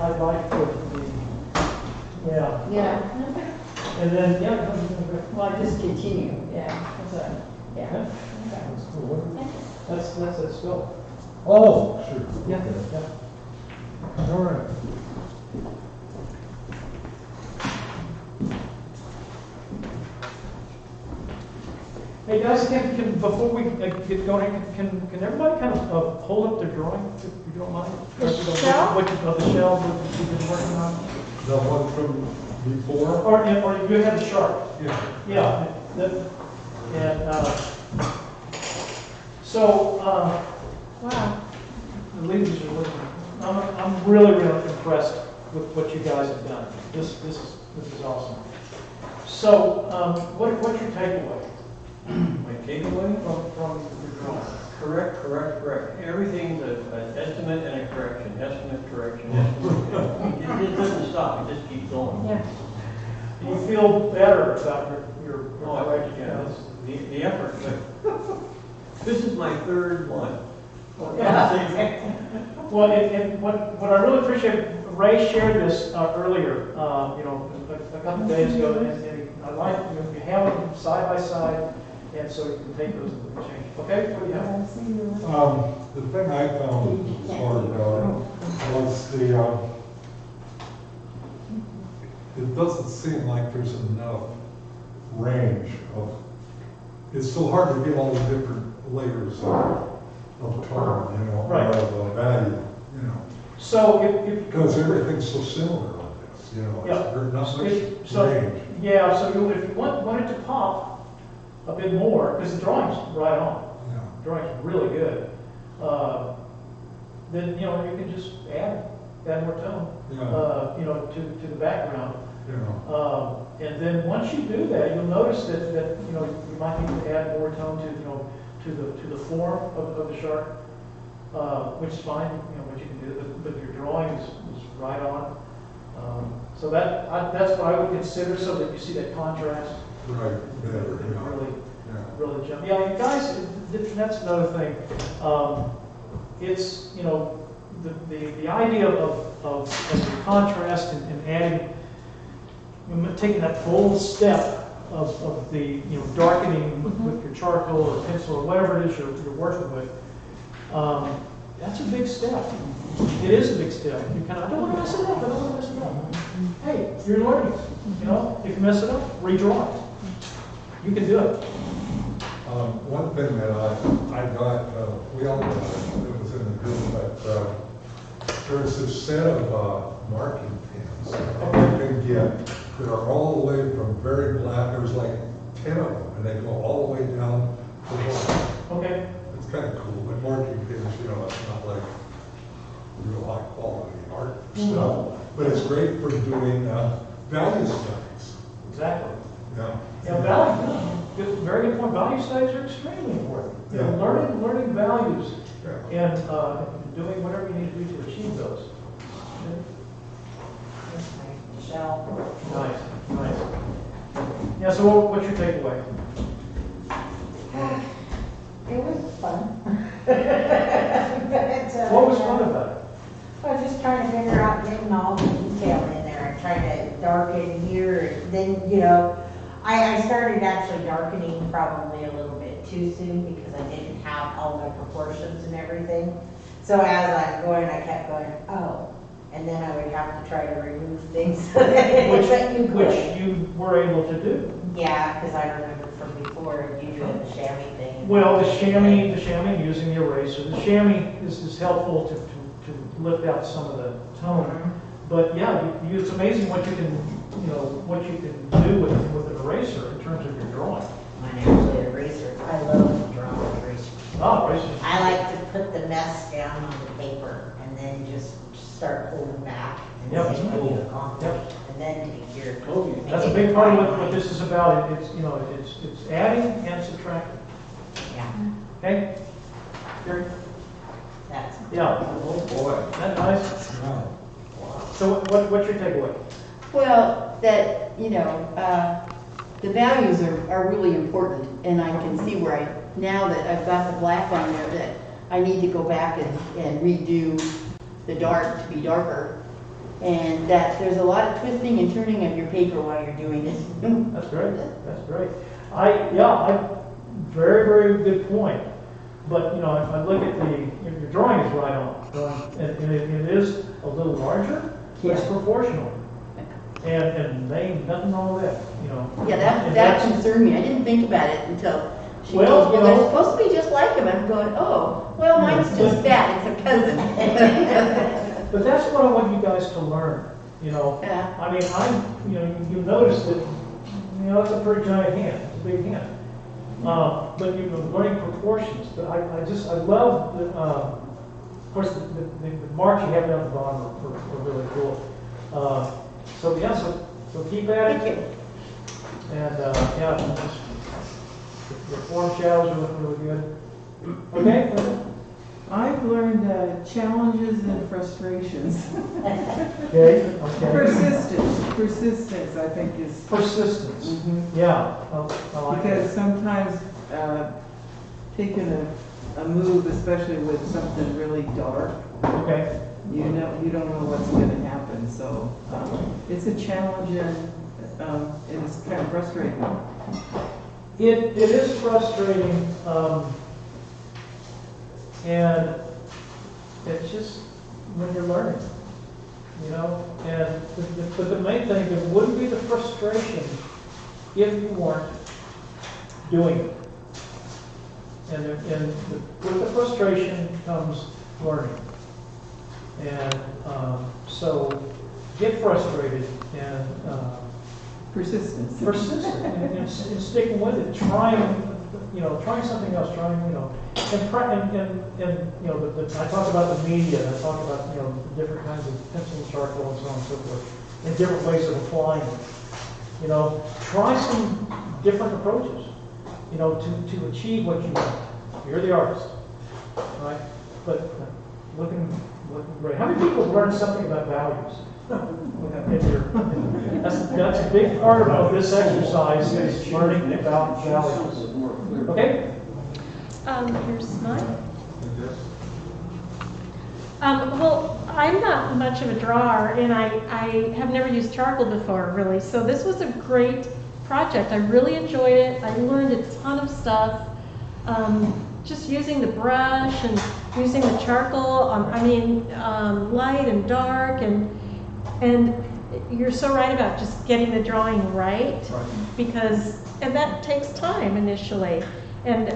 the, yeah. Yeah. And then, yeah. Well, I just continue, yeah. So, yeah. Yeah. That's cool. That's it still. Oh, sure. Yeah. All right. Hey guys, can before we get going, can everybody kind of hold up their drawing, if you don't mind? The shell? Of the shell that you've been working on? The one from before? Or you have the shark? Yeah. Yeah. So, Wow. the ladies are looking. I'm really impressed with what you guys have done. This is awesome. So, what's your takeaway? My takeaway? From your drawing? Correct. Everything's an estimate and a correction. Estimate, correction, estimate. It doesn't stop, it just keeps going. Yeah. Do you feel better about your Oh, yeah, the effort, but this is my third one. Well, and what I really appreciate, Ray shared this earlier, a couple of days ago, and I like, you have them side by side, and so you can take those and change. Okay, what do you have? The thing I found was hard about it was it doesn't seem like there's enough range of, it's so hard to get all the different layers of tone, Right. of value, So if because everything's so similar on this, Yeah. there's not much so range. yeah, so if you want it to pop, a bit more, because the drawing's right on. Yeah. Drawing's really good. Then, you know, you can just add more tone, Yeah. you know, to the background. Yeah. And then once you do that, you'll notice that you know, you might need to add more tone to, you know, to the form of the shark, which is fine, you know, what you can do, but your drawing is right on. So that's what I would consider, so that you see that contrast. Right, better, It yeah. really, Yeah. really jump. Yeah, and guys, that's another thing. It's, you know, the idea of the contrast and adding, taking that full step of the, you know, darkening with your charcoal or pencil or whatever it is you're working with, that's a big step. It is a big step. You kind of, I don't want to mess it up. I don't want to mess it up. Hey, you're learning. You know, if you mess it up, redraw it. You can do it. One thing that I got, we all got it was in the group, but there's this set of marking pens that you can get that are all the way from very black. There's like 10 of them, and they go all the way down to black. Okay. It's kind of cool, but marking pens, you know, it's not like real high quality art stuff, but it's great for doing value studies. Exactly. Yeah. Yeah, value, very good point. Value studies are extremely important. You know, Yeah. learning values Yeah. and doing whatever you need to do to achieve those. Michelle. Nice, nice. Yeah, so what's your takeaway? It was fun. But, What was fun about it? I was just trying to figure out getting all the detail in there and trying to darken here. And then, you know, I started actually darkening probably a little bit too soon because I didn't have all my proportions and everything. So as I'm going, I kept going, oh. And then I would have to try to remove things so that it would let you go. Which you were able to do. Yeah, because I remember from before you doing the chamois thing. Well, the chamois using the eraser. The chamois is helpful to lift out some of the tone. But yeah, it's amazing what you can, you know, what you can do with an eraser in terms of your drawing. Mine actually eraser. I love drawing with erasers. Oh, erasers. I like to put the mess down on the paper and then just start pulling back and Yep. see what you accomplish. Yep. And then take your. That's a big part of what this is about. It's, you know, it's adding and subtracting. Yeah, Okay? Gary? that's. Yeah. Oh, boy. Isn't that nice? Yeah. So what's your takeaway? Well, that, you know, the values are really important, and I can see where now that I've got the black on there, that I need to go back and redo the dark to be darker, and that there's a lot of twisting and turning of your paper while you're doing it. That's great. That's great. Very, very good point. But, you know, if I look at your drawing is right on. And it is a little larger, but it's Yeah. proportional. And they ain't nothing wrong with that, you know. Yeah, And that concerned me. I didn't think about it until she Well, goes, you well, they're know- supposed to be just like him. I'm going, oh, well, mine's just fat. It's a cousin. But that's what I want you guys to learn, you know. Yeah. I mean, you know, you notice that, you know, it's a pretty giant hand, it's a big hand. But you're learning proportions. But I love of course, the marks you have down at the bottom are really cool. So yeah, so keep at it. Thank you. And yeah, the form shadows are looking really good. Okay. I've learned challenges and frustrations. Okay. Persistence, I think, is. Persistence. Mhm. Yeah. I like Because that. sometimes taking a move, especially with something really dark, Okay. you don't know what's going to happen. So it's a challenge and it's kind of frustrating. It is frustrating, and it's just when you're learning, you know. And but the main thing, there wouldn't be the frustration if you weren't doing it. And with the frustration comes learning. And so get frustrated and Persistence. persistent and sticking with it, trying something else, I talk about the media, and I talk about, the different kinds of pencil and charcoal and so on and so forth, and different ways of applying it. Try some different approaches, to achieve what you want. You're the artist, right? But looking great. How many people have learned something about values? That's a big part of this exercise, is learning about values. Okay? Here's mine. Well, I'm not much of a drawer, and I have never used charcoal before, really. So this was a great project. I really enjoyed it. I learned a ton of stuff. Just using the brush and using the charcoal. Light and dark, and you're so right about just getting the drawing right, and that takes time initially. And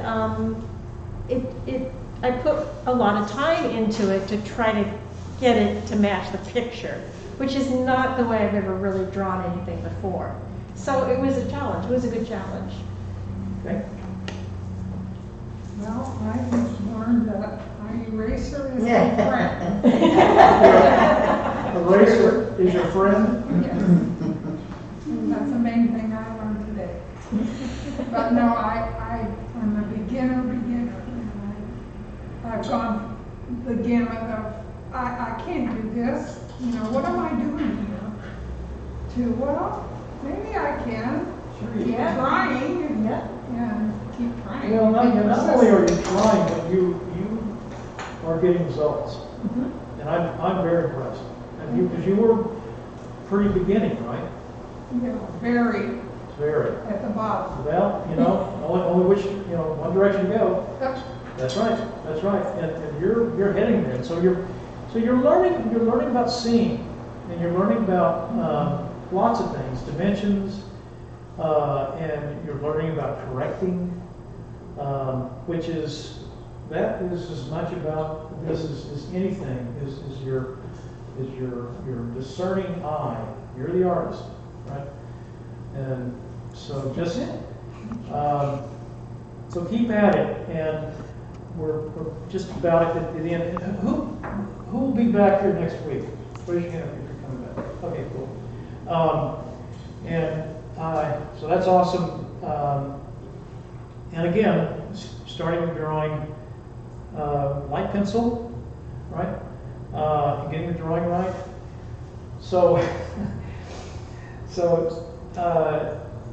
I put a lot of time into it to try to get it to match the picture, which is not the way I've ever really drawn anything before. So it was a challenge. It was a good challenge. Okay. Well, I just learned that an eraser is a friend. Eraser is your friend? Yes. And that's the main thing I learned today. But no, I'm a beginner. And I've gone the gamut of, I can't do this. What am I doing here? To, well, maybe I can. Sure you Keep can. trying. Yeah. And keep trying. Well, not only are you trying, but you are getting results. And I'm very impressed. And because you were pretty beginning, right? Yeah, very Very. at the bottom. Well, only which, one direction to go. That's right. And you're heading there. So you're learning about seeing, and you're learning about lots of things, dimensions, and you're learning about correcting, which is as much about this as anything is your discerning eye. You're the artist, right? And so just so keep at it, and we're just about at the end. Who will be back here next week? Raise your hand if you're coming back. Okay, cool. So that's awesome. And again, starting with drawing light pencil, right? Getting the drawing right. So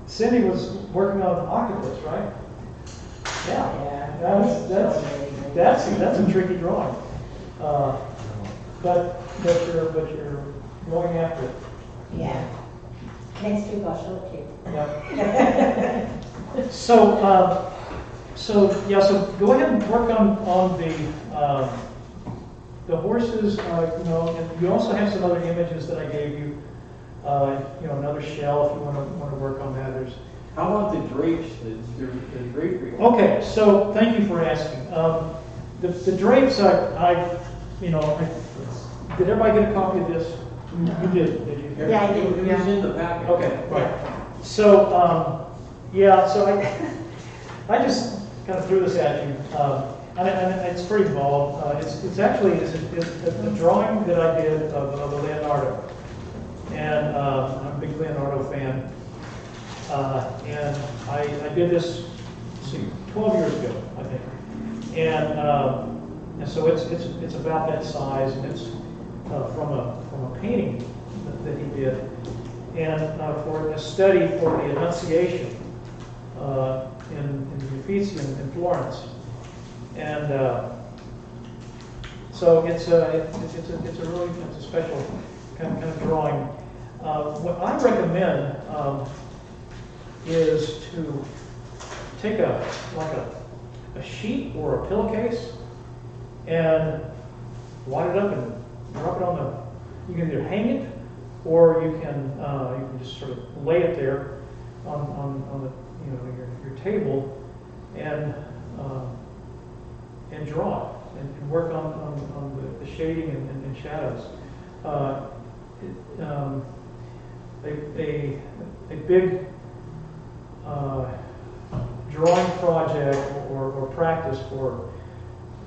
Cindy was working on octopus, right? Yeah. That's a tricky drawing. But you're going after it. Yeah. Next week I'll show it to you. Yeah. So go ahead and work on the horses. And you also have some other images that I gave you. Another shell if you want to work on that. How about the drapes? The drapery. Okay, so thank you for asking. The drapes, did everybody get a copy of this? No. You did you? Yeah, I did. It was in the packet. Okay, right. So, so I just kind of threw this at you, and it's pretty involved. It's actually a drawing that I did of Leonardo, and I'm a big Leonardo fan. And I did this, 12 years ago, I think, and so it's about that size, and it's from a painting that he did, and for a study for the Annunciation in the Uffizi in Florence, and so it's a special kind of drawing. What I recommend is to take a sheet or a pillowcase and wad it up and drop it on the. You can either hang it, or you can just sort of lay it there on the your table and draw and work on the shading and shadows. a big drawing project or practice for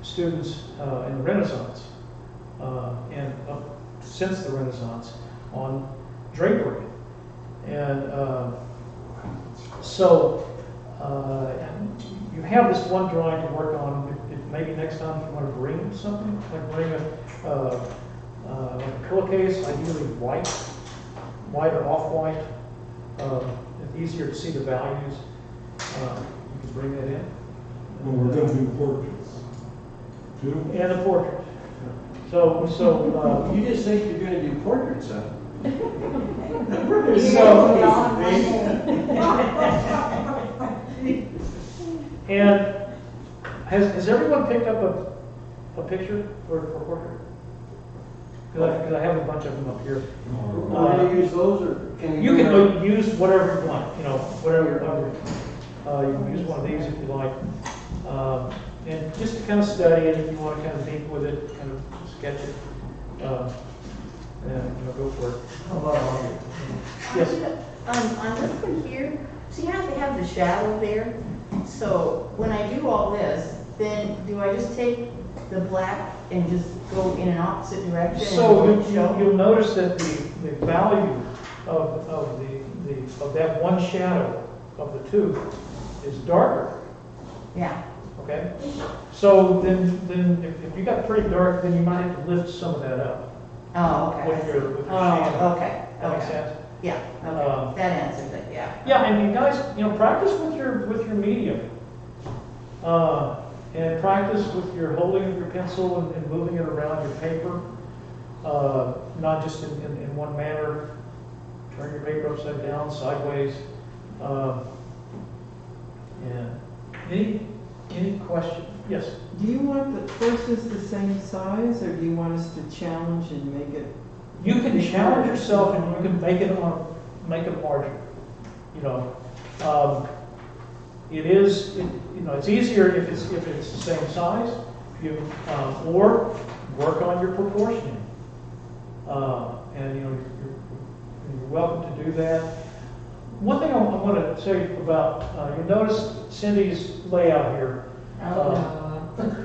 students in the Renaissance and since the Renaissance on drapery. And so you have this one drawing to work on. Maybe next time if you want to bring something, like bring like a pillowcase, ideally white or off-white. It's easier to see the values. You can bring that in. Well, we're going to do portraits too. And a portrait. So You just think you're gonna do portraits, huh? And has everyone picked up a picture for portrait? Because I have a bunch of them up here. Can you use those, or can You you? can use whatever you want, whatever. You can use one of these if you like. And just to kind of study it, if you want to kind of think with it, kind of sketch it, and go for it. How about on you? Yes. On this one here, see how they have the shadow there? So when I do all this, then do I just take the black and just go in an opposite direction? So and show? you'll notice that the value of that one shadow of the two is darker. Yeah. Okay. So then if you got pretty dark, then you might have to lift some of that up. Oh, okay. With your shading. Okay. That makes Okay. sense. Yeah, okay. That answers it, yeah. Yeah, and you guys, practice with your medium, and practice with your holding of your pencil and moving it around your paper, not just in one manner. Turn your paper upside down, sideways. And any question? Yes. Do you want the courses the same size, or do you want us to challenge and make it? You can challenge yourself and you can make it larger. It's easier if it's the same size. Or work on your proportioning. And you're welcome to do that. One thing I want to say about you'll notice Cindy's layout here.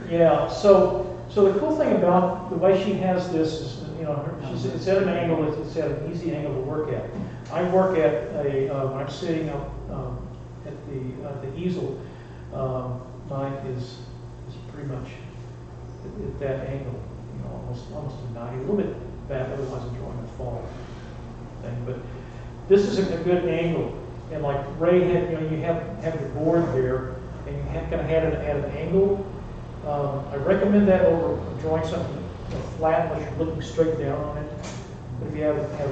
Yeah. So the cool thing about the way she has this is, it's at an angle. It's at an easy angle to work at. I work at when I'm sitting up at the easel. Mine is pretty much at that angle. Almost a 90, a little bit bad. Otherwise, I'm drawing a fall thing. But this is a good angle. And like Ray had, you have your board there, and you kind of had it at an angle. I recommend that over drawing something flat unless you're looking straight down on it. But if you have it at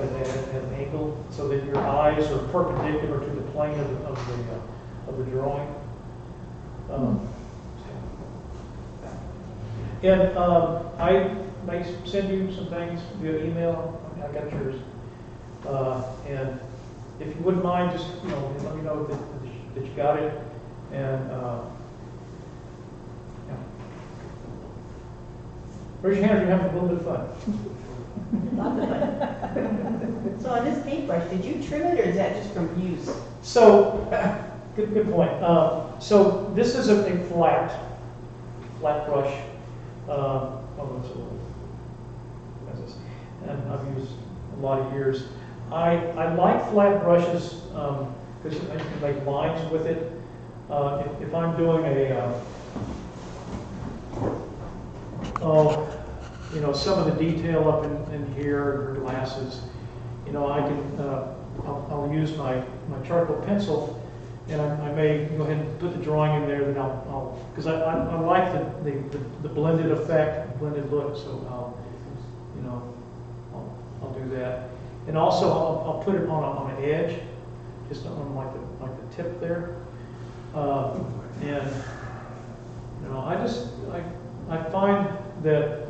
an angle so that your eyes are perpendicular to the plane of the drawing. And I may send you some things via email. I got yours. And if you wouldn't mind, just let me know that you got it. And raise your hand if you're having a little bit of fun. Love it. So on this paintbrush, did you trim it, or is that just from use? So, good point. So this is a flat brush. That's a little. And I've used a lot of years. I like flat brushes because you can make lines with it. If I'm doing some of the detail up in here, her glasses, I can, I'll use my charcoal pencil, and I may go ahead and put the drawing in there. Then because I like the blended effect, blended look. So I'll do that, and also I'll put it on an edge, just on like the tip there, and I find that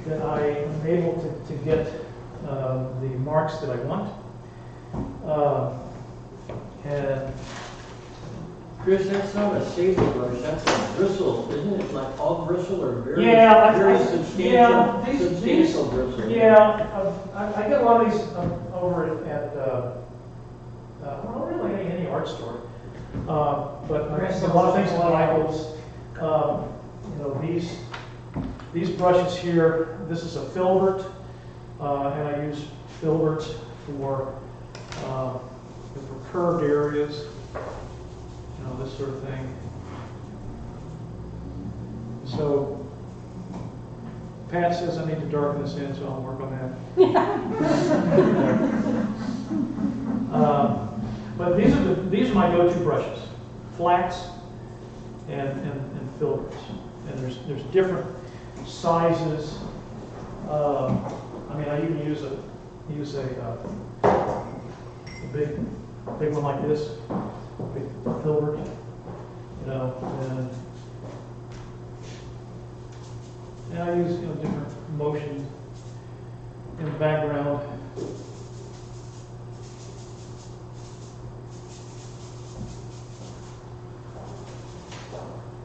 that I am able to get the marks that I want, and Chris, that's not a sagebrush, that's a bristle, isn't it? Like all bristle or very, Yeah, very yeah, substantial bristle? Yeah, I get a lot of these over at well, really any art store. But a lot of things at Michael's. You know, these brushes here, this is a filbert, and I use filberts for curved areas, you know, this sort of thing. So Pat says I need to darken this in, so I'll work on that. But these are my go-to brushes: flats and filberts. And there's different sizes. I mean, I even use a big one like this, big filbert, you know, and I use, you know, different motion in the background.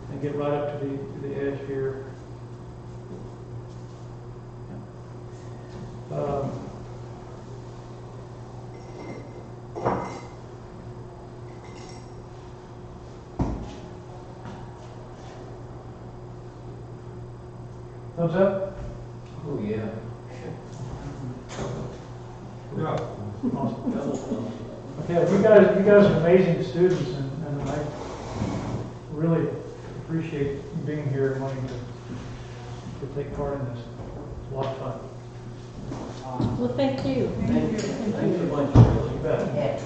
And get right up to the edge here. Thumbs up? Oh, yeah. Yeah. Awesome. Okay, you guys are amazing students, and I really appreciate you being here and wanting to take part in this. It's a lot of fun. Well, thank you. Thank you so much. You bet. Yeah.